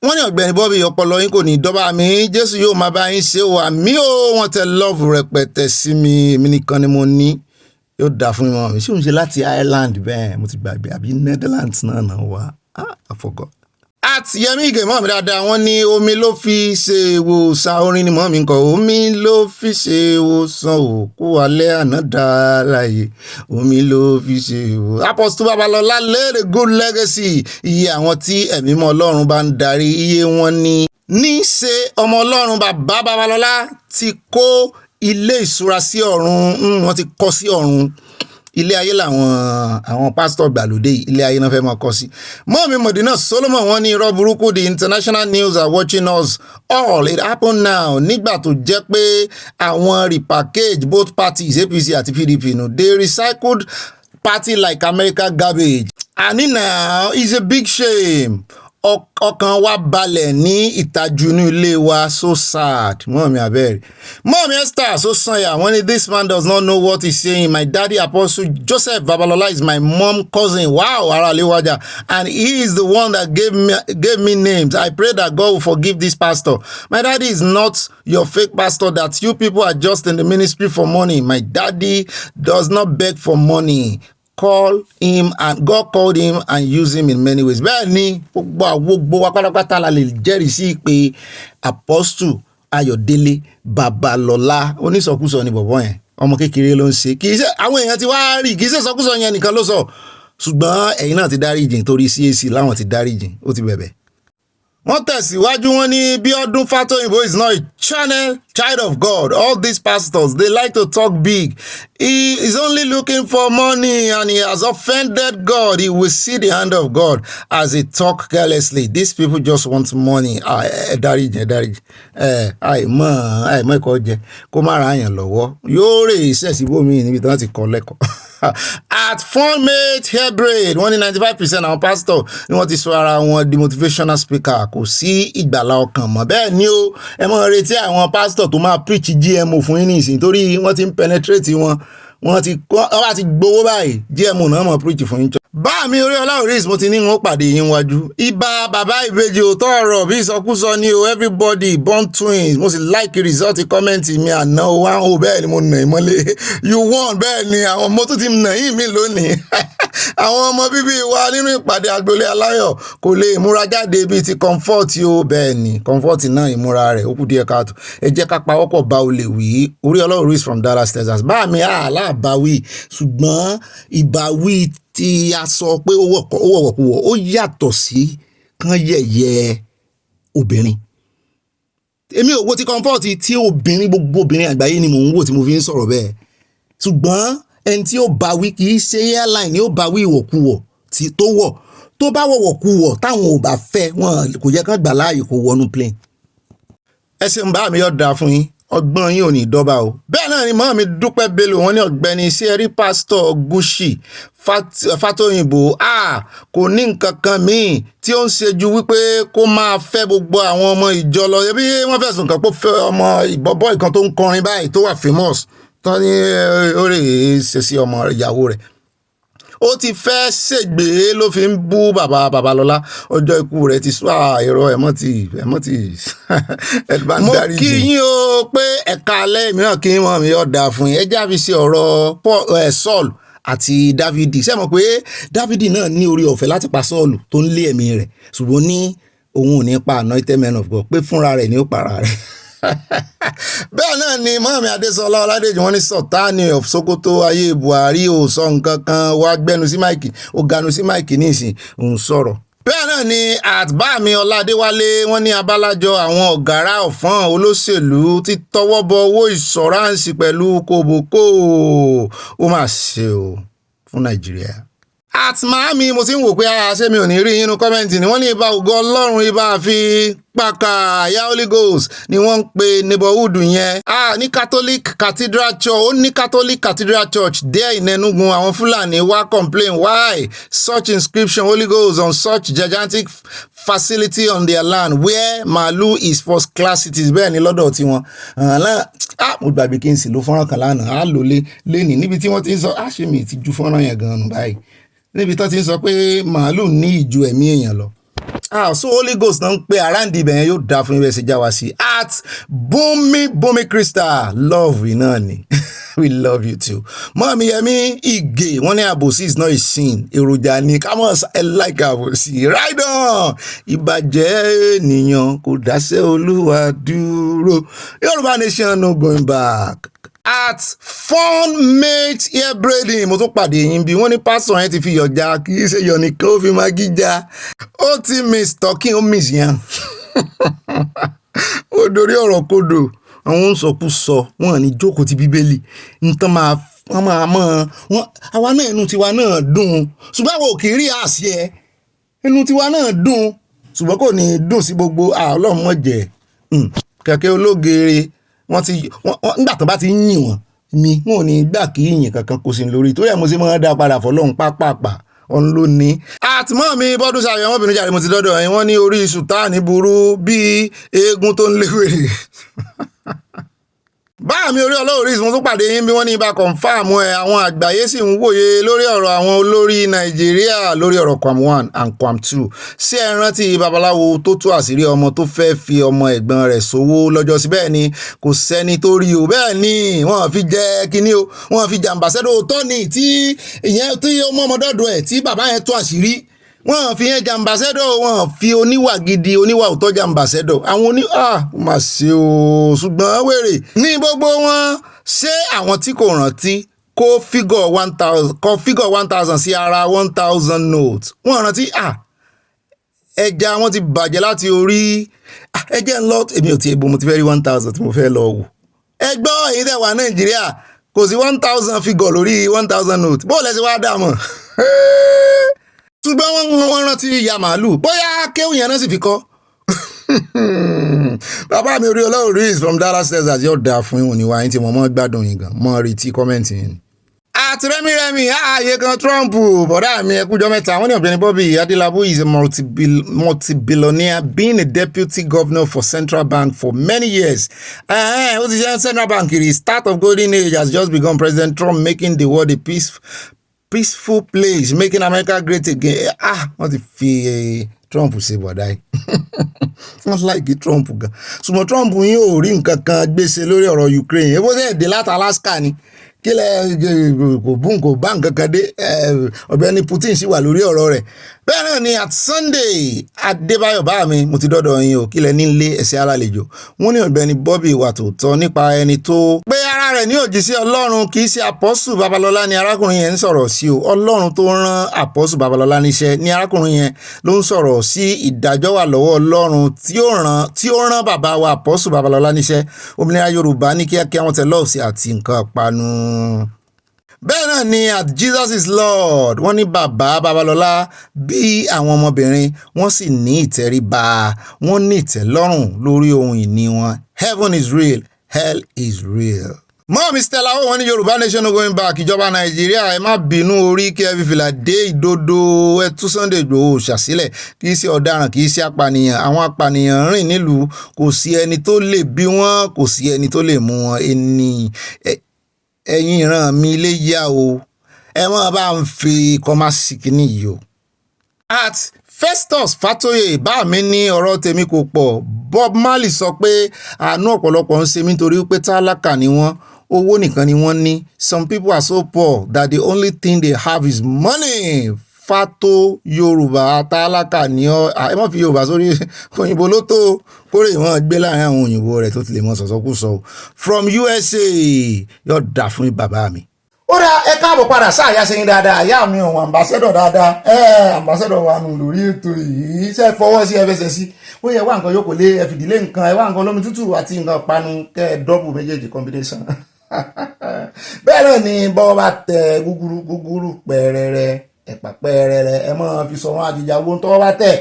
wọ́n ní Ọ̀gbẹ́ni Bobby ọpọlọ yín kò ní dọ́bà mi Jésù yóò máa bá yín ṣe o àmì o wọ́n tẹ love rẹpẹtẹ sí mi èmi nìkan ni mo ní yóò dà fún mi ṣé òun ṣe láti Ireland bẹ́ẹ̀ mo ti gbàgbé àbí Netherlands náà wá I forgot. At Yemi Ige mọ́ mi dáadáa wọ́n ní omi ló fi ṣe ìwòsàn orin ni mọ́ mi kọ́ omi ló fi ṣe ìwòsàn òkú alẹ́ àná dáláyé omi ló fi ṣe ìwòsàn. Apostle Babalọlá lay a good legacy iye àwọn tí ẹ̀mí mọ́ Ọlọ́run bá ń darí iye wọn ní ṣe ọmọ Ọlọ́run bàbá Babalọlá ti kó ilé ìṣúra sí ọ̀run wọ́n ti kọ́ sí ọ̀run. Ilé ayé àwọn pásítọ̀ gbàlódé ilé ayé náà fẹ́ máa kọ́ sí. Mọ́ọ̀mí Mọ̀dínà Solomon wọ́n ní irọ́ burúkú the international news are watching us all it happen now nígbà tó jẹ́ pé àwọn repackage both parties APC àti PDP they recycled party like America garbage. Àní now is a big shame. Ọkàn wa balẹ̀ ní ìtajú ní ilé wa so sad. Mọ́ọ̀mí abẹ́rẹ́. Mọ́ọ̀mí Esther so sanya wọ́n ní this man does not know what he's saying. My daddy Apostle Joseph Babalola is my mom cousin. Wow, ara lewaja. And he is the one that gave me names. I pray that God will forgive this pastor. My daddy is not your fake pastor that you people are just in the ministry for money. My daddy does not beg for money. God called him and used him in many ways. Bẹ́ẹ̀ ni gbogbo wa pátápátá la lè jẹ́rìí sí pé Apostle Ayọ̀délé Babalọ́lá onísọkúsọ ni bọ̀bọ́ yẹn ọmọ kékeré ló ń ṣe kì í ṣe àwọn èèyàn ti wá rí kì í ṣe sọkúsọ yẹn nìkan ló sọ ṣùgbọ́n ẹ̀yin náà ti dáríjìn torí CAC láwọn ti dáríjìn ó ti bẹ̀bẹ̀. Wọ́n tẹ̀síwájú wọn ní Bíọ́dún Fátóyìnbó is not a child of God. All these pastors, they like to talk big. He is only looking for money and he has offended God. He will see the hand of God as he talk carelessly. These people just want money. Dáríjì. Àìmọ́ ẹ̀kọ́ jẹ kó má ra àyàn lọ́wọ́. Yóò rè iṣẹ́ síbòmí níbi tí wọ́n ti kọ́ lẹ́kọ̀ọ́. At Formate Hair Braid wọ́n ní 95% àwọn pastor ni wọ́n ti sọ ara wọn di motivational speaker kò sí ìgbàlá ọkàn mọ́ bẹ́ẹ̀ ni ó ẹ mọ̀ retí àwọn pastor tó máa preach GMO fún yín nísìnyí torí wọ́n ti ń penetrate wọ́n ti gbowó báyìí GMO náà mọ̀ preach fún yín. Bá mi orí Ọláoris mo ti ní wọn pàdé yín wájú ibà bàbá ìbejì òótọ́ ọ̀rọ̀ bí ìsọkúsọ ni o everybody born twins mo sì like result comment mi àná wá o bẹ́ẹ̀ ni mo nà í mọ́lé you won bẹ́ẹ̀ ni àwọn ọmọ tó ti nà yín mi lónìí àwọn ọmọ bíbí wa nínú ìpàdé agboolé aláyọ̀ kò lè múra jáde bíi ti comfort o bẹ́ẹ̀ ni comfort náà ìmúra rẹ̀ ó kù díẹ̀ káàtó ẹ jẹ́ ká pawọ́pọ̀ bá o lè wí orí Ọláoris from Dallas Texas bá mi aláàbáwí ṣùgbọ́n ìbáwí tí a sọ pé ó wọ̀wọ̀kúwọ̀ ó yàtọ̀ sí kán yẹ̀yẹ́ obìnrin èmi ò wo ti comfort tí obìnrin gbogbo obìnrin àgbáyé ni mò ń wò tí mo fi ń sọ̀rọ̀ bẹ́ẹ̀ ṣùgbọ́n ẹni tí ó bá wí kì í ṣe airline ni ó bá wí ìwọ̀kúwọ̀ tí tó wọ̀ tó bá wọ̀wọ̀kúwọ̀ táwọn ò bá fẹ́ wọn kò yẹ kán gbà láàyè kó wọnú plane ẹ ṣe ń bá mi yọ̀ dáa fún yín ọgbọ́n yín ò ní dọ́ba o bẹ́ẹ̀ náà ni mọ́ mi Dúpẹ́ Bello wọ́n ní Ọ̀gbẹ́ni sẹ́rí pásítọ̀ Gúúsì Fátóyìnbó kò ní nǹkan kan míì tí ó ń ṣe ju wípé kó máa fẹ́ gbogbo àwọn ọmọ ìjọ lọ ẹbí wọ́n fẹ̀sùn kàn pé ó fẹ́ ọmọ ìbọ́bọ́ ìkan tó ń kọrin báyìí tó wà famous tán ní ó rè é ṣe sí ọmọ ìyàwó rẹ̀ ó ti fẹ́ ṣègbè ló fi ń bú bàbá Babalọ́lá ọjọ́ ikú rẹ̀ ti sún àìrọ ẹ̀mọ́ ti ẹ̀dùbá ń darí jù. mo kí yín o pé ẹ̀ka alẹ́ mìíràn kí wọ́n mi ọ̀dà fún yín ẹjá fi ṣe ọ̀rọ̀ Saul àti Dávidi ṣé mọ̀ pé Dávidi náà ní orí ọ̀fẹ́ láti pa Saul tó ń lé ẹ̀mí rẹ̀ ṣùgbọ́n ní òun ò ní pa anointed men of God pé fúnra rẹ̀ ní ó para rẹ̀. Bẹ́ẹ̀ náà ni mọ́mí Adésọlá Ọládèjì wọ́n ní Sultani of Sokoto ayé Buhari ò sọ nǹkan kan wá gbẹnu sí máìkì ó ganu sí máìkì nísìn òun sọ̀rọ̀. Bẹ́ẹ̀ náà ni àtbámi Ọládéwálé wọ́n ní abálájọ àwọn ọ̀gárá ọ̀fọ́n olóṣèlú ti tọwọ́ bọ owó ìṣọ́ráǹsì pẹ̀lú kòbókò ó mà ṣe o fún Nàìjíríà. Àtìmáàmí mo ti ń wò pé ṣé mi ò ní rí inú kọ́mẹ́ǹtì ni wọ́n ní ibà ògo Ọlọ́run ibà fi pàkà ya Holy Ghost ni wọ́n ń pe neighborhood yẹn ní Catholic Cathedral Church ó ní Catholic Cathedral Church there in Enugu àwọn Fúlàní wá complain why such inscription Holy Ghost on such gigantic facility on their land where màálù is first class cities bẹ́ẹ̀ ni lọ́dọ̀ tiwọn mo gbàgbé kí n sì lo fọ́nrán kan lánàá á lò lẹ́nìí níbi tí wọ́n ti ń sọ ṣé mi ti ju fọ́nrán yẹn gan-an nù báyìí níbi tó ti ń sọ pé màálù ní ìju ẹ̀mí èèyàn lọ. So Holy Ghost náà ń pe aráàndì ibẹ̀ yẹn yóò dáa fún ibẹ̀ ṣe já wa sí at Bumi Crystal love náà ni we love you too. Mọ́mí Yẹmí Ìgè wọ́n ní àbòsí is not a sin èròjà ni kámọ́ ẹ like àbòsí right on ìbàjẹ́ ènìyàn kò dáṣẹ́ Olúwa dúró Yorùbá nation no going back. At fun mate ear braiding mo tún pàdé yín bí wọ́n ní pásọ̀ yẹn ti fi yọ̀jà kì í ṣe yọ̀ nìkan ó fi máa gíjà ó ti miss talking ó miss yẹn ó dorí ọ̀rọ̀ kodò àwọn sọkúsọ wọn ní jókòó ti Bíbélì nǹkan wọ́n máa mọ́ wọn àwa náà inú tiwa náà dùn ṣùgbọ́n àwọn ò kì í rí àṣẹ inú tiwa náà dùn ṣùgbọ́n kò ní dùn sí gbogbo Ọlọ́run mọ̀ jẹ́ kẹ̀kẹ́ ológeere wọ́n nígbà tó bá ti ń yìn wọ́n mi wọn ò ní gbà kí ìyìn kankan kò sí lórí torí ẹ̀ mo sì máa ń dá padà fọlọ́run pápápá ọ̀n ló ní. àtìmọ́ mi bọ́dún ṣàyẹ̀ wọ́n bìnrin jàre mo ti dọ́dọ̀ ẹ̀yìn wọ́n ní orí Sultani burú bíi eégún tó ń léwèrè. báà mi orí ọlọ́run mo tún pàdé yín bí wọ́n ní ibà confam àwọn àgbáyé sì ń wòye lórí ọ̀rọ̀ àwọn olórí Nàìjíríà lórí ọ̀rọ̀ Kwam 1 and Kwam 2 sí ẹ rántí babaláwo tó tú àṣírí ọmọ tó fẹ́ fi ọmọ ẹ̀gbọ́n rẹ̀ sówó lọ́jọ́ sí bẹ́ẹ̀ ni kò sẹ́ni tó rí o bẹ́ẹ̀ ni wọ́n fi jẹ́ kínní o wọ́n fi jàǹbá sẹ́dọ̀ tó ní tí ìyẹn tí ó mọ́ ọmọdọ́dọ̀ ẹ̀ tí bàbá yẹn tú àṣírí wọ́n fi yẹn jàǹbàṣẹ́dọ̀ wọ́n fi oníwà gidi oníwà òótọ́ jàǹbàṣẹ́dọ̀ àwọn mà ṣe o ṣùgbọ́n wèrè ní gbogbo wọn ṣé àwọn tí kò rántí kó fígọ̀ 1000 sí ara 1000 note wọ́n rántí ẹja wọn ti bàjẹ́ láti orí ẹjẹ́ ń lọ èmi ò ti ebo mo ti fẹ́ rí 1000 tí mo fẹ́ lọ wò ẹgbọ́ èyí tẹ̀ wá Nàìjíríà kò sí 1000 fígọ̀ lórí 1000 note bó lẹ́sẹ̀ wá dà mọ́ ṣùgbọ́n wọ́n rántí ya màálù bóyá kéwù yẹn náà sì fi kọ́. bàbá mi orí ọlọ́run reis from Dallas Texas yóò dáa fún ìwọ̀n níwá yín tí mo mọ́ gbádùn yín gan mọ́ retí kọ́mẹ́ǹtì yín. àti rẹ́mírẹ́mì ààyè kan Trump bọ̀dá mi ẹkújọ́ mẹ́ta wọ́n ní Ọ̀gbẹ́ni Bobby Adelabu is a multi-billionaire being a deputy governor for Central Bank for many years. Ó ti ṣe Central Bank rí start of golden age has just begun. President Trump making the world a peaceful place, making America great again. Wọ́n ti fi Trump ṣe bọ̀dá yìí wọ́n láìkí Trump gan ṣùgbọ́n Trump yín ò rí nǹkan kan gbèsè lórí ọ̀rọ̀ Ukraine ebó sẹ́yìn dé láti Alaska ni kílẹ̀ kò bá nǹkan kan dé Ọ̀gbẹ́ni Putin sì wà lórí ọ̀rọ̀ rẹ̀ bẹ́ẹ̀ náà ni at Sunday Adébáyọ̀ bá mi mo ti dọ́dọ̀ yín o kílẹ̀ nílé ẹ̀sẹ̀ alálejò wọ́n ní Ọ̀gbẹ́ni Bobby wà tòótọ́ nípa ẹni tó pé ara rẹ̀ ní òjì sí Ọlọ́run kì í ṣe Àpọ́sù Babalọ́lá ni arákùnrin yẹn ń sọ̀rọ̀ sí o Ọlọ́run tó rán Àpọ́sù Babalọ́lá níṣẹ́ ni arákùnrin yẹn ló ń sọ̀rọ̀ sí ìdájọ́ wà lọ́wọ́ Ọlọ́run tí ó rán bàbá wa Àpọ́sù Babalọ́lá níṣẹ́ òmìnira Yorùbá ní kíákíá wọn tẹ lọ́ọ̀sì àti nǹkan panu. Bẹ́ẹ̀ náà ni at Jesus is Lord wọ́n ní bàbá Babalọ́lá bí àwọn ọmọbìnrin wọ́n sì ní ìtẹríba wọ́n ní ìtẹ́lọ́rùn lórí ohun ìní wọn heaven is real hell is real. mọ́ Mr. Lawo wọn ní Yorùbá nation no going back ìjọba Nàìjíríà ẹ má bínú orí kí ẹ fi fìlà dé ìdodo ẹ tú Sunday Igboho ṣàsílẹ̀ kì í ṣe ọ̀daràn kì í ṣe apànìyàn àwọn apànìyàn rìn nílùú kò sí ẹni tó lè bí wọn kò sí ẹni tó lè mú wọn ẹ̀yin ìran mi lè yá o ẹ mọ́ bá ń fi kọ́másì kìíní yìí o. At Festus Fatoye bá mi ní ọ̀rọ̀ tèmi kò pọ̀. Bob Marley sọ pé àánú ọ̀pọ̀lọpọ̀ ń ṣe mí torí pé tálákà ni wọ́n, owó nìkan ni wọ́n ní. Some people are so poor that the only thing they have is money. Fato Yorùbá tálákà ni ọ́, ẹ má fi Yorùbá sórí òyìnbó ló tó kórè wọn gbé láàrin àwọn òyìnbó rẹ̀ tó ti lè mọ sọ̀sọ́kùsọ. From USA yóò dà fún bàbá mi. Ó dá ẹ káàbọ̀ padà sáàyà sẹ́yìn dáadáa àyà mi ọ̀hún ambassador dáadáa ambassador wa nù lórí ètò yìí ṣe fọwọ́ sí ẹfẹsẹ̀ sí ó yẹ wá nǹkan yóò kò lé ẹ fìdílé nǹkan ẹ wá nǹkan lómi tútù àti nǹkan panu kẹ́ ẹ dọ́bù méjèèjì combination bẹ́ẹ̀ náà ni bọ́wọ́ bá tẹ gúgúrú pẹ̀rẹ̀rẹ̀ ẹ̀pà pẹ̀rẹ̀rẹ̀ ẹ mọ́ fi sọ wọn àjíjà owó tọ́wọ́ bá tẹ̀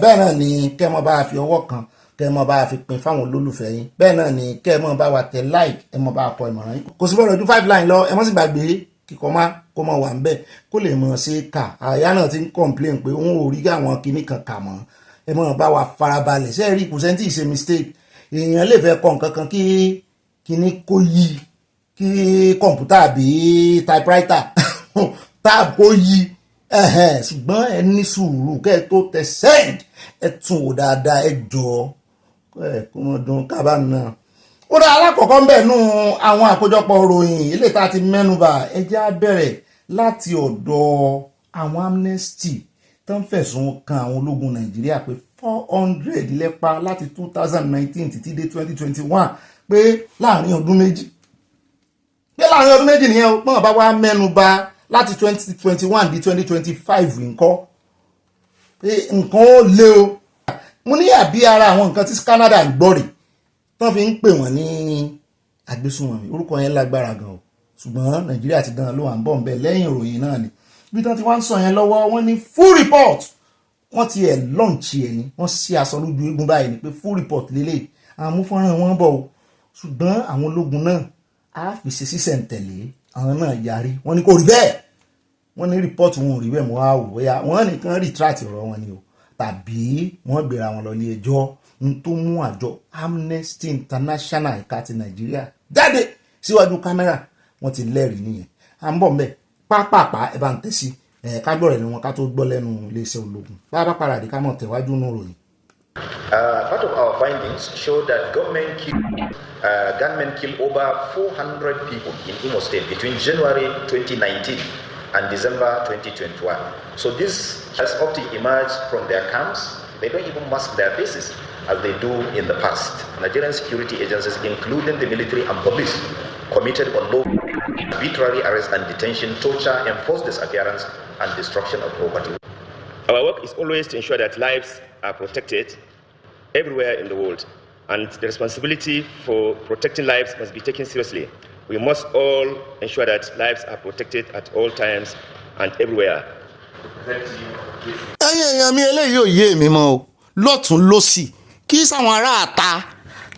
bẹ́ẹ̀ náà ni kẹ́ mọ́ bá fi ọwọ́ kan kẹ́ mọ́ bá fi pin fáwọn olólùfẹ́ yín bẹ́ẹ̀ náà ni kẹ́ mọ́ bá wa tẹ like ẹ mọ́ bá kọ ìmọ̀ràn yín kò sí bọ́ọ̀lù ojú 5 line lọ ẹ mọ́ sì gbàgbé kíkọ́ má kó mọ̀ wà ń bẹ̀ kó lè mọ̀ sí kà àyà náà ti ń complain pé òun ò rí àwọn kinní kan kà mọ́ ẹ mọ́ bá wa farabalẹ̀ ṣe rí kò sẹ́ńtì ṣe mistake èèyàn lè fẹ́ kọ́ nǹkan kan kí kinní kó yí kí kọ̀ǹpútà àbí typewriter tab kó yí ṣùgbọ́n ẹ ní sùúrù kẹ́ ẹ tó tẹ send ẹ tún wò dáadáa ẹ jọ kó mọ̀ dùn kábà náà. Ó dá alákọ̀ọ́kọ́ ń bẹ̀ nú àwọn àkójọpọ̀ ròyìn ilé tá a ti mẹ́nubà ẹ jẹ́ á bẹ̀rẹ̀ láti ọ̀dọ̀ àwọn amnesty tó ń fẹ̀sùn kan àwọn ológun Nàìjíríà pé 400 lẹ́pa láti 2019 títí dé 2021 pé láàrin ọdún méjì nìyẹn o pọ́n bá wá mẹ́nubà láti 2021 di 2025 nǹkan pé nǹkan ó lé o mo ní àbí ara àwọn nǹkan tí Canada ń gbọ́ rè tán fi ń pè wọ́n ní agbésùnmọ̀mí orúkọ yẹn lágbára gan o ṣùgbọ́n Nàìjíríà ti dán ló wà ń bọ̀ ń bẹ̀ lẹ́yìn ìròyìn náà ni bí tán ti wá ń sọ yẹn lọ́wọ́ wọ́n ní full report wọ́n ti ẹ̀ lọ́ǹchì ẹ̀ ni wọ́n sí aṣọ lójú eégún báyìí ni pé full report lélẹ̀ àwọn amúfọ́nrán wọn bọ̀ o ṣùgbọ́n àwọn ológun náà á fi ṣe sísẹ̀ǹtẹ̀lé àwọn náà yarí wọ́n ní kò rí bẹ́ẹ̀ wọ́n ní report wọn ò rí bẹ́ẹ̀ mọ́ á wò bóyá wọ́n nìkan retract ọ̀rọ̀ wọn ni o tàbí wọ́n gbéra wọn lọ ilé ẹjọ́ n tó mú àjọ Amnesty International ẹ̀ka ti Nàìjíríà jáde síwájú kámẹ́rà wọ́n ti lẹ́rìí nìyẹn à ń bọ̀ mbẹ́ pápápá ẹ bá ń tẹ̀sí ká gbọ́ rẹ̀ ni wọn ká tó gbọ́ lẹ́nu iléeṣẹ́ ológun bá paradì ká mọ̀ tẹ̀wájú nù ròyìn. Part of our findings show that gunmen killed over 400 people in Imo State between January 2019 and December 2021. So this has often emerged from their camps. They don't even mask their faces as they do in the past. Nigerian security agencies, including the military and police, committed unlawful, arbitrary arrest and detention, torture, enforced disappearance, and destruction of property. Our work is always to ensure that lives are protected everywhere in the world, and the responsibility for protecting lives must be taken seriously. We must all ensure that lives are protected at all times and everywhere. ẹ̀yin èèyàn mi eléyìí ò yé mi mọ́ o lọ́tún lọ́sì kí sáwọn aráàta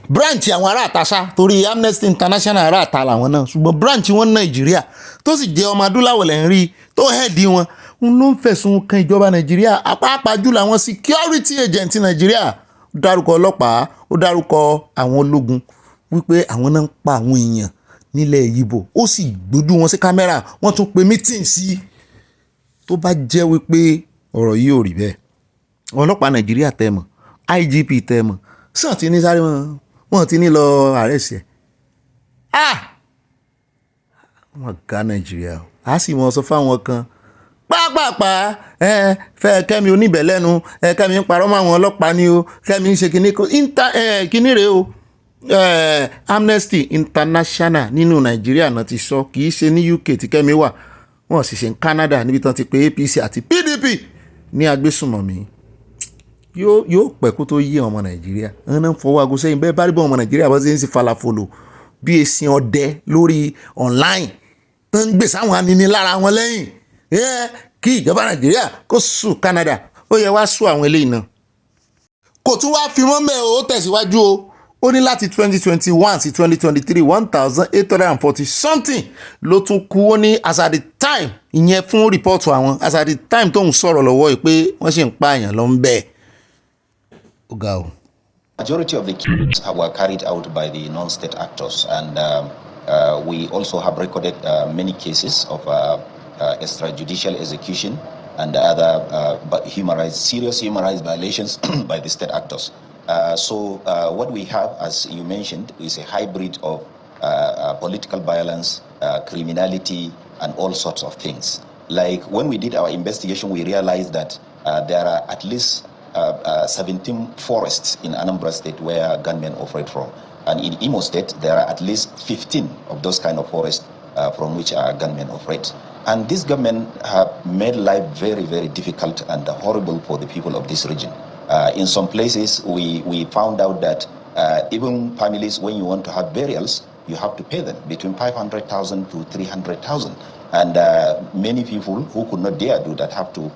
branch àwọn aráàta ṣá torí Amnesty International aráàta làwọn náà ṣùgbọ́n branch wọn Nàìjíríà tó sì jẹ́ ọmọ adúláwọ̀ lẹ́ ń rí tó hẹ́ẹ̀dì wọn ń ló ń fẹ̀sùn kan ìjọba Nàìjíríà pàápàá jùlọ àwọn security agent Nàìjíríà ó dárúkọ ọlọ́pàá ó dárúkọ àwọn ológun wípé àwọn náà ń pa àwọn èèyàn nílẹ̀ Ìgbò ó sì gbójú wọn sí kámẹ́rà wọ́n tún pe meeting sí tó bá jẹ́ wípé ọ̀rọ̀ yìí ò rí bẹ́ẹ̀ ọlọ́pàá Nàìjíríà tẹ́ mọ̀ IGP tẹ́ mọ̀ sàn ti ní sáré wọn ti ní lọ àrẹ́sì ẹ̀ wọ́n ga Nàìjíríà á sì mọ̀ sọ fáwọn kan pápápá fẹ́ Kẹ́mi oníbẹ̀ lẹ́nu Kẹ́mi ń parọ́ mọ́ àwọn ọlọ́pàá ni o Kẹ́mi ń ṣe kíní rèé o Amnesty International nínú Nàìjíríà náà ti sọ kì í ṣe ní UK tí Kẹ́mi wà wọ́n sì ṣe ní Canada níbi tán ti pé APC àti PDP ní agbésùnmọ̀mí yóò pẹ́ kó tó yé ọmọ Nàìjíríà wọn náà fọwọ́ aago sẹ́yìn bẹ́ẹ̀ bá rí bọ́ ọmọ Nàìjíríà bọ́ sí ń ṣe falafolo bí esin ọdẹ lórí online tó ń gbèsè àwọn aninilára wọn lẹ́yìn kí ìjọba Nàìjíríà kó sùn Canada ó yẹ wá sùn àwọn eléyìí náà kò tún wá fi wọ́n mẹ́ ó tẹ̀síwájú o ó ní láti 2021 sí 2023 1840 something ló tún kú ó ní as at the time ìyẹn fún rìpọ́ọ̀tù àwọn as at the time tóun sọ̀rọ̀ lọ́wọ́ yìí pé wọ́n ṣì ń pààyàn lọ ń bẹ̀ ó ga o. Majority of the killings were carried out by the non-state actors, and We also have recorded many cases of extrajudicial execution and other serious human rights violations by the state actors. So what we have, as you mentioned, is a hybrid of political violence, criminality, and all sorts of things. Like when we did our investigation, we realized that there are at least 17 forests in Anambra State where gunmen operate from. And in Imo State, there are at least 15 of those kind of forests from which our gunmen operate. And these gunmen have made life very, very difficult and horrible for the people of this region. In some places, we found out that even families, when you want to have burials, you have to pay them between 500,000 to 300,000. And many people who could not dare do that have to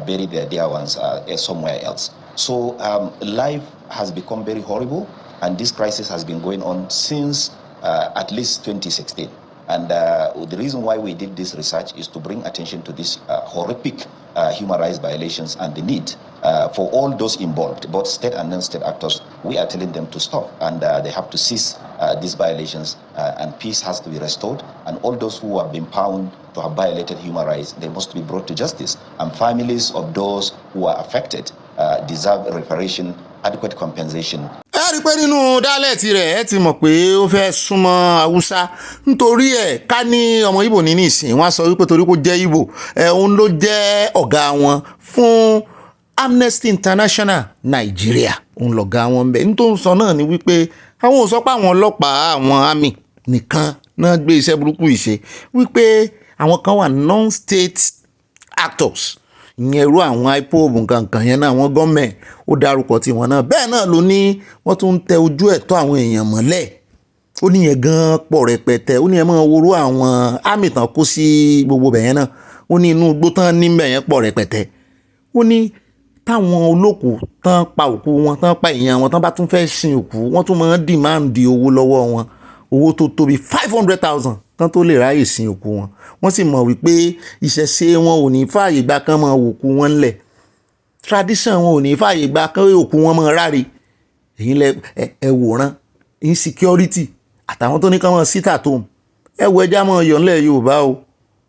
bury their dear ones somewhere else. So life has become very horrible, and this crisis has been going on since at least 2016. And the reason why we did this research is to bring attention to these horrific human rights violations and the need for all those involved, both state and non-state actors. We are telling them to stop, and they have to cease these violations, and peace has to be restored. And all those who have been found to have violated human rights, they must be brought to justice. And families of those who are affected deserve reparation, adequate compensation. ẹ rí i pé nínú dálẹ́ẹ̀tì rẹ̀ ẹ ti mọ̀ pé ó fẹ́ súnmọ́ haúsá nítorí ẹ̀ ká ní ọmọ Ìgbò ní nísìn wọ́n á sọ wípé torí kó jẹ́ Ìgbò òun ló jẹ́ ọ̀gá wọn fún Amnesty International Nàìjíríà òun lọ̀gá wọn ń bẹ̀ ní tó ń sọ náà ni wípé àwọn ò sọ pé àwọn ọlọ́pàá àwọn àmì nìkan náà gbé iṣẹ́ burúkú yìí ṣe wípé àwọn kan wà non-state actors ìyẹn irú àwọn ipob nǹkan yẹn náà àwọn gọ́ọ̀mẹ̀ ó dárúkọ tiwọn náà bẹ́ẹ̀ náà ló ní wọ́n tún ń tẹ ojú ẹ̀tọ́ àwọn èèyàn mọ́lẹ̀ ó ní yẹn gan pọ̀ rẹpẹtẹ ó ní yẹn máa worú àwọn àmì tán kó sí gbogbo bẹ̀yẹn náà ó ní inú igbó tán ní bẹ̀yẹn pọ̀ rẹpẹtẹ ó ní táwọn olókùú tán pa òkú wọn tán pa èèyàn wọn tán bá tún fẹ́ sin òkú wọ́n tún máa ń dìmáàndì owó lọ́wọ́ wọn owó tó tóbi 500,000 tán tó lè ráyè sin òkú wọn wọ́n sì mọ̀ wípé ìṣẹ̀ṣe wọn ò ní fààyè gbà kán mọ òkú wọn ńlẹ̀ tradition wọn ò ní fààyè gbà kán òkú wọn mọ ráre èyí lẹ ẹ wòran insecurity àtàwọn tó ní kán mọ síta tó ẹ wọ ẹja mọ ọyọ ńlẹ̀ Yorùbá o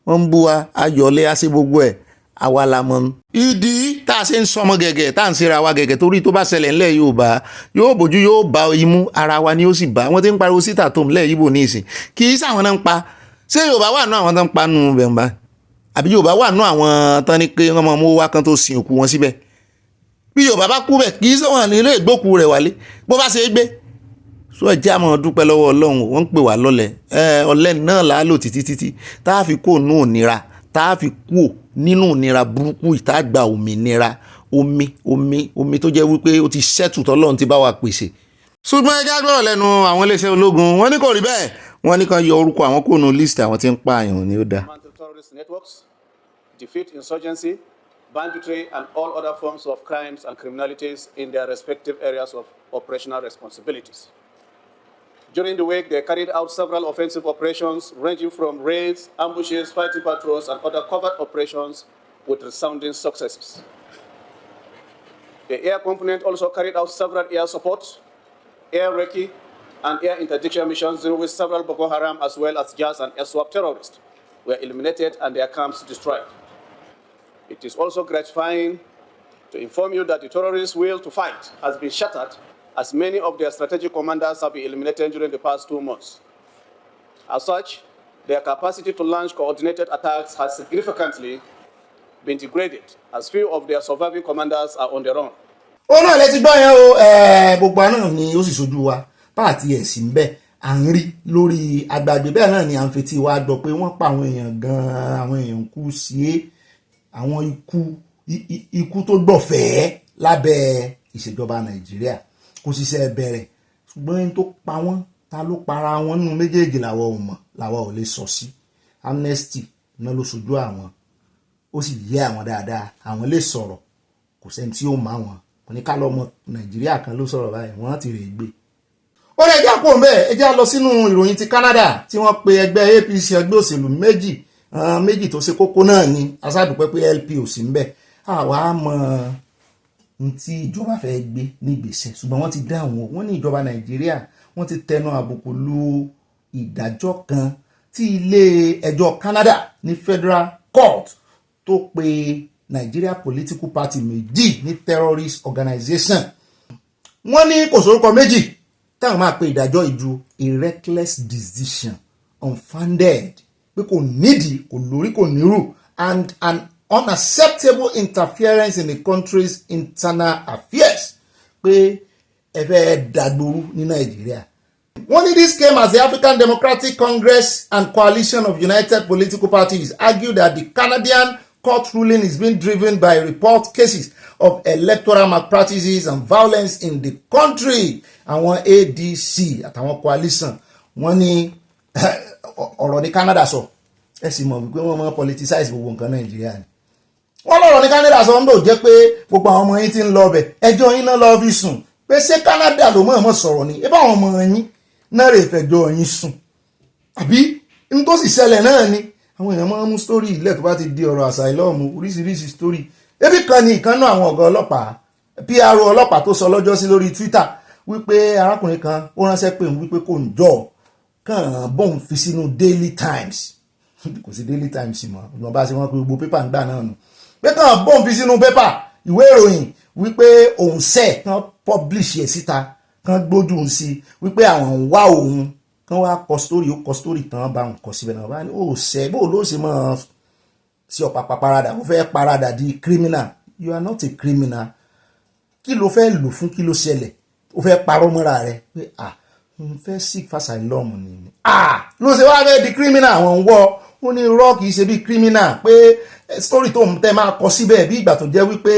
wọ́n ń bú wa ayọ̀lẹ̀ àṣẹ gbogbo ẹ̀ àwa la mọ̀ ìdí tá a ṣe ń sọmọ gẹ̀gẹ̀ tá à ń ṣera wa gẹ̀gẹ̀ torí tó bá ṣẹlẹ̀ ńlẹ̀ Yorùbá yóò bójú yóò bá imú ara wa ni ó sì bá wọ́n ti ń pariwo síta tó ńlẹ̀ Ìgbò ní ìsìn kì í sáwọn náà ń pa ṣé Yorùbá wà nú àwọn tó ń pa nù bẹ̀m̀bá àbí Yorùbá wà nú àwọn tán ní pé wọ́n mọ̀ mú wá kan tó sin òkú wọn síbẹ̀ bí Yorùbá bá kú bẹ̀ kì í sọ̀wọ́n nílé ìgbókù rẹ̀ wálé bó bá ṣe é gbé sọ ẹjẹ́ àmọ́ dúpẹ́ lọ́wọ́ Ọlọ́run wọ́n ń pè wá lọ́lẹ̀ ọ̀lẹ náà là á lò títí tá a fi kó nù òníra tá a fi kú nínú ìnira burúkú ìta gba òmìnira omi tó jẹ́ wípé ó ti ṣẹ́tù tọ́lọ́run ti bá wa pèsè. ṣùgbọ́n ẹjẹ́ gbọ́dọ̀ lẹ́nu àwọn iléeṣẹ́ ológun wọ́n ní kò rí bẹ́ẹ̀ wọ́n ní kan yọ orúkọ àwọn kóònù list àwọn tí ń pààyàn ní ó dá. Terrorist networks, defeat insurgency, banditry and all other forms of crimes and criminalities in their respective areas of operational responsibilities. During the week, they carried out several offensive operations ranging from raids, ambushes, fighting patrols, and other covert operations with resounding successes. The air component also carried out several air support, air recce, and air interdiction missions in which several Boko Haram as well as Jazz and SWAP terrorists were eliminated and their camps destroyed. It is also gratifying to inform you that the terrorists' will to fight has been shattered as many of their strategic commanders have been eliminated during the past 2 months. As such, their capacity to launch coordinated attacks has significantly been degraded, as few of their surviving commanders are on their own. ó náà lẹ ti gbọ́ yẹn o gbogbo àná ni ó sì sojú wa páàtì ẹ̀sìn bẹ́ẹ̀ à ń rí lórí agbègbè bẹ́ẹ̀ náà ni à ń fetí wa gbọ́ pé wọ́n pa àwọn èèyàn gan-an àwọn èèyàn kú sí àwọn ikú tó gbọ̀fẹ́ lábẹ́ ìṣèjọba Nàìjíríà kò sì ṣe bẹ̀rẹ̀ ṣùgbọ́n ẹni tó pa wọ́n ta ló para wọn nínú méjèèjì làwọn ò mọ̀ làwọn ò lè sọ sí Amnesty náà ló sojú àwọn ó sì yé àwọn dáadáa àwọn lè sọ̀rọ̀ kò sẹ́ni tí ó mọ̀ àwọn oníkálọ́ ọmọ Nàìjíríà kan ló sọ̀rọ̀ báyìí wọ́n ti rè gbé. ó lè jẹ́ àpò mbẹ́ ẹ jẹ́ lọ sínú ìròyìn ti Canada tí wọ́n pe ẹgbẹ́ APC ẹgbẹ́ òṣèlú méjì tó ṣe kókó náà ni aṣáàdùpẹ́ pé LP ò sí mbẹ́ àwa mọ̀ n tí ìjọba fẹ́ gbé ní ìgbésẹ̀ ṣùgbọ́n wọ́n ti dáhùn wọ́n ní ìjọba Nàìjíríà wọ́n ti tẹnu àbùkù lu ìdájọ́ kan tí ilé ẹjọ́ Canada ní Federal Court tó pe Nigeria political party méjì ní terrorist organization. Wọ́n ní kò sórúkọ méjì táwọn máa pe ìdájọ́ ìju a reckless decision, unfounded, pé kò nídìí, kò lórí, kò nírú, and an unacceptable interference in the country's internal affairs, pé ẹ fẹ́ dàgbòrú ní Nàìjíríà. Wọ́n ní this came as the African Democratic Congress and Coalition of United Political Parties argued that the Canadian court ruling is being driven by report cases of electoral malpractices and violence in the country. Àwọn ADC àtàwọn coalition wọ́n ní ọ̀rọ̀ ní Canada sọ, ẹ sì mọ̀ wípé wọ́n máa politicize gbogbo nǹkan Nàìjíríà ni. Wọ́n lọ́rọ̀ ní Canada sọ ń lò jẹ́ pé gbogbo àwọn ọmọ yín ti ń lọ ọbẹ̀, ẹjọ́ yín náà lọ́ọ́ fi sùn, pé ṣé Canada ló mọ̀ sọ̀rọ̀ ni, ẹ bá àwọn ọmọ yín náà rè fẹjọ́ yín sùn, àbí n tó sì ṣẹlẹ̀ náà ni. Àwọn èèyàn máa ń mú story ilẹ̀ tó bá ti di ọ̀rọ̀ asylum, oríṣiríṣi story. Ebi kan ní ìkànnà àwọn ọ̀gá ọlọ́pàá, PRO ọlọ́pàá tó sọ lọ́jọ́ sí lórí Twitter wípé arákùnrin kan ó ránṣẹ́ pé òun wípé kò ń jọ kàn bóun fi sínú Daily Times, kò sí Daily Times mọ́, ìwọ̀n bá ṣe wọ́n pé gbogbo pépà ń gbà náà nù, pé kàn bóun fi sínú pépà ìwé ìròyìn wípé òun sẹ̀ kàn publish ẹ̀ síta, kàn gbójú òun sí wípé àwọn ń wá òun, kàn wá kọ story, ó kọ story tán bá ń kọ síbẹ̀ náà bá ní ó sẹ́ bó ló ṣe mọ́ sí ọ̀pá parada, ó fẹ́ parada di criminal. You are not a criminal. Kí ló fẹ́ lò fún, kí ló ṣẹlẹ̀? Ó fẹ́ parọ́ mọ́ra rẹ̀ pé n fẹ́ seek for asylum ni. Ló ṣe wá fẹ́ di criminal. Àwọn ń wọ́ ó ní irọ́, kìí ṣe bí criminal, pé story tó ń tẹ́ máa kọ síbẹ̀ bí ìgbà tó jẹ́ wípé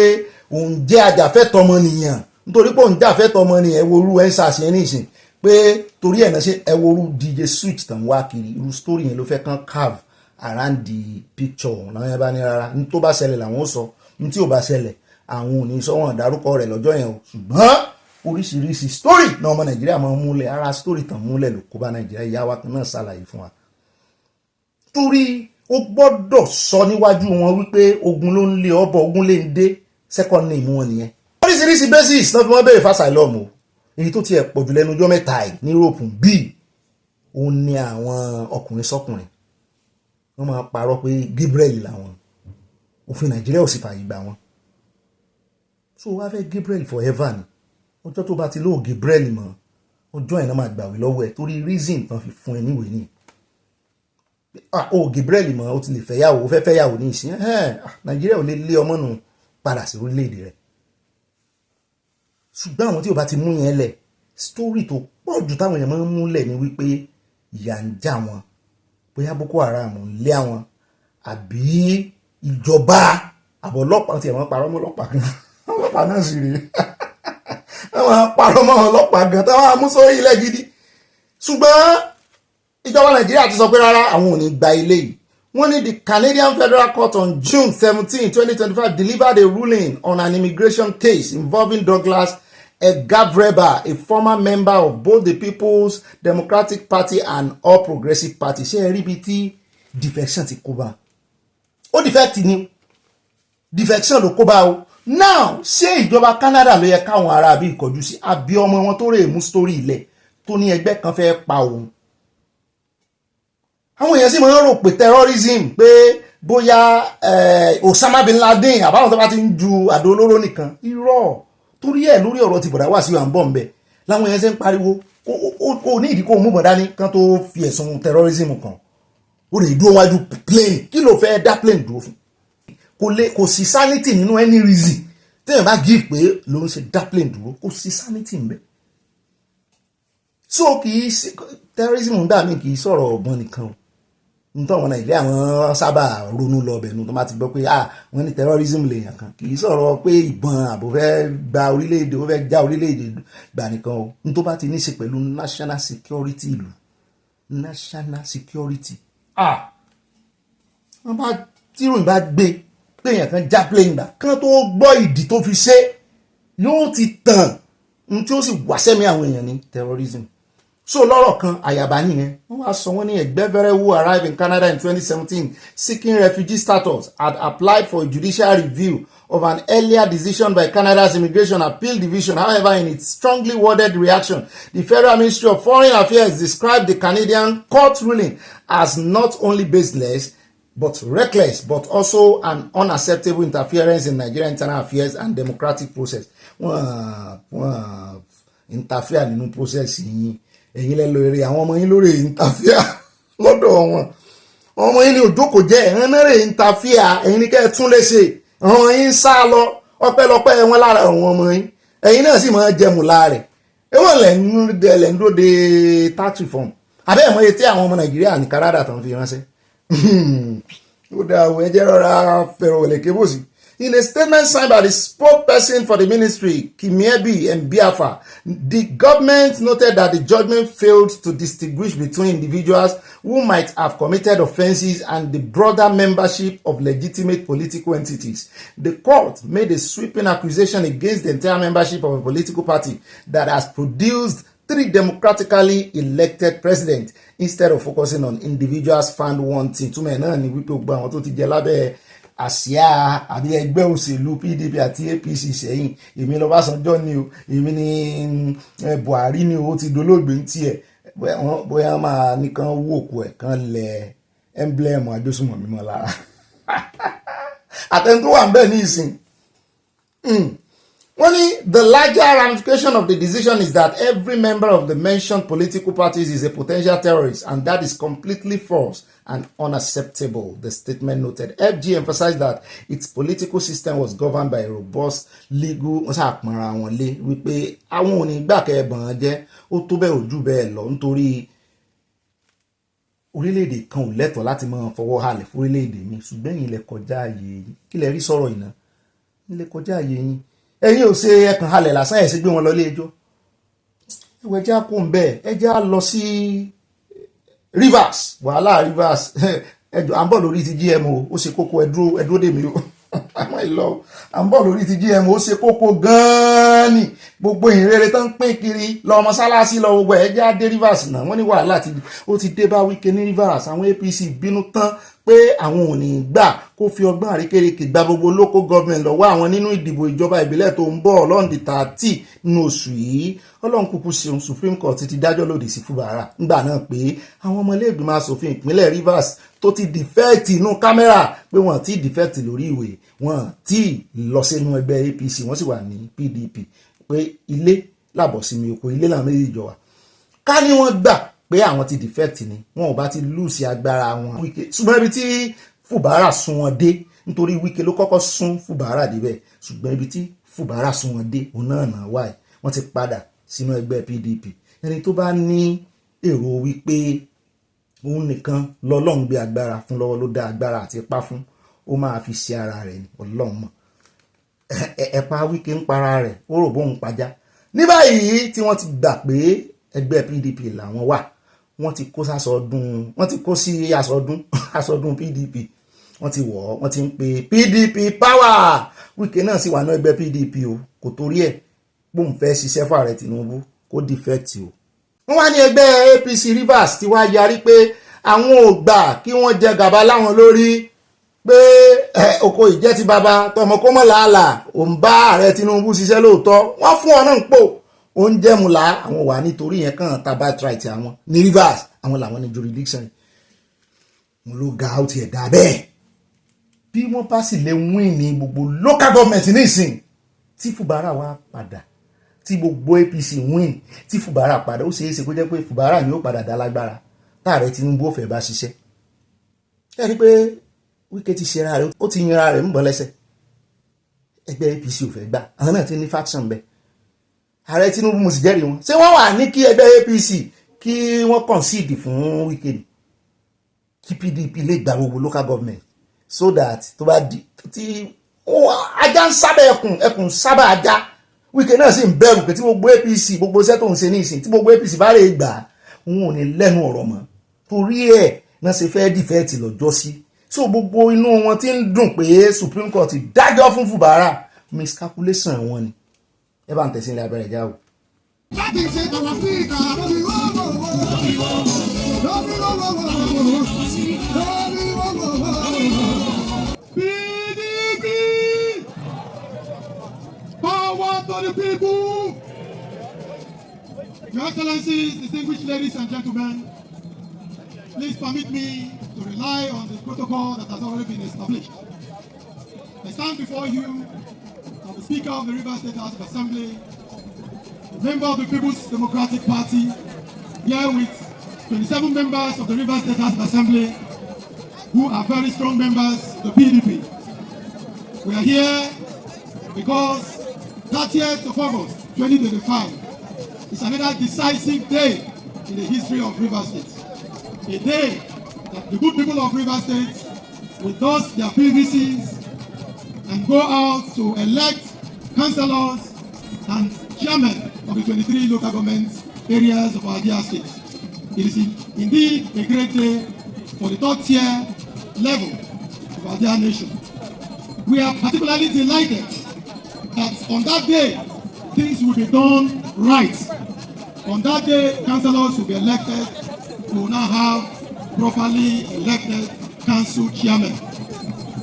òun jẹ́ ajàfẹ́tọ̀ọ́ ọmọnìyàn, nítorí pé òun jẹ́ àfẹ́tọ̀ọ́ ọmọnìyàn. Ẹ wo irú ẹ̀ ń ṣàṣeyẹ ní ìsìn pé torí ẹ̀ náà ṣe ẹ wo irú DJ Switch tàn wá kiri, irú story yẹn ló fẹ́ kàn carve around the picture. Làwọn yẹn bá ní rárá, ní tó bá ṣẹlẹ̀ làwọn ó sọ, ní tí ò bá ṣẹlẹ̀ àwọn ò ní sọ, wọn dárúkọ rẹ̀ lọ́jọ́ yẹn o. Ṣùgbọ́n oríṣiríṣi story náà ọmọ Nàìjíríà máa ń múlẹ̀, ara story tàn múlẹ̀ ló kó bá Nàìjíríà. Ìyá wa kan náà ṣàlàyé fún wa, torí ó gbọ́dọ̀ sọ níwájú wọn wípé ogun ló ń lé ọbọ̀, ogun lè ń dé, second name wọn nìyẹn. Oríṣiríṣi basis náà fi wọ́n béèrè fún asylum o. Èyí tó tiẹ̀ pọ̀jù lẹ́nu ọjọ́ mẹ́ta yìí ní Europe bí òun ni àwọn ọkùnrin sọ́kùnrin wọ́n máa parọ́ pé Gabriel làwọn, òfin Nàìjíríà ò sì fààyè gbà wọn. So wá fẹ́ Gabriel forever ni, ọjọ́ tó bá ti lóò Gabriel mọ́ ọjọ́ ẹ̀ náà máa gbàwé lọ́wọ́ ẹ̀, torí reason tán fi fún ẹ níwèé ni. Gabriel mọ́ ó ti lè fẹ́yàwó, ó fẹ́ fẹ́yàwó ní ìsìn, Nàìjíríà ò lè lé ọmọ nù padà sí orílẹ̀-èdè rẹ̀. Ṣùgbọ́n àwọn tí ò bá ti mú yẹn lẹ̀, story tó pọ̀ jù táwọn èèyàn máa ń múlẹ̀ ni wípé ìyà ń já wọn, bóyá Boko Haram ń lé àwọn, àbí ìjọba àbọ̀ ọlọ́pàá tí ẹ̀wọ̀n parọ́ mọ́ ọlọ́pàá gan, ọlọ́pàá náà sì rí wọ́n parọ́ mọ́ ọlọ́pàá gan táwọn amúsórí ilẹ̀ gidi. Ṣùgbọ́n ìjọba Nàìjíríà ti sọ pé rárá, àwọn ò ní gba ilé yìí. Wọ́n ní the Canadian Federal Court on June 17, 2025 delivered a ruling on an immigration case involving Douglas Egavreba, a former member of both the People's Democratic Party and All Progressive Party. Ṣé ẹ rí bí tí defection ti kó bá? Ó defect ni, defection ló kó bá o. Now ṣé ìjọba Canada ló yẹ káwọn ará bí ìkọjú sí, àbí ọmọ wọn tó rè mú story ilẹ̀ tó ní ẹgbẹ́ kan fẹ́ pa òun? Àwọn èèyàn sì máa ń rò pé terrorism, pé bóyá Osama bin Laden àbáwọn tó bá ti ń ju àdó olóró nìkan. Irọ́, torí ẹ̀ lórí ọ̀rọ̀ ti bọ̀dá wà sí àǹbọ̀ ńbẹ̀ láwọn èèyàn ṣe ń pariwo ó ní ìdí kó mú bọ̀dá ní kan tó fi ẹ̀sùn terrorism kan. Ó lè dúró wájú plane, kí ló fẹ́ dá plane dúró fún? Kò sí sanity nínú any reason téèyàn bá give pé ló ń ṣe dá plane dúró, kò sí sanity ńbẹ̀. So kì í ṣe terrorism ń dà mí, kì í sọ̀rọ̀ ọ̀gbọ́n nìkan o. Nítorí àwọn Nàìjíríà wọn sábà ronú lọ ọbẹ̀ nu tó máa ti gbọ́ pé wọ́n ní terrorism lèèyàn kan, kì í sọ̀rọ̀ pé ìbọn àbò fẹ́ gba orílẹ̀-èdè, ó fẹ́ já orílẹ̀-èdè gbà nìkan o. Ní tó bá ti ní ṣe pẹ̀lú national security ìlú, national security. Wọ́n bá tíròyìn bá gbé pé èèyàn kan já plane gbà, kán tó gbọ́ ìdí tó fi ṣe yóò ti tàn ní tí ó sì wà sẹ́mi àwọn èèyàn ní terrorism. So lọ́rọ̀ kan àyàbá nìyẹn, wọ́n wá sọ wọ́n ní Egbevere, who arrived in Canada in 2017 seeking refugee status, had applied for a judicial review of an earlier decision by Canada's Immigration Appeal Division. However, in its strongly worded reaction, the Federal Ministry of Foreign Affairs described the Canadian court ruling as not only baseless, but reckless, but also an unacceptable interference in Nigerian internal affairs and democratic process. Interfere nínú process yìí. Ẹ̀yin lẹ lọ èrè àwọn ọmọ yín lórí interfere lọ́dọ̀ wọn. Ọmọ yín ni òjókòó jẹ́ ẹ̀hán náà rè interfere ẹ̀yin ní kẹ́ ẹ tún lè ṣe. Àwọn yín sá lọ ọpẹ́lọpẹ́ wọn lára àwọn ọmọ yín. Ẹ̀yin náà sì máa jẹmù láàrẹ̀. Ewọ́n lẹ̀ ń dóde tax reform. Àbẹ́ ẹ̀mọ́ etí àwọn ọmọ Nàìjíríà ní Canada tán fi ránṣẹ́. Ó dáa o, ẹ jẹ́ rọra fẹ̀rọ̀ wẹ̀lẹ̀ kébòsì. In a statement signed by the spokesperson for the ministry, Kimiebi Mbiafa, the government noted that the judgment failed to distinguish between individuals who might have committed offences and the broader membership of legitimate political entities. The court made a sweeping accusation against the entire membership of a political party that has produced 3 democratically elected presidents instead of focusing on individuals found wanting. Túmọ̀ náà ni wípé gbogbo àwọn tó ti jẹ lábẹ́ àsíá àbí ẹgbẹ́ òṣèlú PDP àti APC sẹ́yìn, èmi lọ́básanjọ́ ni o, èmi ni Buhari ni o, ó ti dolóògbé ń tiẹ̀, bóyá máa nìkan wò òkú ẹ̀ kan lẹ̀ emblem agbésùnmọ̀mí mọ́ lára. Àtẹni tó wà ń bẹ̀ ní ìsìn. The larger ramification of the decision is that every member of the mentioned political parties is a potential terrorist, and that is completely false and unacceptable, the statement noted. FG emphasized that its political system was governed by a robust legal wípé àwọn ò ní gbà kẹ́ẹ̀bọ̀n jẹ́ ó tó bẹ́ẹ̀ ojú bẹ́ẹ̀ lọ nítorí orílẹ̀-èdè kan ò lẹ́tọ̀ọ́ láti máa fọwọ́ halẹ̀ fún orílẹ̀-èdè mi, ṣùgbọ́n ẹ̀yin lẹ kọjá ààyè yìí. Kí lẹ rí sọ̀rọ̀ ìná? Ilé kọjá ààyè yín. Ẹ̀yin ò ṣe ẹkàn halẹ̀ lásán ẹ̀ sì gbé wọn lọ ilé ẹjọ́. Ìwẹ̀ jẹ́ kó ń bẹ́ẹ̀ ẹ jẹ́ á lọ sí Rivers, Wahala Rivers. Ẹjọ́ à ń bọ̀ lórí ti GMO, ó ṣe kókó ẹ dúró dè mí o. Àmọ́ ìlọ à ń bọ̀ lórí ti GMO, ó ṣe kókó gan-an ni. Gbogbo ìrere tó ń pín kiri lọ mọ́sálásí lọ gbogbo ẹ jẹ́ á dé Rivers náà. Wọ́n ní wàhálà ó ti dé bá Wike ní Rivers. Àwọn APC bínú tán pé àwọn ò ní gbà kó fi ọgbọ́n àrékérekè gba gbogbo local government lọ́wọ́ àwọn nínú ìdìbò ìjọba ìbílẹ̀ tó ń bọ̀ lọ́ndì 30 nínú oṣù yìí. Ọlọ́run kúkú ṣeun, Supreme Court ti dájọ́ lòdì sí Fubara nígbà náà pé àwọn ọmọ ilé ìgbìmọ̀ asòfin ìpínlẹ̀ Rivers tó ti defect inú kámẹ́rà pé wọ́n ti defect lórí ìwé, wọ́n ti lọ sínú ẹgbẹ́ APC, wọ́n sì wà ní PDP, pé ilé làbọ̀ sí mi oko, ilé làwọn méjì jọ wà. Ká ní wọ́n gbà pé àwọn ti defect ni wọn ò bá ti lose agbára wọn. Ṣùgbọ́n ibi tí Fubara sún wọn dé, nítorí Wike ló kọ́kọ́ sún Fubara débẹ̀, ṣùgbọ́n ibi tí Fubara sún wọn dé òun náà wáyé wọ́n ti padà sínú ẹgbẹ́ PDP. Ẹni tó bá ní èrò wípé òun nìkan lọ́lọ́run gbé agbára fún lọ́wọ́ ló dá agbára àti ipá fún, ó máa fi ṣe ara rẹ̀ ní Ọlọ́run mọ̀. Ẹ̀pà Wike ń para rẹ̀ ó rò bóun pajá. Ní báyìí tí wọ́n ti gbà pé ẹgbẹ́ PDP làwọn wà, wọ́n ti kó sí aṣọdún PDP, wọ́n ti wọ̀ wọ́n ti ń pe PDP power. Wike náà sì wà ní ẹgbẹ́ PDP o, kò torí ẹ̀ bóun fẹ́ ṣiṣẹ́ fún ààrẹ Tinubu kó defect o. Wọ́n wá ní ẹgbẹ́ APC Rivers ti wá yarí pé àwọn ò gbà kí wọ́n jẹ gàba láwọn lórí, pé oko ìjẹ́ ti bàbá tọmọ kó mọ̀ làálàá, òun bá ààrẹ Tinubu ṣiṣẹ́ lóòótọ́, wọ́n fún ọ náà ń pò oúnjẹ mùlá àwọn wà nítorí yẹn kàn ta birthright àwọn ní Rivers, àwọn làwọn ní jurisdiction. Mo ló ga ó tiẹ̀ dá bẹ́ẹ̀. Bí wọ́n bá sì lè win ní gbogbo local government nísìn tí Fubara wá padà, tí gbogbo APC win tí Fubara padà, ó ṣeé ṣe kó jẹ́ pé Fubara ni ó padà dá lágbára táàrẹ Tinubu ó fẹ́ bá ṣiṣẹ́. Ẹ rí pé Wike ti ṣe ara rẹ̀, ó ti yan ara rẹ̀ ń bọ́ lẹ́sẹ̀. Ẹgbẹ́ APC ò fẹ́ gbà, àwọn náà ti ní faction bẹ́ẹ̀. Ààrẹ Tinubu mo sì jẹ́rìí wọn. Ṣé wọ́n wà ní kí ẹgbẹ́ APC kí wọ́n concede fún Wike ni? Kí PDP lè gba gbogbo local government so that tó bá di tí ajá ń sábà ẹkùn sábà ajá. Wike náà sì ń bẹ̀rù pé tí gbogbo APC gbogbo iṣẹ́ tó ń ṣe ní ìsìn tí gbogbo APC bá lè gbà òun ò ní lẹ́nu ọ̀rọ̀ mọ́, torí ẹ̀ náà ṣe fẹ́ defect lọ́jọ́ sí. So gbogbo inú wọn ti ń dùn pé Supreme Court dájọ́ fún Fubara, miscalculation wọn ni. Ẹ bá ń tẹ̀sí ilé abẹ́rẹ́ já o. for the people. Your Excellencies, distinguished ladies and gentlemen, please permit me to rely on the protocol that has already been established. I stand before you as the Speaker of the Rivers State House of Assembly, a member of the People's Democratic Party, here with 27 members of the Rivers State House of Assembly who are very strong members of the PDP. We are here because 30th of August 2025 is another decisive day in the history of Rivers State. A day that the good people of Rivers State will dust their PVCs and go out to elect councillors and chairmen of the 23 local government areas of our dear state. It is indeed a great day for the third tier level of our dear nation. We are particularly delighted that on that day, things will be done right. On that day, councillors will be elected. We will now have properly elected council chairmen.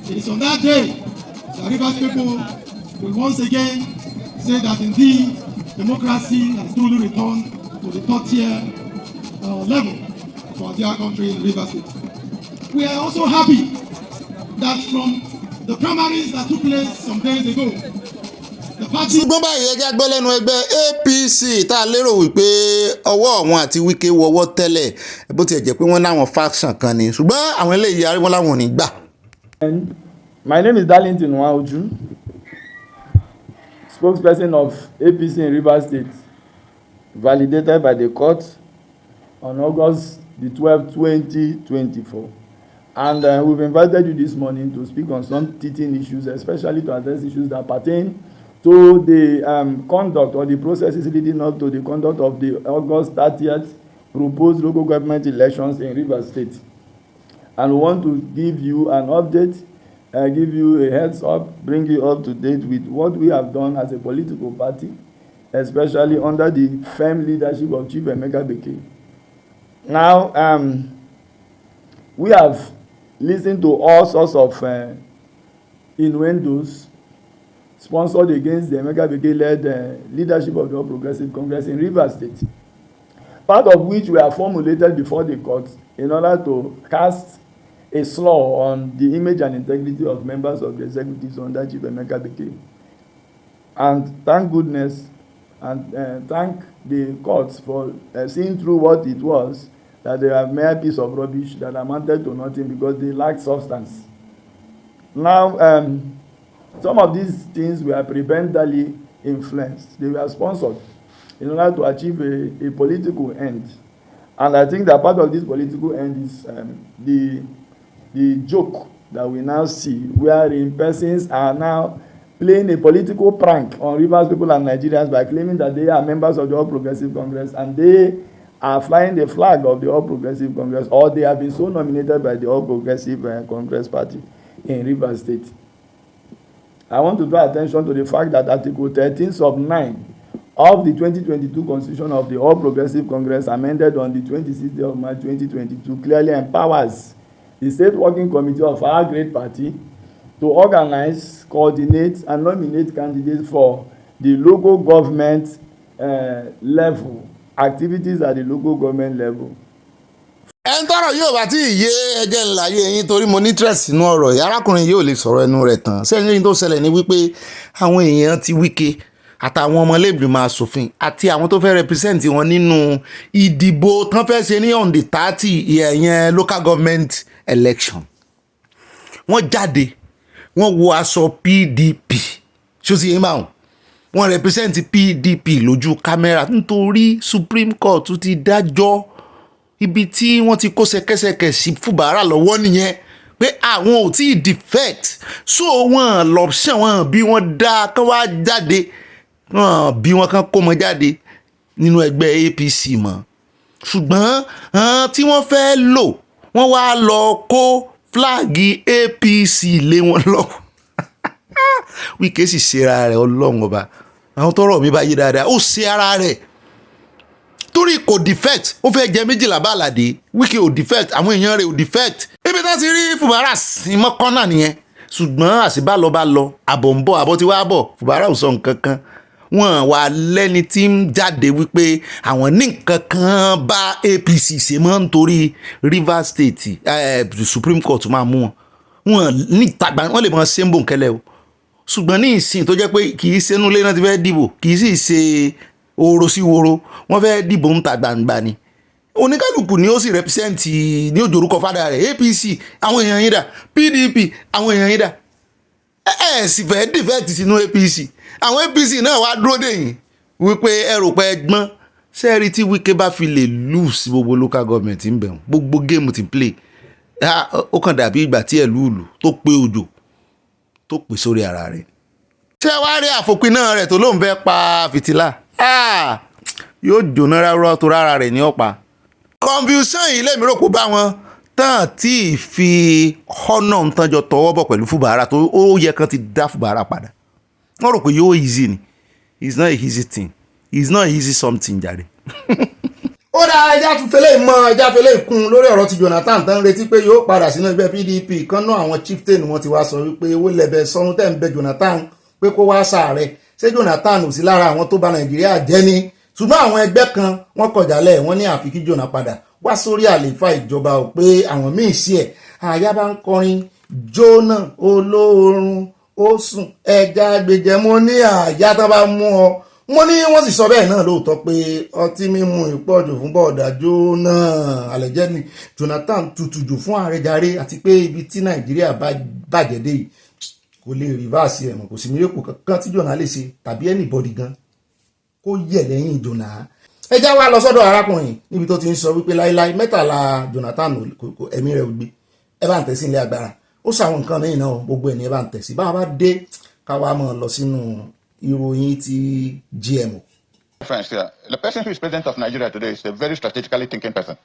It is on that day that Rivers people will once again say that indeed democracy has truly returned to the third tier level for our dear country in Rivers State. We are also happy that from the primaries that took place some days ago, ṣùgbọ́n báyìí ẹjẹ́ gbọ́ lẹ́nu ẹgbẹ́ APC tá a lérò wípé ọwọ́ àwọn àti Wike wọwọ́ tẹ́lẹ̀ bó tiẹ̀ jẹ́ pé wọ́n láwọn faction kan ni ṣùgbọ́n àwọn eléyìí aríwọ́n láwọn ò ní gbà. My name is Darlington Nwaoju, spokesperson of APC in Rivers State, validated by the court on August the 12th, 2024. And we've invited you this morning to speak on some teething issues, especially to address issues that pertain to the conduct or the processes leading up to the conduct of the August 30th proposed local government elections in Rivers State. And we want to give you an update, give you a heads up, bring you up to date with what we have done as a political party, especially under the firm leadership of Chief Emeka Beke. Now, we have listened to all sorts of innuendos sponsored against the Emeka Beke-led leadership of the All Progressive Congress in Rivers State, part of which were formulated before the court in order to cast a slur on the image and integrity of members of the executives under Chief Emeka Beke. And thank goodness and thank the courts for seeing through what it was, that they are mere piece of rubbish that amounted to nothing because they lack substance. Now, some of these things were prebendally influenced. They were sponsored in order to achieve a political end. And I think that part of this political end is the joke that we now see, wherein persons are now playing a political prank on Rivers people and Nigerians by claiming that they are members of the All Progressive Congress and they are flying the flag of the All Progressive Congress, or they have been so nominated by the All Progressive Congress Party in Rivers State. I want to draw attention to the fact that Article 13 sub 9 of the 2022 Constitution of the All Progressive Congress, amended on the 26th of March 2022, clearly empowers the State Working Committee of our great party to organize, coordinate, and nominate candidates for the local government level, activities at the local government level. ẹn tọrọ yóò bá tí ì yé ẹjẹ ńlá yé eyín torí mo ní interest nínú ọ̀rọ̀ yìí arákùnrin yóò lè sọ̀rọ̀ ẹnu rẹ̀ tán sẹ́yìn lẹ́yìn tó ṣẹlẹ̀ ní wípé àwọn èèyàn ti Wike àtàwọn ọmọlẹ́gbìmọ̀ asòfin àti àwọn tó fẹ́ represent wọn nínú ìdìbò tán fẹ́ ṣe ní on the 30 ìyẹn local government election wọ́n jáde wọ́n wọ aṣọ PDP ṣó sì yín báwọn wọ́n represent PDP lójú kámẹ́rà nítorí Supreme Court ti dájọ́ ibi tí wọ́n ti kó ṣẹ̀kẹ̀ṣẹ̀kẹ̀ sí Fubara lọ́wọ́ nìyẹn pé àwọn ò tí ì defect so wọ́n lọ́pṣẹ̀ wọ́n bí wọ́n dá kán wá jáde wọ́n bí wọ́n kán kó mọ jáde nínú ẹgbẹ́ APC mọ́ ṣùgbọ́n tí wọ́n fẹ́ lò wọ́n wá lọ kó fúláàgì APC lé wọn lọ́wọ́ Wike sì ṣe ara rẹ̀ Ọlọ́run ọba àwọn tọrọ mi bá yé dáadáa ó ṣe ara rẹ̀ torí kò defect ó fẹ́ jẹ méjìlá bá àlàdé Wike ò defect àwọn èèyàn rẹ̀ ò defect ebi tá ti rí Fubara ìmọ̀ kọ́nà nìyẹn ṣùgbọ́n àṣìbá lọ bá lọ àbọ̀ ń bọ̀ àbọ̀ tí wàá bọ̀ Fubara ò sọ nǹkan kan wọ́n wà lẹ́ni tí ń jáde wípé àwọn ní nǹkan kan bá APC ṣe mọ́ nítorí Rivers State Supreme Court máa mú wọn ní ìtagbà wọ́n lè mọ ṣe ń bò ń kẹ́lẹ́ o ṣùgbọ́n ní ìsìn tó jẹ́ pé kì í ṣe inú ilé náà ti fẹ́ dìbò kì í sì ṣe oro sí woro wọ́n fẹ́ dìbò ń ta gbangba ni oníkálukú ni ó sì rẹpísẹ́ǹtì ní òjò orúkọ fádà rẹ̀ APC àwọn èèyàn yín dà PDP àwọn èèyàn yín dà sì fẹ́ dìfẹ́ẹ̀tì sínú APC àwọn APC náà wá dúró dè yín wípé ẹrù pẹ́ gbọ́n sẹ́ẹ̀rì tí Wike bá fi lè lose gbogbo local government ń bẹ̀rù gbogbo géèmù ti play ó kàn dàbí ìgbà tí ẹ̀ lùlù tó pé òjò tó pè sórí ara rẹ̀. ṣé wàá rí àfòpin náà rẹ̀ tó lóun fẹ́ pa fìtílà yóò jóná rárá tó rárá rẹ̀ ní ọ̀pá. confusion yìí lèmi rò kó bá wọn tán tí ì fi ọ̀nà ń tánjọ tọwọ́ bọ̀ pẹ̀lú Fubara tó ó yẹ kán ti dá Fubara padà. wọ́n rò pé yóò easy ni it's not a easy thing it's not easy something jàre. ó dá ẹja tún fẹlẹ́ mọ́ ẹja fẹlẹ́ kún lórí ọ̀rọ̀ ti Jonathan tán retí pé yóò padà sínú ẹgbẹ́ PDP kan náà àwọn chieftain wọn ti wá sọ wípé owó lẹ́bẹ̀ sọ́run tẹ̀ ń bẹ Jonathan pé kó wá sàárẹ̀ ṣé Jonathan ò sí lára àwọn tó bà Nàìjíríà jẹ́ ni ṣùgbọ́n àwọn ẹgbẹ́ kan wọ́n kọjálẹ̀ wọ́n ní àfi kí Jonah padà wá sórí àlééfà ìjọba ò pé àwọn míì sí ẹ̀ àyà bá ń kọrin Jonah olóorun Osun ẹja gbẹjẹmọ ní àyà tán bá mú ọ wọ́n ní wọ́n sì sọ bẹ́ẹ̀ náà lóòótọ́ pé ọtí mímu ìpọ̀jù fún bọ́ọ̀dà Jonah àlẹ́jẹ́ ni Jonathan tutù jù fún ààrẹ jàre àti pé ibi tí Nàìjíríà bàjẹ́ dé yìí kò lè rìvásì ẹ̀mọ̀ kò sí mírèkù kankan tí Jonah lè ṣe tàbí anybody gan kó yẹ̀ lẹ́yìn Jonah. ẹ já wa lọ sọ́dọ̀ arákùnrin níbi tó ti ń sọ wípé láíláí mẹ́tàlá Jonathan ẹ̀mí rẹ̀ gbé ẹ bá ń tẹ̀ sí ilé agbára ó sàwọn nǹkan lẹ́yìn náà gbogbo ẹ̀ ní ẹ bá ń tẹ̀ sí bá a bá dé káwa máa lọ sínú ìròyìn ti GMO. Friends, the person who is president of Nigeria today is a very strategically thinking person.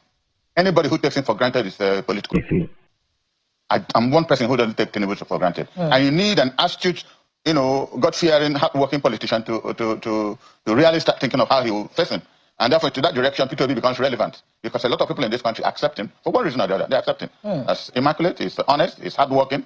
Anybody who takes him for granted is a political. I'm one person who doesn't take Tinubu for granted. And you need an astute, God-fearing, hard-working politician to really start thinking of how he will face him. And therefore, to that direction, P2B becomes relevant because a lot of people in this country accept him for one reason or the other. They accept him as immaculate, he's honest, he's hardworking.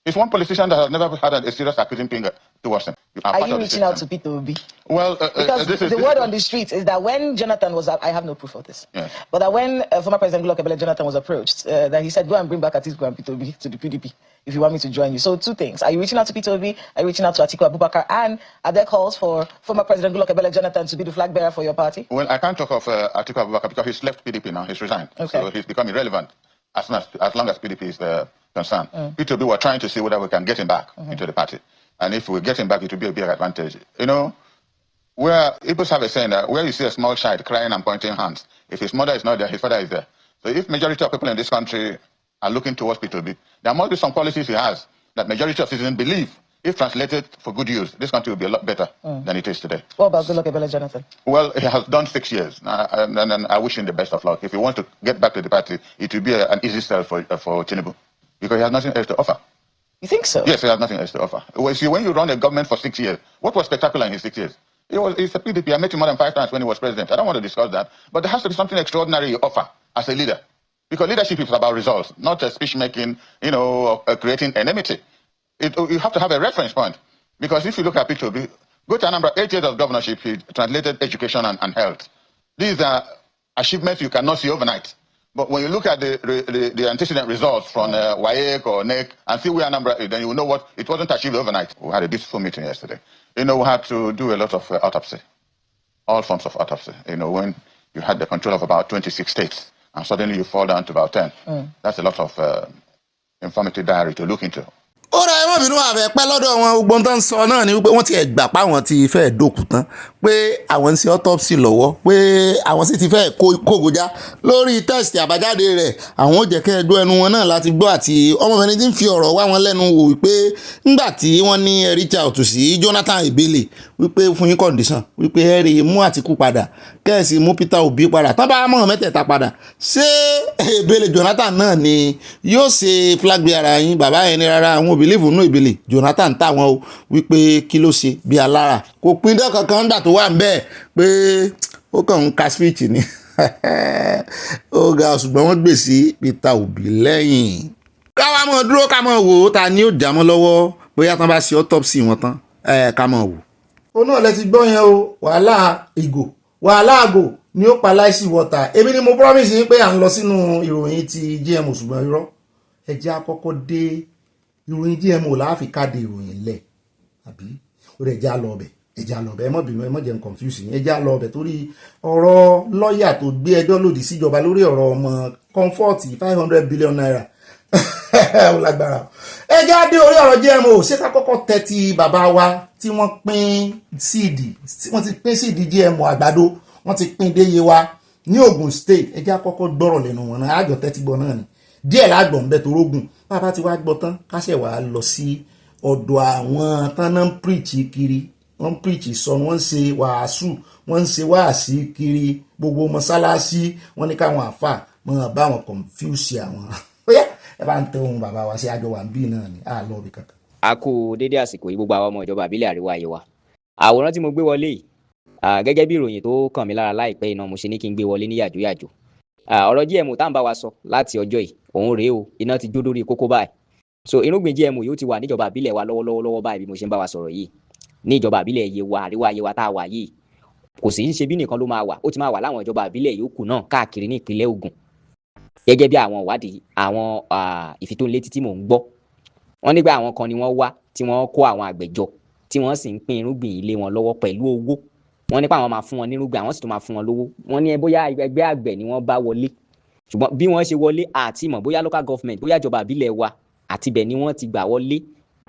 He's one politician that has never had a serious accusing finger towards him. Are you reaching out to P2B? Well, because the word on the streets is that when Jonathan was, I have no proof of this, but that when former President Goodluck Jonathan was approached, that he said, go and bring back Atiku and P2B to the PDP if you want me to join you. So two things. Are you reaching out to P2B? Are you reaching out to Atiku Abubakar? And are there calls for former President Goodluck Jonathan to be the flag bearer for your party? Well, I can't talk of Atiku Abubakar because he's left PDP now. He's resigned. Okay. So he's become irrelevant as long as PDP is concerned. P2B were trying to see whether we can get him back into the party. And if we get him back, it will be a big advantage. Where people have a saying that where you see a small child crying and pointing hands, if his mother is not there, his father is there. So if majority of people in this country are looking towards P2B, there must be some policies he has that majority of citizens believe, if translated for good use, this country will be a lot better than it is today. What about Goodluck Jonathan? Well, he has done 6 years, and I wish him the best of luck. If he wants to get back to the party, it will be an easy sell for Tinubu, because he has nothing else to offer. You think so? Yes, he has nothing else to offer. Well, see, when you run a government for 6 years, what was spectacular in his 6 years? He's a PDP. I met him more than 5 times when he was president. I don't want to discuss that, but there has to be something extraordinary you offer as a leader. Because leadership is about results, not speech making, creating enmity. You have to have a reference point. Because if you look at P2B, go to Anambra, 8 years of governorship, he translated education and health. These are achievements you cannot see overnight. But when you look at the antecedent results from WAEC or NEC and see where Anambra is, then you will know what it wasn't achieved overnight. We had a beautiful meeting yesterday. We had to do a lot of autopsy, all forms of autopsy. When you had the control of about 26 states and suddenly you fall down to about 10, that's a lot of infirmity diary to look into. ó ra ẹ̀wọ̀n bínú àfẹ́ pẹ́ lọ́dọ̀ wọn gbogbo tó ń sọ náà ni wípé wọ́n ti gbà pa àwọn ti fẹ́ dòkú tán pé àwọn ń ṣe autopsy lọ́wọ́ pé àwọn sì ti fẹ́ kógojá lórí test àbájáde rẹ̀ àwọn ò jẹ́ kẹ́ ẹjọ́ ẹnu wọn náà láti gbọ́ àti ọmọbìnrin tí ń fi ọ̀rọ̀ wá wọn lẹ́nu wò wípé ńgbà tí wọ́n ní reach out sí Jonathan Ebele wípé fún yín condition wípé ẹ rí mú Àtíkù padà kẹ́ẹ̀sì mú Peter Obi padà tán bá mọ̀ mẹ́tẹ̀ẹ̀ta padà ṣé Ebele Jonathan náà ni yóò ṣe flag bearer yín bàbá yẹn ní rárá àwọn believe nínú Ebele Jonathan táwọn o wípé kí ló ṣe bí alára kò pín dán kankan ńgbà tó wà ń bẹ́ẹ̀ pé ó kàn ń ka speech ni ó ga ṣùgbọ́n wọ́n gbé sí Peter Obi lẹ́yìn. káwa mọ̀ dúró ká mọ̀ wò ó ta ni ó já mọ́ lọ́wọ́ bóyá tán bá ṣe autopsy wọn tán ká mọ̀ wò. ó náà lẹ ti gbọ́ yẹn o, wàhálà àgò ni ó pa láìsí wọ́tà. Èmi ni mo promise yín pé à ń lọ sínú ìròyìn ti GMO, ṣùgbọ́n irọ́, ẹ jẹ́ àkọ́kọ́ dé ìròyìn GMO láàfin káde ìròyìn lẹ̀, àbí ó rẹ̀ já lọ ọbẹ̀, ẹ já lọ ọbẹ̀, ẹ má bínú, ẹ má jẹ́ n confuse yín, ẹ já lọ ọbẹ̀ torí ọ̀rọ̀ lọ́ọ̀yà tó gbé ẹjọ́ lòdì síjọba lórí ọ̀rọ̀ ọmọ comfort 500 billion naira ó lágbára. Ẹ já dé orí ọ̀rọ̀ GMO, ṣé ká kọ́kọ́ tẹ́tí bàbá wa tí wọ́n pín síìdì, wọ́n ti pín síìdì GMO àgbàdo, wọ́n ti pín déye wa ní Ogun State. Ẹ já kọ́kọ́ gbọ́rọ̀ lẹ́nu wọn náà, àjọ tẹ́tí gbọ́ náà ni díẹ̀ lágbọ̀n ń bẹ tó rógùn. Bàbá ti wá gbọ́ tán káṣẹ̀ wá lọ sí ọ̀dọ̀ àwọn tán náà ń píríìchì kiri, wọ́n ń píríìchì sọnù, wọ́n ń ṣe wàásù, wọ́n ń ṣe wáàsí kiri gbogbo mọ́sálásí, wọ́n ní káwọn àfà mọ́ bá wọn confuse àwọn. Óyá ẹ bá ń tẹ ohun bàbá wa sí àjọ wà ń bí náà ni a lọ bí kankan. A kú dédé àsìkò yìí gbogbo àwọn ọmọ ìjọba àbílẹ̀ àríwá ayé wa. Àwòrán tí mo gbé wọlé yìí gẹ́gẹ́ bí ìròyìn tó kàn mí lára láìpẹ́ iná mo ṣe ní kí n gbé wọlé ní yàjóyàjó. Ọ̀rọ̀ GMO tá ń bá wa sọ láti ọjọ́ yìí òun rèé o, iná ti jó lórí kókó báyìí. So irúgbìn GMO yóò ti wà níjọba àbílẹ̀ wa lọ́wọ́lọ́wọ́ báyìí bí mo ṣe ń bá wa sọ̀rọ̀ yìí. Ní ìjọba àbílẹ̀ Yewa àríwá Yewa tá a wà yìí, kò sì ń ṣe bí nìkan ló máa wà, ó ti máa wà láwọn ìjọba àbílẹ̀ yòókù náà káàkiri ní ìpínlẹ̀ Ògùn. Gẹ́gẹ́ bí àwọn ìwádìí àwọn ìfitónilétí tí mò ń gbọ́, wọ́n nígbà àwọn kan ni wọ́n wá tí wọ́n kó àwọn àgbẹ̀ jọ tí wọ́n sì ń pín irúgbìn ilé wọn lọ́wọ́ pẹ̀lú owó. Wọ́n nípa àwọn máa fún wọn nírúgbìn, àwọn sì tún máa fún wọn lówó. Wọ́n ní bóyá ẹgbẹ́ àgbẹ̀ ni wọ́n bá wọlé, ṣùgbọ́n bí wọ́n ṣe wọlé àti mọ̀ bóyá local government, bóyá ìjọba àbílẹ̀ wa àti bẹ̀ ni wọ́n ti gbà wọlé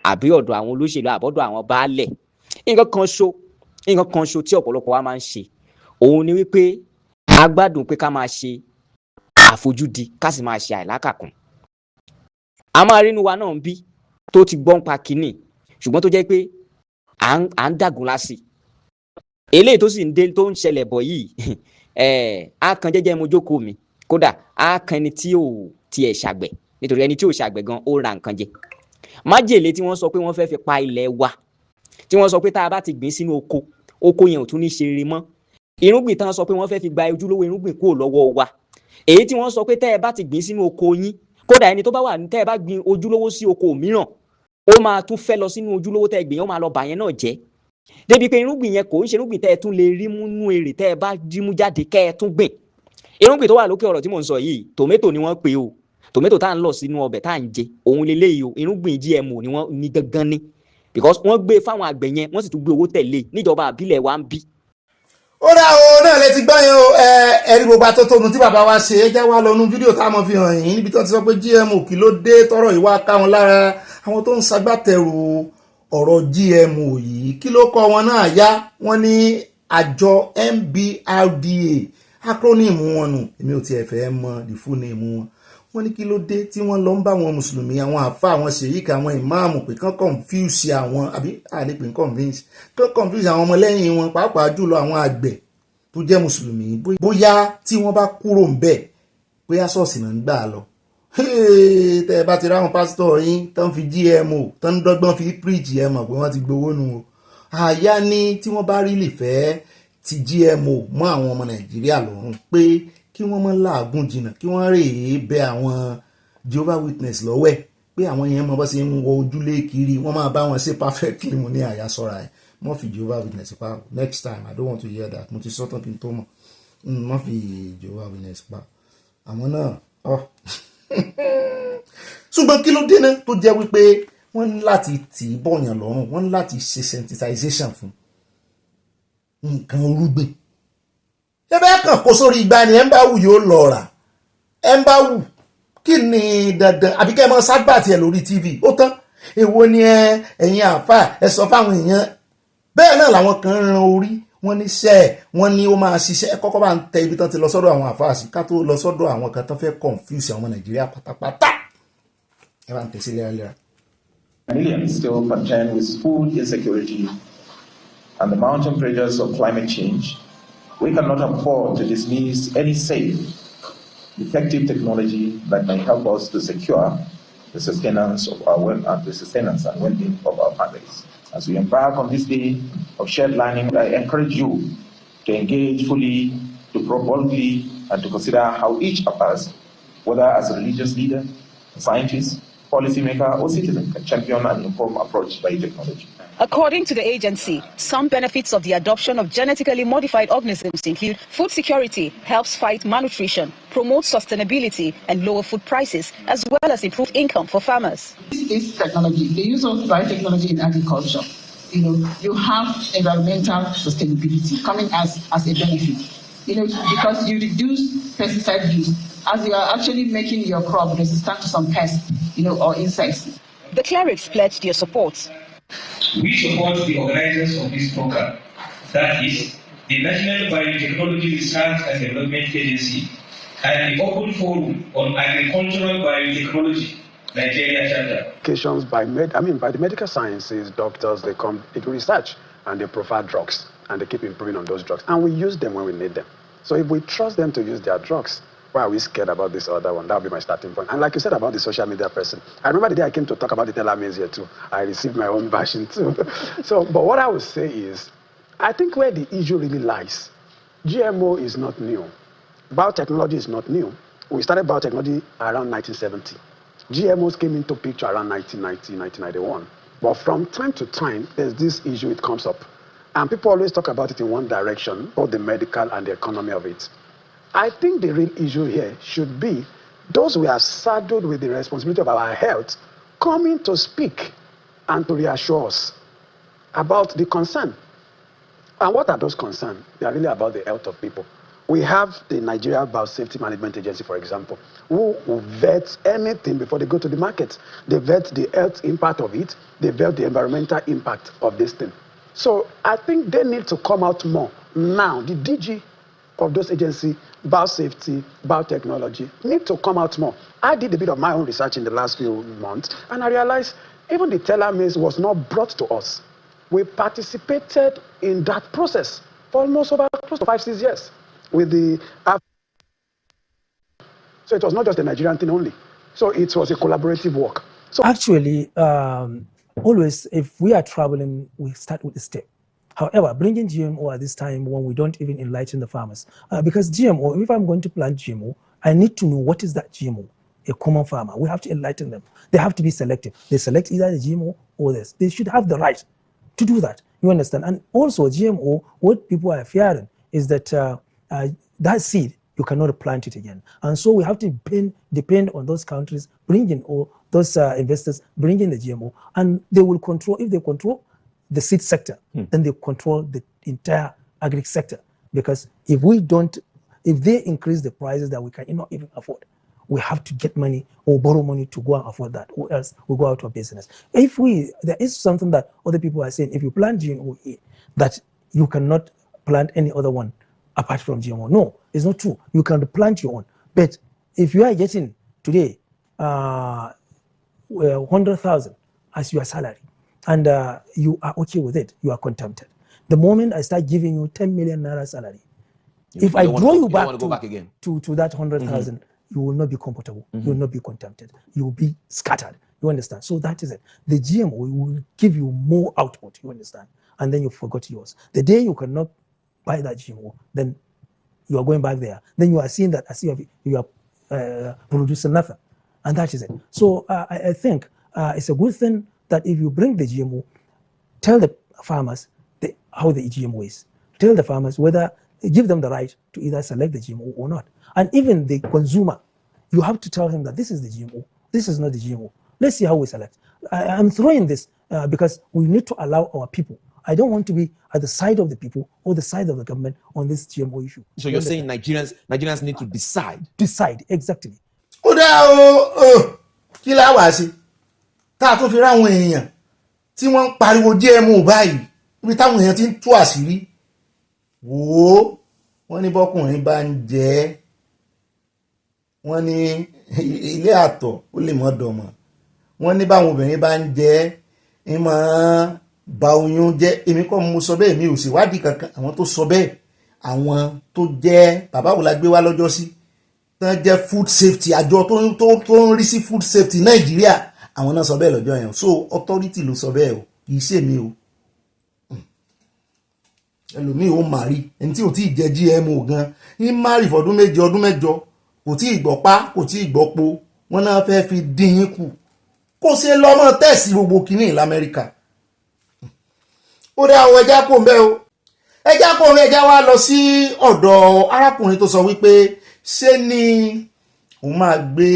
àbí ọ̀dọ̀ àwọn olóṣèlú àbọ̀dọ̀ àwọn baálẹ̀. Nǹkan kan ṣo tí ọ̀pọ̀lọpọ̀ wa máa ń ṣe òun ni wípé a gbádùn pé ká máa ṣe àfojúdi ká sì máa ṣe àìlákàkún. A máa rí inú wa náà ń bí tó ti gbọ́n pa kínní, ṣùgbọ́n tó jẹ́ pé à ń dàgún lásì. Eléyìí tó sì ń dé tó ń ṣẹlẹ̀ bọ̀ yìí á kan jẹ́jẹ́ mo jókòó mi, kódà á kan ẹni tí ò tiẹ̀ ṣàgbẹ̀, nítorí ẹni tí ò ṣàgbẹ̀ gan ó ra nǹkan jẹ. Májèlé tí wọ́n sọ pé wọ́n fẹ́ fi pa ilẹ̀ wa, tí wọ́n sọ pé tá a bá ti gbìn sínú oko yẹn ò tún ní ṣe rere mọ́. Irúgbìn tán sọ pé wọ́n fẹ́ fi gba ojúlówó irúgbìn kúrò lọ́wọ́ wa, èyí tí wọ́n sọ pé tẹ́ ẹ bá ti gbìn sínú oko yín, kódà ẹni tó bá wà ní tẹ́ ẹ bá gbìn ojúlówó sí oko mìíràn, ó máa tún fẹ́ lọ sínú ojúlówó tẹ́ ẹ gbìn yẹn, ó máa lọ bà yẹn náà jẹ́. Débi pé irúgbìn yẹn kò ń ṣe irúgbìn tẹ́ ẹ tún lè rí mú èrè tẹ́ ẹ bá rí mú jáde kẹ́ ẹ tún gbìn. Irúgbìn tó wà lókè ọ̀rọ̀ tí mò ń sọ yìí, tòmẹ́tò ni wọ́n pè o, tòmẹ́tò tá à ń lọ sínú ọbẹ̀ tá à ń jẹ, òun leléyìí o, irúgbìn GMO ni wọ́n ní gangan ni, because wọ́n gbé fáwọn àgbẹ̀ yẹn, wọ́n sì tún gbé owó tẹ̀lé níjọba àbílẹ̀ wa ń bí. Ó dá o náà lẹ ti gbọ́ yẹn o, ẹ̀rí gbogbo atótónu tí bàbá wa ṣe é já wá lọ́nu fídíò táwọn fi hàn yín níbi tí wọ́n ti sọ pé GMO kí ló dé tọrọ ìwà káwọn lára àwọn tó ń ṣagbátẹrù ọ̀rọ̀ GMO yìí, kí ló kọ́ wọn náà yá, wọ́n ní àjọ MBRDA acronym wọn nù, èmi ò tiẹ̀ fẹ́ mọ the full name wọn. Wọ́n ní kí ló dé tí wọ́n lọ ń bá àwọn mùsùlùmí, àwọn àfà, àwọn ṣèyíkà, àwọn ìmáàmù pé kán confuse àwọn, àbí àlepin convince, kán confuse àwọn ọmọlẹ́yìn wọn, pàápàá jùlọ àwọn àgbẹ̀ tó jẹ́ mùsùlùmí, bóyá tí wọ́n bá kúrò ń bẹ̀ bóyá ṣọ́ọ̀ṣì náà ń gbà lọ. Tẹ́ ẹ bá ti ráwọn pásítọ̀ yín tán fi GMO tán ń dọ́gbọ́n fi preach, ẹ mọ̀ pé wọ́n ti gbowó nù o. Àyà ni tí wọ́n bá rí lè fẹ́ ti GMO mọ́ àwọn ọmọ Nàìjíríà lọ́rùn pé kí wọ́n mọ́ làágùn jìnnà, kí wọ́n rèé bẹ àwọn Jehovah Witness lọ́wọ́ ẹ̀ pé àwọn yẹn mọ́ bọ́ sí ń wọ ojúlé kiri, wọ́n máa bá wọn ṣe perfectly. Mo ní àyà sọ́ra ẹ̀ mọ́ fi Jehovah Witness pa next time, I don't want to hear that. Mo ti sọ́tàn kí n tó mọ̀, mọ́ fi Jehovah Witness pa àwọn náà. Ṣùgbọ́n kí ló dé náà tó jẹ́ wípé wọ́n ní láti tì í bọ̀yàn lọ́rùn, wọ́n ní láti ṣe sensitization fún nǹkan orúgbìn. Ṣé bẹ́ẹ̀ kàn kó sórí igba ni ẹ̀ ń bá wù yóò lọ rà, ẹ̀ ń bá wù kí ni dandan, àbí kẹ́ ẹ mọ sábà tiẹ̀ lórí TV ó tán. Èwo ni ẹ̀yin àfà ẹ sọ fáwọn èèyàn, bẹ́ẹ̀ náà làwọn kan ran orí, wọ́n ní wọ́n ní ó máa ṣiṣẹ́. Kọ́kọ́ bá ń tẹ ibi tán ti lọ sọ́dọ̀ àwọn àfà sí ká tó lọ sọ́dọ̀ àwọn kan tán fẹ́ confuse àwọn Nàìjíríà pátápátá. Ẹ bá ń tẹ̀ sí léraléra. Millions still contend with food insecurity and the mounting pressures of climate change. We cannot afford to dismiss any safe, effective technology that may help us to secure the sustenance of our and the sustenance and well-being of our families. As we embark on this day of shared learning, I encourage you to engage fully, to grow boldly, and to consider how each of us, whether as a religious leader, a scientist, policymaker or citizen can champion an informed approach by technology. According to the agency, some benefits of the adoption of genetically modified organisms include food security, helps fight malnutrition, promotes sustainability, and lower food prices, as well as improved income for farmers. This technology, the use of biotechnology in agriculture, you have environmental sustainability coming as a benefit. Because you reduce pesticide use as you are actually making your crop resistant to some pests, or insects. The clerics pledged their support. We support the organizers of this program, that is, the National Biotechnology Research and Development Agency and the Open Forum on Agricultural Biotechnology, Nigeria chapter. By the medical sciences, doctors, they come, they do research and they profile drugs and they keep improving on those drugs. And we use them when we need them. So if we trust them to use their drugs, why are we scared about this other one? That would be my starting point. And like you said about the social media person, I remember the day I came to talk about the telomeres here too. I received my own bashing too. But what I would say is, I think where the issue really lies, GMO is not new. Biotechnology is not new. We started biotechnology around 1970. GMOs came into picture around 1990, 1991. But from time to time, there's this issue, it comes up. And people always talk about it in one direction, both the medical and the economy of it. I think the real issue here should be those who are saddled with the responsibility of our health coming to speak and to reassure us about the concern. And what are those concerns? They are really about the health of people. We have the Nigeria Biosafety Management Agency, for example, who vet anything before they go to the market. They vet the health impact of it. They vet the environmental impact of this thing. So I think they need to come out more now. The DG of those agencies, biosafety, biotechnology, need to come out more. I did a bit of my own research in the last few months, and I realized even the telomeres was not brought to us. We participated in that process for almost over close to 5-6 years with the. So it was not just a Nigerian thing only. So it was a collaborative work. So actually, always if we are traveling, we start with a step. However, bringing GMO at this time when we don't even enlighten the farmers, because GMO, if I'm going to plant GMO, I need to know what is that GMO, a common farmer. We have to enlighten them. They have to be selective. They select either the GMO or this. They should have the right to do that. You understand? And also GMO, what people are fearing is that that seed, you cannot plant it again. And so we have to depend on those countries bringing, or those investors bringing the GMO, and they will control, if they control the seed sector, then they control the entire agri sector. Because if they increase the prices that we cannot even afford, we have to get money or borrow money to go and afford that, or else we go out of business. There is something that other people are saying, if you plant GMO, that you cannot plant any other one apart from GMO. No, it's not true. You can plant your own. But if you are getting today 100,000 as your salary, and you are okay with it, you are contented. The moment I start giving you 10 million naira salary, if I draw you back to that 100,000, you will not be comfortable. You will not be contented. You will be scattered. You understand? So that is it. The GMO will give you more output. You understand? And then you forgot yours. The day you cannot buy that GMO, then you are going back there. Then you are seeing that as if you are producing nothing. And that is it. So I think it's a good thing that if you bring the GMO, tell the farmers how the GMO is. Tell the farmers whether, give them the right to either select the GMO or not. And even the consumer, you have to tell him that this is the GMO, this is not the GMO. Let's see how we select. I'm throwing this because we need to allow our people. I don't want to be at the side of the people or the side of the government on this GMO issue. So you're saying Nigerians need to decide? Decide, exactly. Ó dá o, kí la wá sí? Tá a tún fi ráwọn èèyàn tí wọ́n ń pariwo GMO báyìí, ibi táwọn èèyàn ti ń tú àṣírí. Wò ó, wọ́n ní bọ́kùnrin bá ń jẹ, wọ́n ní ilé àtọ̀ ó lè mọ́ dọ̀mọ̀. Wọ́n ní báwọn obìnrin bá ń jẹ, ìmọ̀ ba oyún jẹ́. Èmi kọ́ mo sọ bẹ́ẹ̀, mi ò sì wádìí kankan. Àwọn tó sọ bẹ́ẹ̀, àwọn tó jẹ́ bàbá wo la gbé wá lọ́jọ́ sí, tán jẹ́ food safety, àjọ tó ń rí sí food safety Nàìjíríà, àwọn náà sọ bẹ́ẹ̀ lọ́jọ́ yẹn. So authority ló sọ bẹ́ẹ̀ o, kì í ṣe mi o. Ẹlòmíì ó màrí, ẹni tí ò tí ì jẹ GMO gan, ń márì fọdún méje ọdún mẹ́jọ, kò tí ì gbọ́pá, kò tí ì gbọ́po, wọ́n náà fẹ́ fi dín yín kù. kó ṣe lọ́mọ tẹ̀sí gbogbo kìíní l'Amẹ́ríkà. Ó dá àwọn ẹja kò ń bẹ́ o, ẹja kò ń bẹ́, ẹja wá lọ sí ọ̀dọ̀ arákùnrin tó sọ wípé ṣé ni òun máa gbé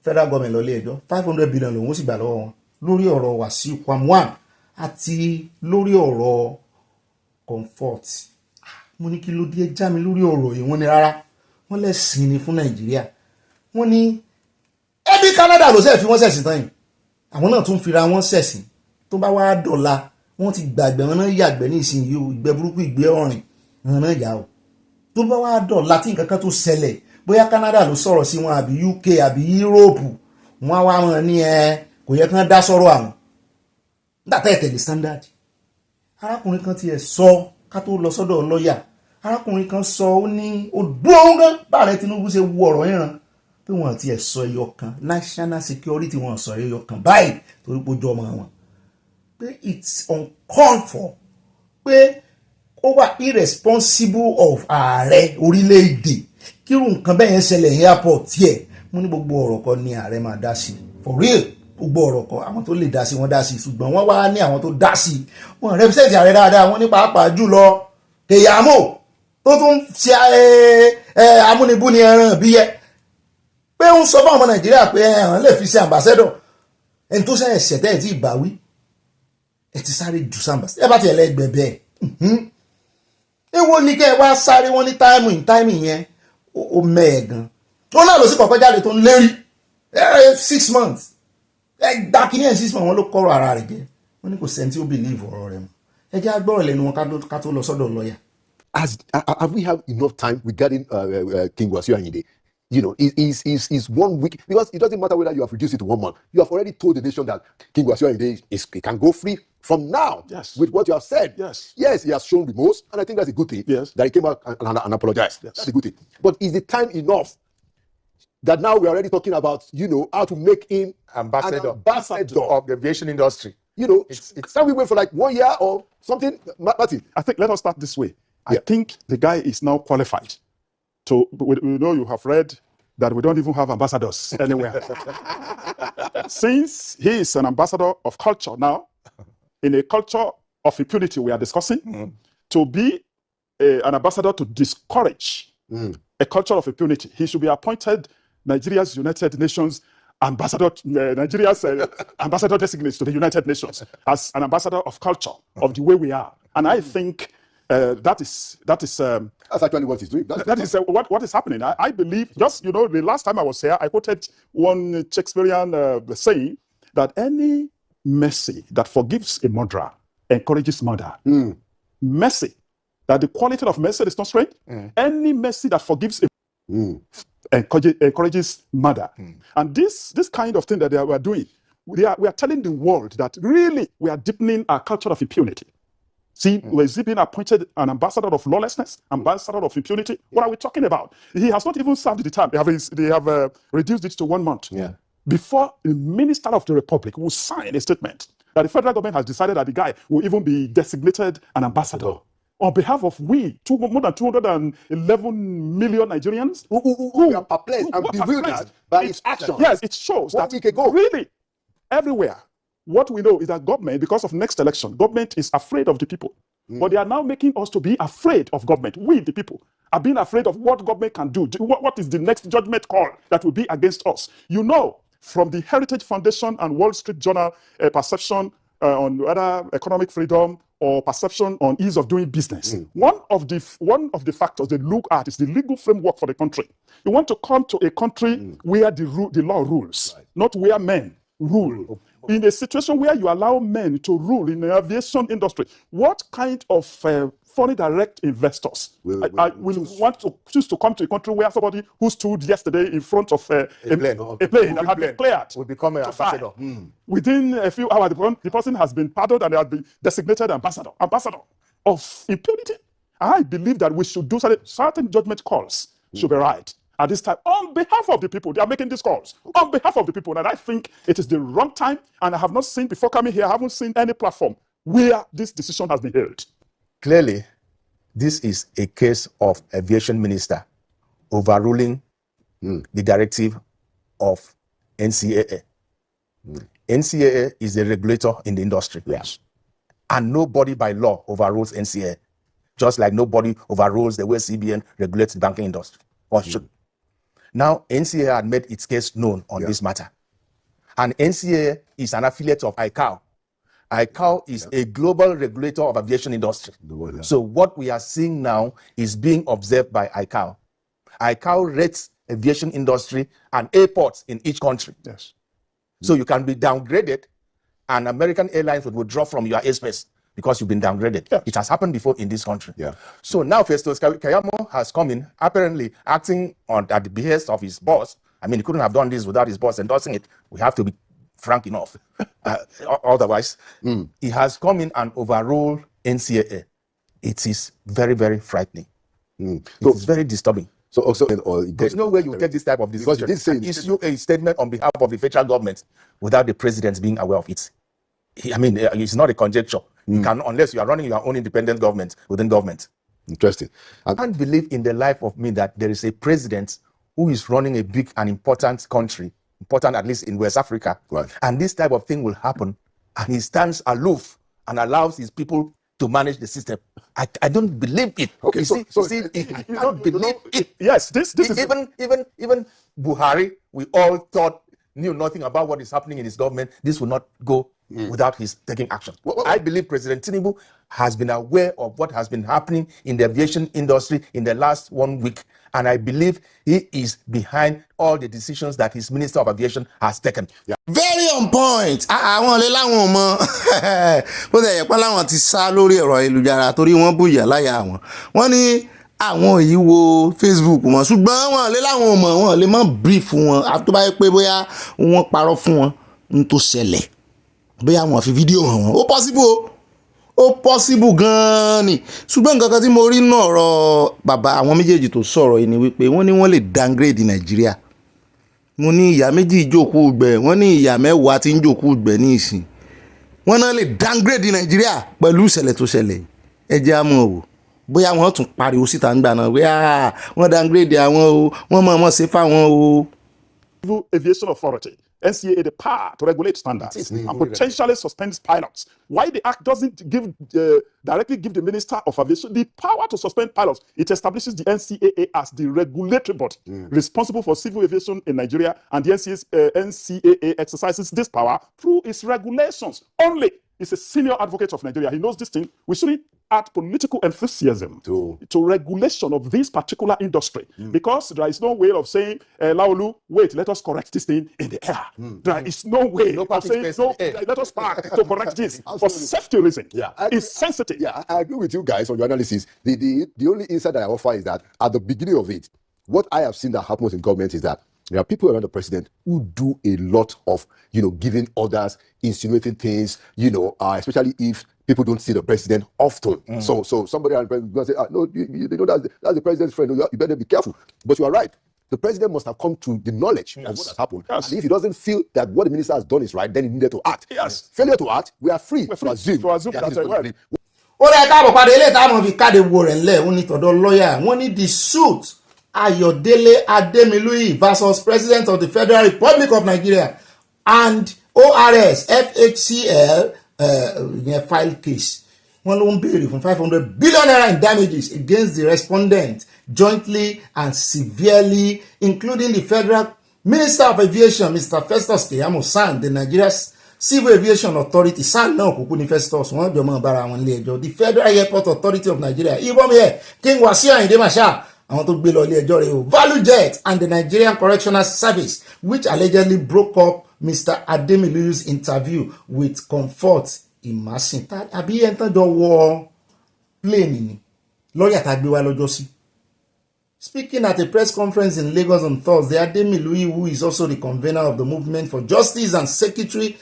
federal government lọ ilé ẹjọ́ 500 billion lòun sì gbà lọ́wọ́ wọn lórí ọ̀rọ̀ Wàsíù Kwamwan àti lórí ọ̀rọ̀ Comfort. Mo ní kí ló dé já mi lórí ọ̀rọ̀ yìí, wọ́n ní rárá, wọ́n lẹ́sìn ni fún Nàìjíríà. Wọ́n ní ẹbí Canada ló sẹ́ẹ̀ fi wọ́n ṣẹ̀sìn tán yìí, àwọn náà tún fira wọ́n ṣẹ̀sìn. Tó bá wá dọ̀la wọ́n ti gbàgbẹ́ wọn náà yàgbẹ́ ní ìsinyìí o, ìgbẹ́ burúkú ìgbẹ́ ọ̀rìn wọn náà yà o. Tó bá wá dọ̀la tí nǹkan kan tó ṣẹlẹ̀, bóyá Canada ló sọ̀rọ̀ sí wọn àbí UK àbí Europe, wọ́n á wá wọn ní kò yẹ kán dá sọ̀rọ̀ àwọn nígbà tẹ̀lé standard. Arákùnrin kan tiẹ̀ sọ ká tó lọ sọ́dọ̀ lọ́ọ̀yà, arákùnrin kan sọ ó ní ó dúró gan báàrẹ Tinubu ṣe wu ọ̀rọ̀ ìran pé wọ́n tiẹ̀ sọ ẹyọ kan national security, wọ́n sọ ẹyọ kan báyìí torí pé ó jọ ọmọ wọn, pé it's uncalled for, pé ó wà irresponsible of ààrẹ orílẹ̀-èdè kírun nǹkan bẹ́ẹ̀ yẹn ṣẹlẹ̀ ní airport tiẹ̀. Mo ní gbogbo ọ̀rọ̀ kan ni ààrẹ máa dá sí for real, gbogbo ọ̀rọ̀ kan àwọn tó lè dá sí wọ́n dá sí, ṣùgbọ́n wọ́n wá ní àwọn tó dá sí wọ́n represent ààrẹ dáadáa. Wọ́n ní pàápàá jùlọ Keyamo tó tún ṣe amúnibúni ẹran bí yẹ pé ń sọ fún ọmọ Nàìjíríà pé ẹ̀hàn lè fi ṣe ambassador, ẹni tó ṣẹ̀ṣẹ̀ ṣẹ̀tẹ́ ẹ̀ tí ì báwí ẹ ti sáré jù sáǹbà ẹ bá tiẹ̀ lẹ́gbẹ̀ẹ́ èwo ni kẹ́ ẹ wá sáré wọn ní táìmù yẹn ó mẹ́ẹ̀ gan. Ó náà lọ sí kọ̀ọ̀kan jáde tó ń lérí 6 months gba kìíní ẹ̀ 6 months wọn ló kọ́rọ̀ ara rẹ̀ jẹ́. Wọ́n ní kò sẹ́ni tí ó believe ọ̀rọ̀ rẹ̀ mọ́. Ẹ jẹ́ agbọ́rọ̀ lẹ́nu wọn ká tó lọ sọ́dọ̀ lọ́ọ̀yà. Have we had enough time regarding King Wasiu Ayinde? You know, is 1 week, because it doesn't matter whether you have reduced it to 1 month. You have already told the nation that King Wasiu Ayinde can go free from now. Yes. With what you have said. Yes. Yes, he has shown remorse, and I think that's a good thing. Yes. That he came out and apologized. Yes. That's a good thing. But is the time enough that now we are already talking about, you know, how to make him ambassador of the aviation industry? You know, can we wait for like 1 year or something? Martin? I think let us start this way. I think the guy is now qualified to, we know you have read that we don't even have ambassadors anywhere. Since he is an ambassador of culture now, in a culture of impunity we are discussing, to be an ambassador to discourage a culture of impunity, he should be appointed Nigeria's United Nations ambassador, Nigeria's ambassador designate to the United Nations as an ambassador of culture, of the way we are. And I think that is that's actually what he's doing. That is what is happening. I believe, just, you know, the last time I was here, I quoted one Shakespearean saying that any mercy that forgives a murderer encourages murder. Mercy, that the quality of mercy is not strength. Any mercy that forgives a encourages murder. And this kind of thing that we are doing, we are telling the world that really we are deepening our culture of impunity. See, is he being appointed an ambassador of lawlessness, ambassador of impunity? What are we talking about? He has not even served the time. They have reduced it to 1 month. Before the Minister of the Republic will sign a statement that the federal government has decided that the guy will even be designated an ambassador on behalf of more than 211 million Nigerians who are perplexed and bewildered by his action. Yes, it shows that really everywhere. What we know is that government, because of next election, government is afraid of the people. But they are now making us to be afraid of government. We, the people, are being afraid of what government can do. What is the next judgment call that will be against us? You know, from the Heritage Foundation and Wall Street Journal perception on whether economic freedom or perception on ease of doing business. One of the factors they look at is the legal framework for the country. You want to come to a country where the law rules, not where men rule. In a situation where you allow men to rule in the aviation industry, what kind of foreign direct investors will want to choose to come to a country where somebody who stood yesterday in front of a plane that had been cleared will become an ambassador? Within a few hours, the person has been pardoned and they have been designated ambassador of impunity. I believe that we should do certain judgment calls should be right at this time on behalf of the people. They are making these calls on behalf of the people, and I think it is the wrong time. And I have not seen, before coming here, I haven't seen any platform where this decision has been held. Clearly, this is a case of aviation minister overruling the directive of NCAA. NCAA is a regulator in the industry. Yes. And nobody by law overrules NCAA, just like nobody overrules the way CBN regulates the banking industry, or should. Now, NCAA had made its case known on this matter. And NCAA is an affiliate of ICAO. ICAO is a global regulator of aviation industry. So what we are seeing now is being observed by ICAO. ICAO rates aviation industry and airports in each country. Yes. So you can be downgraded, and American Airlines would withdraw from your airspace because you've been downgraded. Yeah. It has happened before in this country. Yeah. So now Festus Keyamo has come in, apparently acting at the behest of his boss. I mean, he couldn't have done this without his boss endorsing it. We have to be frank enough. Otherwise, he has come in and overruled NCAA. It is very, very frightening. It's very disturbing. So also, there's no way you take this type of decision and issue a statement on behalf of the federal government without the president being aware of it. I mean, it's not a conjecture. You can, unless you are running your own independent government within government. Interesting. I can't believe in the life of me that there is a president who is running a big and important country, important at least in West Africa, and this type of thing will happen, and he stands aloof and allows his people to manage the system. I don't believe it. Okay, I can't believe it. Yes, this is even Buhari, we all thought knew nothing about what is happening in his government. This will not go without his taking action. I believe President Tinubu has been aware of what has been happening in the aviation industry in the last 1 week, and I believe he is behind all the decisions that his Minister of Aviation has taken. Yeah. Very on point. Àwọn ilé láwọn ọmọ bó ṣe yẹ pé láwọn ti sá lórí ẹ̀rọ ayélujára torí wọ́n bùyà láyà wọn. Wọ́n ní àwọn yìí wo Facebook wọn ṣùgbọ́n wọn lé láwọn ọmọ wọn lè má brief wọn àti tó bá yẹ pé bóyá wọ́n parọ́ fún wọn n tó ṣẹlẹ̀ bóyá wọ́n fi fídíò hàn wọ́n ó possible gan-an ni ṣùgbọ́n nǹkan kan tí mo rí nínú ọ̀rọ̀ bàbá àwọn méjèèjì tó sọ̀rọ̀ yìí ni wípé wọ́n ní wọ́n lè downgrade Nàìjíríà. Mo ní ìyá méjì ìjókòó gbẹ wọ́n ní ìyá mẹ́wàá tí ń jókòó gbẹ ní ìsìn wọ́n náà lè downgrade Nàìjíríà pẹ̀lú ìṣẹ̀lẹ̀ tó ṣẹlẹ̀ ẹ jẹ́ á mọ̀ wò bóyá wọ́n tún pariwo síta ńgbà náà bóyá wọ́n downgrade àwọn o wọ́n mọ̀ ṣe fáwọn o. Civil Aviation Authority, NCAA, the power to regulate standards and potentially suspend pilots. Why the act doesn't directly give the Minister of Aviation the power to suspend pilots? It establishes the NCAA as the regulatory body responsible for civil aviation in Nigeria, and the NCAA exercises this power through its regulations only. He's a senior advocate of Nigeria. He knows this thing. We shouldn't add political enthusiasm to regulation of this particular industry, because there is no way of saying, Laolu, wait, let us correct this thing in the air. There is no way of saying, no, let us park to correct this for safety reason. It's sensitive. Yeah, I agree with you guys on your analysis. The only insight that I offer is that at the beginning of it, what I have seen that happens in government is that there are people around the president who do a lot of, giving orders, insinuating things, especially if people don't see the president often. So somebody around the president will say, no, that's the president's friend. You better be careful. But you are right. The president must have come to the knowledge of what has happened. And if he doesn't feel that what the minister has done is right, then he needed to act. Failure to act, we are free to assume. That's right. Ó rẹ̀ káàbọ̀ padà ilé ìtààmú fi káde wo rẹ̀ ńlẹ̀ wọ́n ní tọ̀dọ̀ lọ́ọ̀yà wọ́n ní the suit Ayodele Ademiluyi versus President of the Federal Republic of Nigeria and ORS FHCL file case. Wọ́n ló ń béèrè fún 500 billion naira in damages against the respondent jointly and severely, including the Federal Minister of Aviation, Mr. Festus Keyamo San, the Nigeria's Civil Aviation Authority, San náà kúkú ní Festus, wọ́n jọ mọ́ bára wọn lé ẹjọ́, the Federal Airport Authority of Nigeria, Ibomie, King Wasiu Ayinde Marshal, àwọn tó gbé lọ ilé ẹjọ́ rẹ̀ o, Value Jet and the Nigerian Correctional Service, which allegedly broke up Mr. Ademiluyu's interview with Comfort Imasin. Àbí ẹ̀ ń tán jọ wọ plane ni lọ́ọ̀yà tá a gbé wá lọ́jọ́ sí. Speaking at a press conference in Lagos on Thursday, Ademiluyi, who is also the convener of the Movement for Justice and Secretary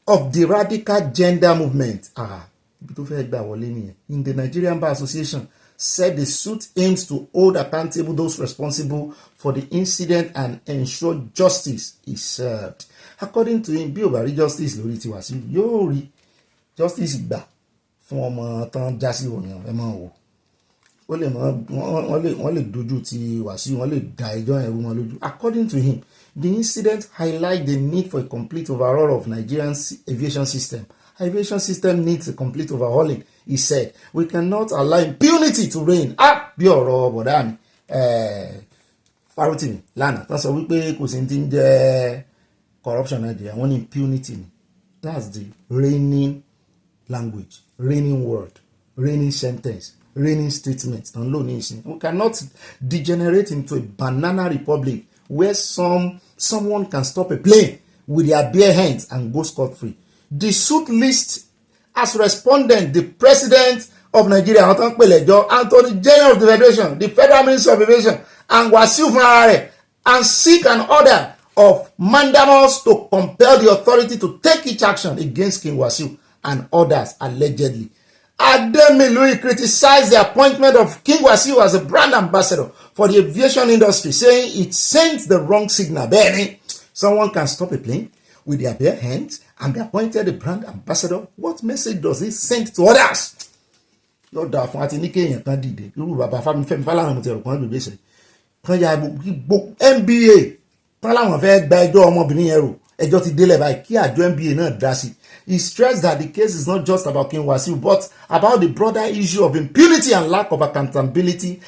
of the Radical Gender Movement, in the Nigerian Bar Association, said the suit aims to hold accountable those responsible for the incident and ensure justice is served. According to him, bí ó bá rí justice lórí tiwa sí yóò rí justice gbà fún ọmọ tán já sí òyìn ẹ máa wò. ó lè mọ wọ́n lè dojú ti Wàsíù, wọ́n lè da ẹjọ́ yẹn rú wọn lójú. According to him, the incident highlight the need for a complete overhaul of Nigerian's aviation system. Aviation system needs a complete overhauling, he said. We cannot allow impunity to reign. Bí ọ̀rọ̀ bọ̀dá mi Farotimi lánàá tán sọ wípé kò sí ti ń jẹ́ corruption Nigeria, wọ́n ní impunity ni. That's the reigning language, reigning word, reigning sentence, reigning statement. We cannot degenerate into a banana republic where someone can stop a plane with their bare hands and go scot-free. The suit list as respondent the president of Nigeria, Anthony General of the Federation, the Federal Minister of Aviation, and Wasiu Funare, and seek an order of mandamus to compel the authority to take each action against King Wasiu and others allegedly. Ademiluyi criticized the appointment of King Wasiu as a brand ambassador for the aviation industry, saying it sends the wrong signal. Benny, someone can stop a plane with their bare hands and be appointed a brand ambassador. What message does it send to others? Lord, fún àti ní kéèyàn kan dìde irú bàbá Fẹ́mi Fálànà mo ti rò kàn gbègbè ṣe kan ya NBA kan láwọn fẹ́ gba ẹjọ́ ọmọbìnrin yẹn rò ẹjọ́ ti délẹ̀ báyìí kí àjọ NBA náà dá sí. He stressed that the case is not just about King Wasiu but about the broader issue of impunity and lack of accountability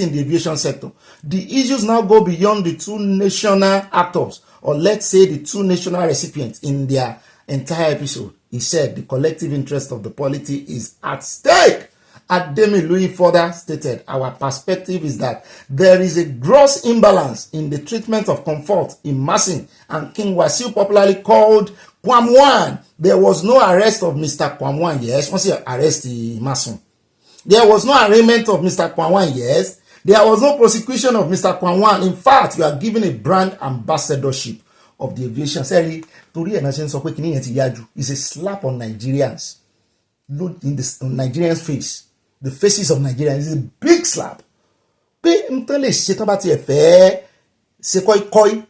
in the aviation sector. The issues now go beyond the two national actors, or let's say the two national recipients in their entire episode. He said the collective interest of the polity is at stake. Ademiluyi further stated, our perspective is that there is a gross imbalance in the treatment of Comfort, Immersin, and King Wasiu, popularly called Kwamwan. There was no arrest of Mr. Kwamwan, yes. Once you arrest Immersin. There was no arraignment of Mr. Kwamwan, yes. There was no prosecution of Mr. Kwamwan. In fact, you are given a brand ambassadorship of the aviation. Sorry, it's a slap on Nigerians. Look in this on Nigerians' face. The faces of Nigerians is a big slap. Pé nǹkan lè ṣe tán bá tiẹ̀ fẹ́ ṣe kọ́íkọ́í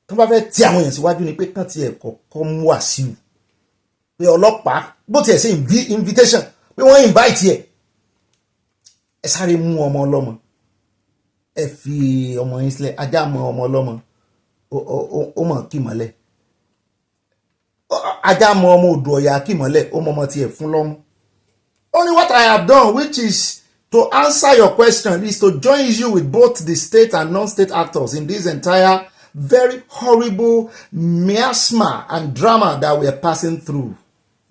tán bá fẹ́ tí àwọn èèyàn síwájú ni pé kán tiẹ̀ kọ́kọ́ mú Wàsíù pé ọlọ́pàá bó tiẹ̀ ṣe invitation pé wọ́n invite ẹ̀ ẹ sáré mú ọmọ ọlọ́mọ ẹ fi ọmọ yín sílẹ̀ ajá mọ ọmọ ọlọ́mọ ó mọ̀ kí mọ́lẹ̀ ajá mọ ọmọ odò ọ̀yà kí mọ́lẹ̀ ó mọ ọmọ tiẹ̀ fún lọ́mú. Only what I have done, which is to answer your question, is to join issue with both the state and non-state actors in this entire very horrible miasma and drama that we are passing through.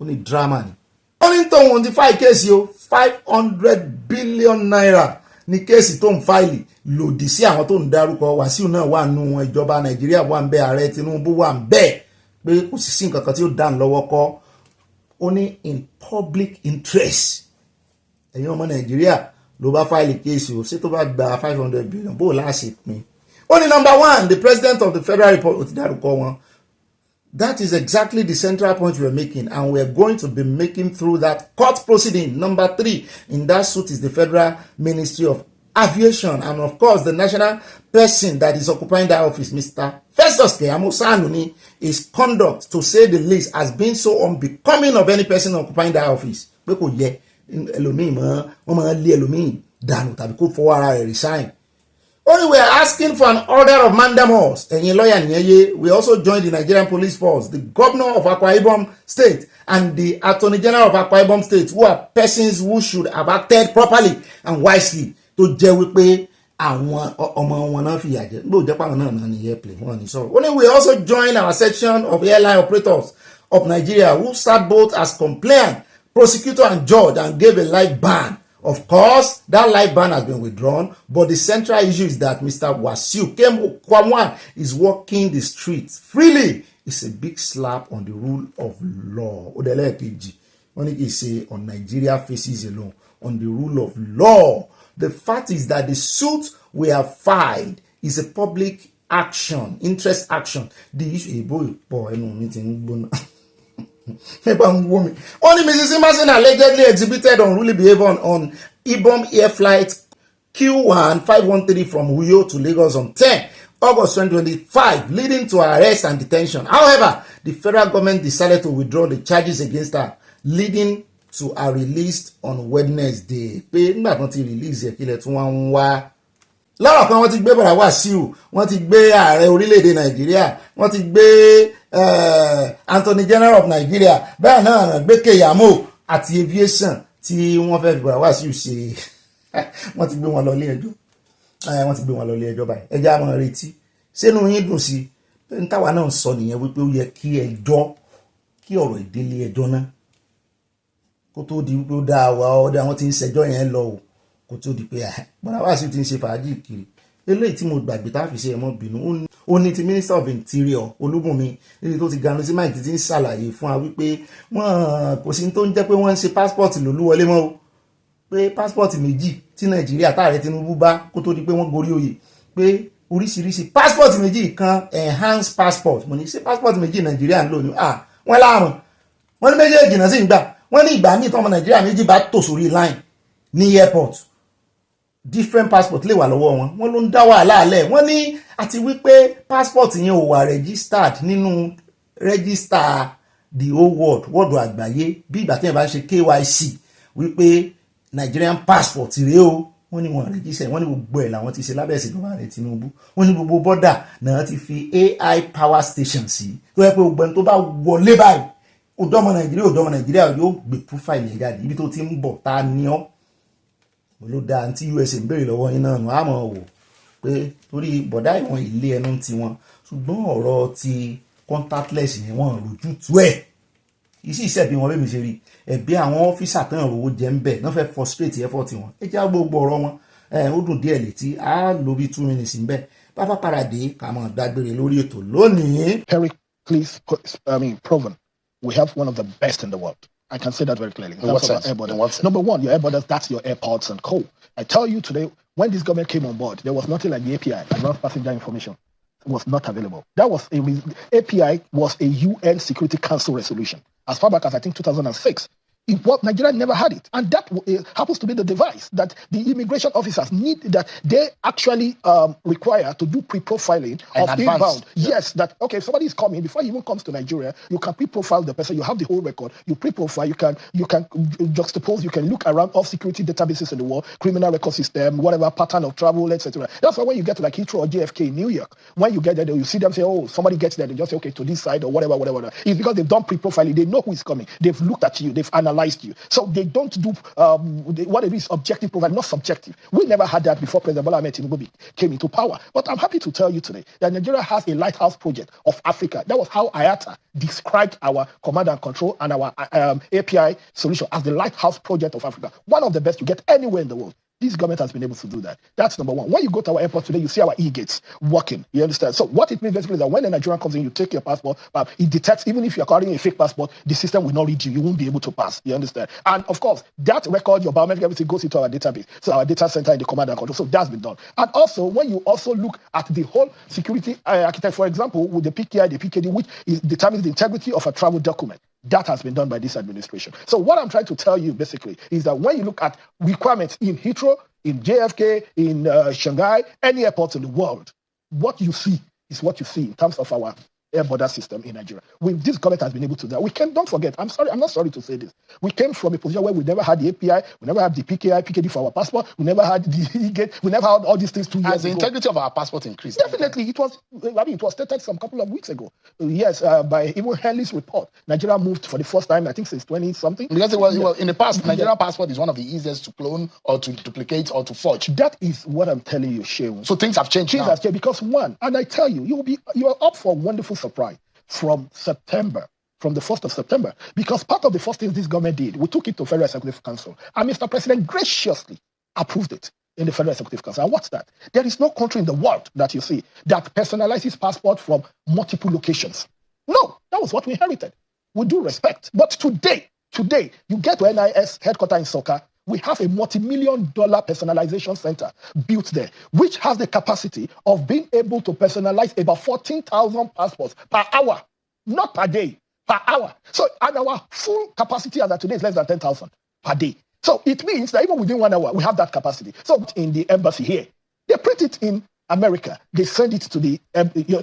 Only drama. Only to quantify case yo 500 billion naira ní kéèsì tó ń fáìlì lòdì sí àwọn tó ń dárúkọ Wàsíù náà wà nù ìjọba Nàìjíríà wà ń bẹ ààrẹ Tinubu wà ń bẹ pé kò sì sí nǹkan kan tí ó dá lọ́wọ́ kọ́. Only in public interest. Ẹ̀yin ọmọ Nàìjíríà ló bá file case o ṣé tó bá gba 500 billion bó láṣẹ pín. Only number one, the president of the Federal Republic ó ti dárúkọ wọn. That is exactly the central point we are making, and we are going to be making through that court proceeding. Number 3 in that suit is the Federal Ministry of Aviation, and of course the national person that is occupying that office, Mr. Festus Keyamo Sanuni, his conduct, to say the least, has been so unbecoming of any person occupying that office. Only we are asking for an order of mandamus. We also joined the Nigerian Police Force, the governor of Akwa Ibom State, and the Attorney General of Akwa Ibom State, who are persons who should have acted properly and wisely to deal with pé àwọn ọmọ wọn náà fìyà jẹ bó jẹ́ pàwọn náà ní airplane wọn ní sọ̀rọ̀. Only we also join our section of airline operators of Nigeria who sat both as complainant, prosecutor and judge and gave a light ban. Of course, that light ban has been withdrawn, but the central issue is that Mr. Wasiu Kwamwan is walking the streets freely. It's a big slap on the rule of law. Odele Kiji, when he say on Nigeria faces alone, on the rule of law. The fact is that the suit we have filed is a public action, interest action. The issue, only Mrs. Emerson allegedly exhibited unruly behavior on Ibom Air Flight Q1 513 from Uyo to Lagos on 10 August 2025, leading to arrest and detention. However, the federal government decided to withdraw the charges against her, leading are released on Wednesday pé nígbà tí wọ́n ti release ẹ̀ kílẹ̀ tí wọ́n ń wá lọ́rọ̀ kan wọ́n ti gbé bàrà Wàsíù wọ́n ti gbé ààrẹ orílẹ̀-èdè Nàìjíríà wọ́n ti gbé Attorney General of Nigeria bẹ́ẹ̀ náà gbé Keyamo àti Aviation tí wọ́n fẹ́ fi bàrà Wàsíù ṣe wọ́n ti gbé wọn lọ ilé ẹjọ́ wọ́n ti gbé wọn lọ ilé ẹjọ́ báyìí ẹjẹ́ á máa retí sínú yín dùn sí ní táwa náà sọ nìyẹn wípé ó yẹ kí ọ̀rọ̀ ìdílé ẹjọ́ náà kó tó di wípé ó dá wa ọdẹ àwọn tí ń ṣẹjọ́ yẹn lọ o kó tó di pé bàrà Wàsíù ti ń ṣe fàájì kiri eléyìí tí mo gbàgbé tá a fi ṣe ẹ̀mọ́ bínú ó ní ti Minister of Interior Olúbùnmi níbi tó ti ganu sí máìkì tí ń ṣàlàyé fún wa wípé wọ́n kò sí tó ń jẹ́ pé wọ́n ń ṣe passport lólúwọlé mọ́ o pé passport méjì tí Nàìjíríà táàrẹ Tinubu bá kó tó di pé wọ́n gorí oyè pé oríṣiríṣi passport méjì kan enhanced passport mo ní ṣe passport méjì Nàìjíríà ń lò ní wọ́n láàrùn wọ́n ní méjèèjì náà sì ń gbà wọ́n ní ìgbà míì tọ́mọ Nàìjíríà méjì bá tò sórí line ní airport different passport lè wà lọ́wọ́ wọn ló ń dá wàhálà alẹ́ wọ́n ní àti wípé passport yẹn ò wà registered nínú register the whole world àgbáyé bí ìgbà tí yẹn bá ń ṣe KYC wípé Nigerian passport rèé o wọ́n ní wọn register wọ́n ní gbogbo ẹ̀ làwọn ti ṣe lábẹ́ ìṣèjọba rẹ̀ Tinubu wọ́n ní gbogbo bọ́dà náà ti fi AI power station sí tó yẹ pé gbogbo ẹni tó bá wọlé báyìí òdọ́mọ Nàìjíríà yóò gbé profile yẹn jáde ibi tó ti ń bọ̀ ta ni ọ́ ló dáa tí USA ń béèrè lọ́wọ́ yín náà nù á mọ̀ wò pé torí bọ̀dá ìwọ̀n ilé ẹnu ti wọn ṣùgbọ́n ọ̀rọ̀ ti contactless yẹn wọ́n rojú tú ẹ̀ iṣẹ́ ìṣẹ̀bí wọn bẹ́ẹ̀ mi ṣe rí ẹ̀bí àwọn ọ́fíìsà tán rówó jẹ́ ń bẹ̀ náà fẹ́ frustrate effort wọn ẹ já gbogbo ọ̀rọ̀ wọn ó dùn díẹ̀ létí á lo bí 2 minutes ń bẹ̀ bàbá paradé ká mọ̀ dágbére lórí ètò lónìí. Pericles, proven we have one of the best in the world. I can say that very clearly. In what sense? Number one, your air borders, that's your airports and co. I tell you today, when this government came on board, there was nothing like the API, Advanced Passenger Information. It was not available. API was a UN Security Council resolution as far back as I think 2006. Nigeria never had it, and that happens to be the device that the immigration officers need, that they actually require to do pre-profiling of inbound. Yes, that okay, if somebody is coming, before he even comes to Nigeria, you can pre-profile the person. You have the whole record. You pre-profile. You can juxtapose. You can look around all security databases in the world, criminal record system, whatever pattern of travel, etc. That's why when you get to like Heathrow or JFK in New York, when you get there, you see them say, "Oh, somebody gets there." They just say, "Okay, to this side or whatever." It's because they've done pre-profiling. They know who is coming. They've looked at you. They've analyzed you. So they don't do what it is objective profile, not subjective. We never had that before President Bola Ahmed Tinubu came into power. But I'm happy to tell you today that Nigeria has a lighthouse project of Africa. That was how IATA described our command and control and our API solution as the lighthouse project of Africa. One of the best you get anywhere in the world. This government has been able to do that. That's number one. When you go to our airport today, you see our e-gates working. You understand? So what it means basically is that when a Nigerian comes in, you take your passport, it detects, even if you're carrying a fake passport, the system will not read you. You won't be able to pass. You understand? And of course, that record, your biometric, everything goes into our database. So our data center in the command and control. So that's been done. And also, when you also look at the whole security architecture, for example, with the PKI, the PKD, which determines the integrity of a travel document, that has been done by this administration. So what I'm trying to tell you basically is that when you look at requirements in Heathrow, in JFK, in Shanghai, any airport in the world, what you see is what you see in terms of our air border system in Nigeria. This government has been able to do that. Don't forget, I'm not sorry to say this. We came from a position where we never had the API, we never had the PKI, PKD for our passport, we never had the e-gate, we never had all these things 2 years ago. Has the integrity of our passport increased? Definitely. It was stated some couple of weeks ago. Yes, by even Henley's report, Nigeria moved for the first time, I think since 20-something. Because it was in the past, Nigerian passport is one of the easiest to clone or to duplicate or to forge. That is what I'm telling you, Shehu. So things have changed now. Things have changed because one, and I tell you, you are up for a wonderful surprise from the 1st of September, because part of the first things this government did, we took it to Federal Executive Council, and Mr. President graciously approved it in the Federal Executive Council. And what's that? There is no country in the world that you see that personalizes passport from multiple locations. No, that was what we inherited. With due respect. But today, you get to NIS headquarters in Soka, we have a multi-million-dollar personalization center built there, which has the capacity of being able to personalize about 14,000 passports per hour, not per day, per hour. So, and our full capacity as of today is less than 10,000 per day. So it means that even within 1 hour, we have that capacity. So in the embassy here, they print it in America, they send it to the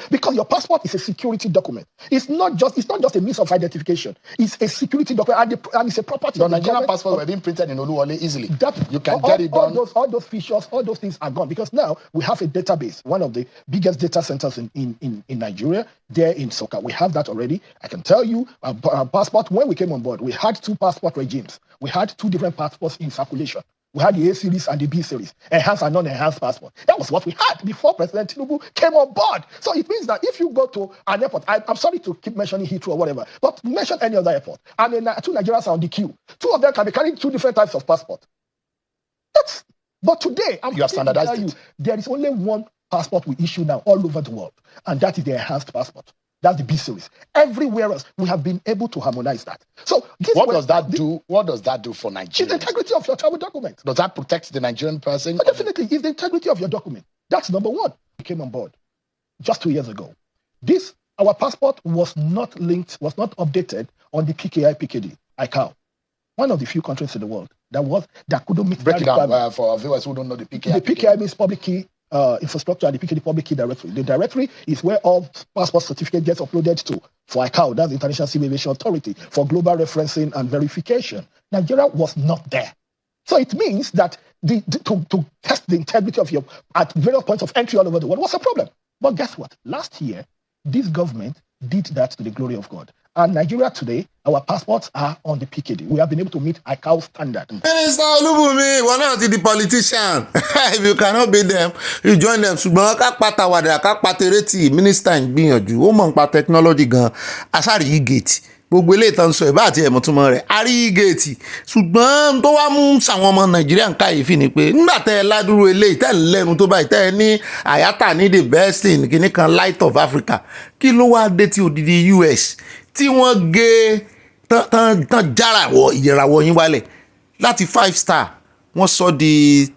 because your passport is a security document. It's not just a means of identification. It's a security document, and it's a property. Your Nigerian passport were being printed in Oluwole easily. That you can get it done. All those features, all those things are gone because now we have a database, one of the biggest data centers in Nigeria, there in Soka. We have that already. I can tell you, our passport, when we came on board, we had 2 passport regimes. We had 2 different passports in circulation. We had the A series and the B series, enhanced and non-enhanced passport. That was what we had before President Tinubu came on board. So it means that if you go to an airport, I'm sorry to keep mentioning Heathrow or whatever, but mention any other airport, and then 2 Nigerians are on the queue. 2 of them can be carrying 2 different types of passport. But today, you have standardized it. There is only 1 passport we issue now all over the world, and that is the enhanced passport. That's the B series. Everywhere else, we have been able to harmonize that. So what does that do? What does that do for Nigeria? It's the integrity of your travel document. Does that protect the Nigerian person? But definitely, it's the integrity of your document. That's number 1. We came on board just 2 years ago. Our passport was not linked, was not updated on the PKI PKD, ICAO. One of the few countries in the world that couldn't meet. Break it down for our viewers who don't know the PKI. The PKI means public key infrastructure, and the PKD public key directory. The directory is where all passport certificate gets uploaded to. For ICAO, that's the International Civil Aviation Authority, for global referencing and verification. Nigeria was not there. So it means that to test the integrity of your at various points of entry all over the world was a problem. But guess what? Last year, this government did that to the glory of God. And Nigeria today, our passports are on the PKD. We have been able to meet ICAO standard. Minister Olubunmi, one of the politician. If you cannot beat them, you join them. Ṣùgbọ́n ká pata wàdà, ká patereti, minister ń gbìyànjú. Ó mọ̀ nípa technology gan. Asari yìí gate. Gbogbo ilé ìtàn sọ ìbá àti ẹ̀mọ̀túnmọ̀ rẹ̀. A rí gate. Ṣùgbọ́n tó wá mú sàwọn ọmọ Nàìjíríà ń káyèéfì ni pé nígbà tẹ́ ẹ ládùúrú eléyìí tẹ́ ẹ lẹ́nu tó báyìí tẹ́ ẹ ní àyátà ní the best thing kìíní kan light of Africa. Kí ló wá dé tí odidi US tí wọ́n gé tán jára ìyẹ̀ràwọ̀ yín wálẹ̀ láti 5 star wọ́n sọ di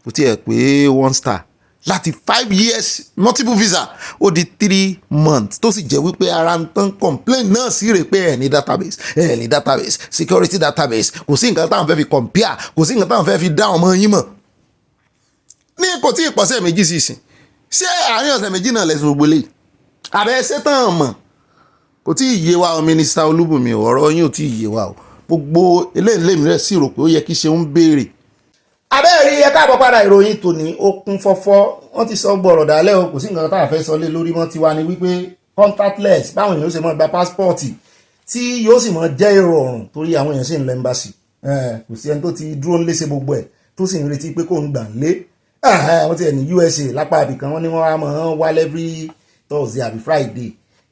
kò tiẹ̀ pé 1 star láti 5 years multiple visa ó di 3 months tó sì jẹ́ wípé ara ń tán complain náà sí rè pé ẹ̀ ní database security database kò sí nǹkan táwọn fẹ́ fi compare kò sí nǹkan táwọn fẹ́ fi dá ọmọ yín mọ̀ ní kò tí ì pọ̀sẹ̀ méjì sí ìsìn ṣé àárín ọ̀sẹ̀ méjì náà lẹ́sùn gbogbo lè àbẹ̀ ṣé tán mọ̀ kò tí ì yé wa o Minister Olúbùnmi ọ̀rọ̀ yín ò tí ì yé wa o gbogbo eléyìí mi rẹ̀ sì rò pé ó yẹ kí ṣe ń béèrè. abẹ́ẹ̀rí ẹ káàbọ̀ padà ìròyìn tòní ó kún fọ́fọ́ wọ́n ti sọ gbọ́rọ̀ dálẹ́ o kò sí nǹkan tá a fẹ́ sọ lé lórí mọ́ tiwa ni wípé contactless báwọn èèyàn ṣe mọ́ gba pásítọ̀tì tí yóò sì mọ́ jẹ́ ìrọ̀rùn torí àwọn èèyàn sì ń lọ ẹ́mbásì kò sí ẹni tó ti dúró léṣe gbogbo ẹ̀ tó sì ń retí pé kò ń gbà ń lé wọ́n ti ẹ̀ ní USA lápá àbìkan wọ́n ní wọ́n á mọ̀ wá every Thursday àbí Friday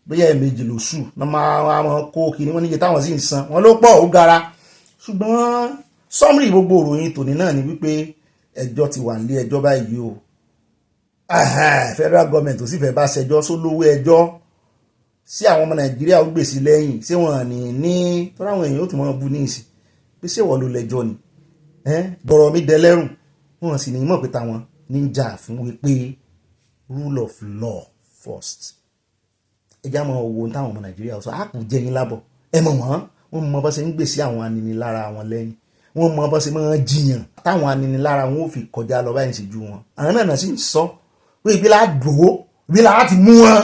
bóyá ẹ̀ẹ̀mejì lóṣù náà máa kó kiri wọ́n níye táwọn sì ń san wọ́n ló pọ̀ ó gara ṣùgbọ́n sọ́mùrì gbogbo ìròyìn tòní náà ni wípé ẹjọ́ ti wà nílé ẹjọ́ báyìí o federal government ò sì fẹ́ bá ṣẹjọ́ sólówó ẹjọ́ sí àwọn ọmọ Nàìjíríà ó gbèsè lẹ́yìn ṣé wọ́n ní tọ́lá àwọn èèyàn ó tún mọ́ bú ní ìsìn pé ṣé wọ́n ló lẹ́jọ́ ni bọ̀rọ̀ mi dẹlẹ́rùn wọ́n sì ní mọ̀ pé táwọn níjà fún wípé rule of law first ẹjá mọ owó táwọn ọmọ Nàìjíríà sọ àpò jẹyìn lábọ̀ ẹ mọ̀ wọ́n mọ bá ṣe ń gbèsè àwọn aninilára wọn lẹ́yìn wọ́n mọ bá ṣe máa jiyàn táwọn aninilára wọn ò fi kọjá lọ báyìí ṣèjú wọn àwọn náà sì ń sọ pé ibi ládùúgbò ibi láti mú wọn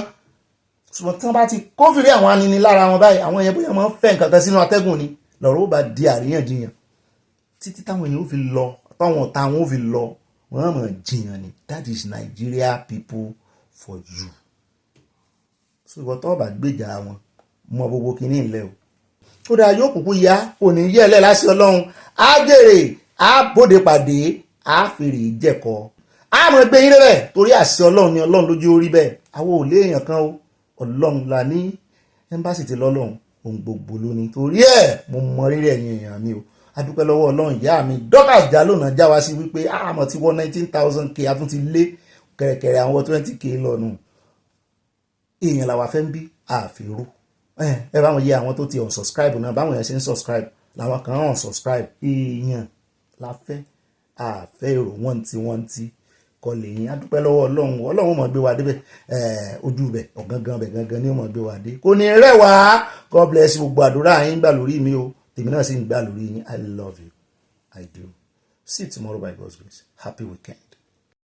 ṣùgbọ́n tí wọ́n bá ti kófìrí àwọn aninilára wọn báyìí àwọn yẹn bóyá máa ń fẹ́ nǹkan kan sínú atẹ́gùn ni lọ́rọ̀ ó bá di àríyànjiyàn títí táwọn èèyàn ó fi lọ táwọn ọ̀tá wọn ó fi lọ wọ́n mọ̀ jiyàn ni that is Nigeria people for you ṣùgbọ́n tó bá gbèjà wọn mọ gbogbo kìíní ńlẹ̀ o ó dáa yóò kúkú ya kò ní yẹ ẹlẹ́ láti Ọlọ́run á jèrè á bóde pàdé á fèrè jẹ̀kọ́ á mọ̀ gbé yín rẹ̀ torí àṣẹ Ọlọ́run ni Ọlọ́run lójú orí bẹ́ẹ̀ àwọn ò lé èèyàn kan o Ọlọ́run là ní ẹ́mbásì ti lọ́lọ́run ohun gbogbo lónìí torí ẹ̀ mo mọ rírì ẹ̀yin èèyàn mi o adúpẹ́ lọ́wọ́ Ọlọ́run ìyá mi Dorcas Jalona já wá sí wípé àmọ́ ti wọ́n 19,000k a tún ti lé kẹ̀rẹ̀kẹ̀rẹ̀ àwọn 20k lọ́nu èèyàn làwà fẹ́ ń bí àfẹ́rú ẹ báwọn yẹ àwọn tó ti unsubscribe náà báwọn yẹn ṣe ń subscribe làwọn kan unsubscribe èèyàn la fẹ́ àfẹ́ èrò wọ́n ti kọ́ lẹ́yìn adúpẹ́ lọ́wọ́ Ọlọ́run mọ̀ gbé wa débẹ̀ ojú bẹ̀ ọ̀gangan bẹ̀ gangan ni ó mọ̀ gbé wa dé kò ní rẹwà God bless gbogbo àdúrà yín gbà lórí mi o tèmi náà sì ń gbà lórí yín I love you I do see you tomorrow by God's grace happy weekend.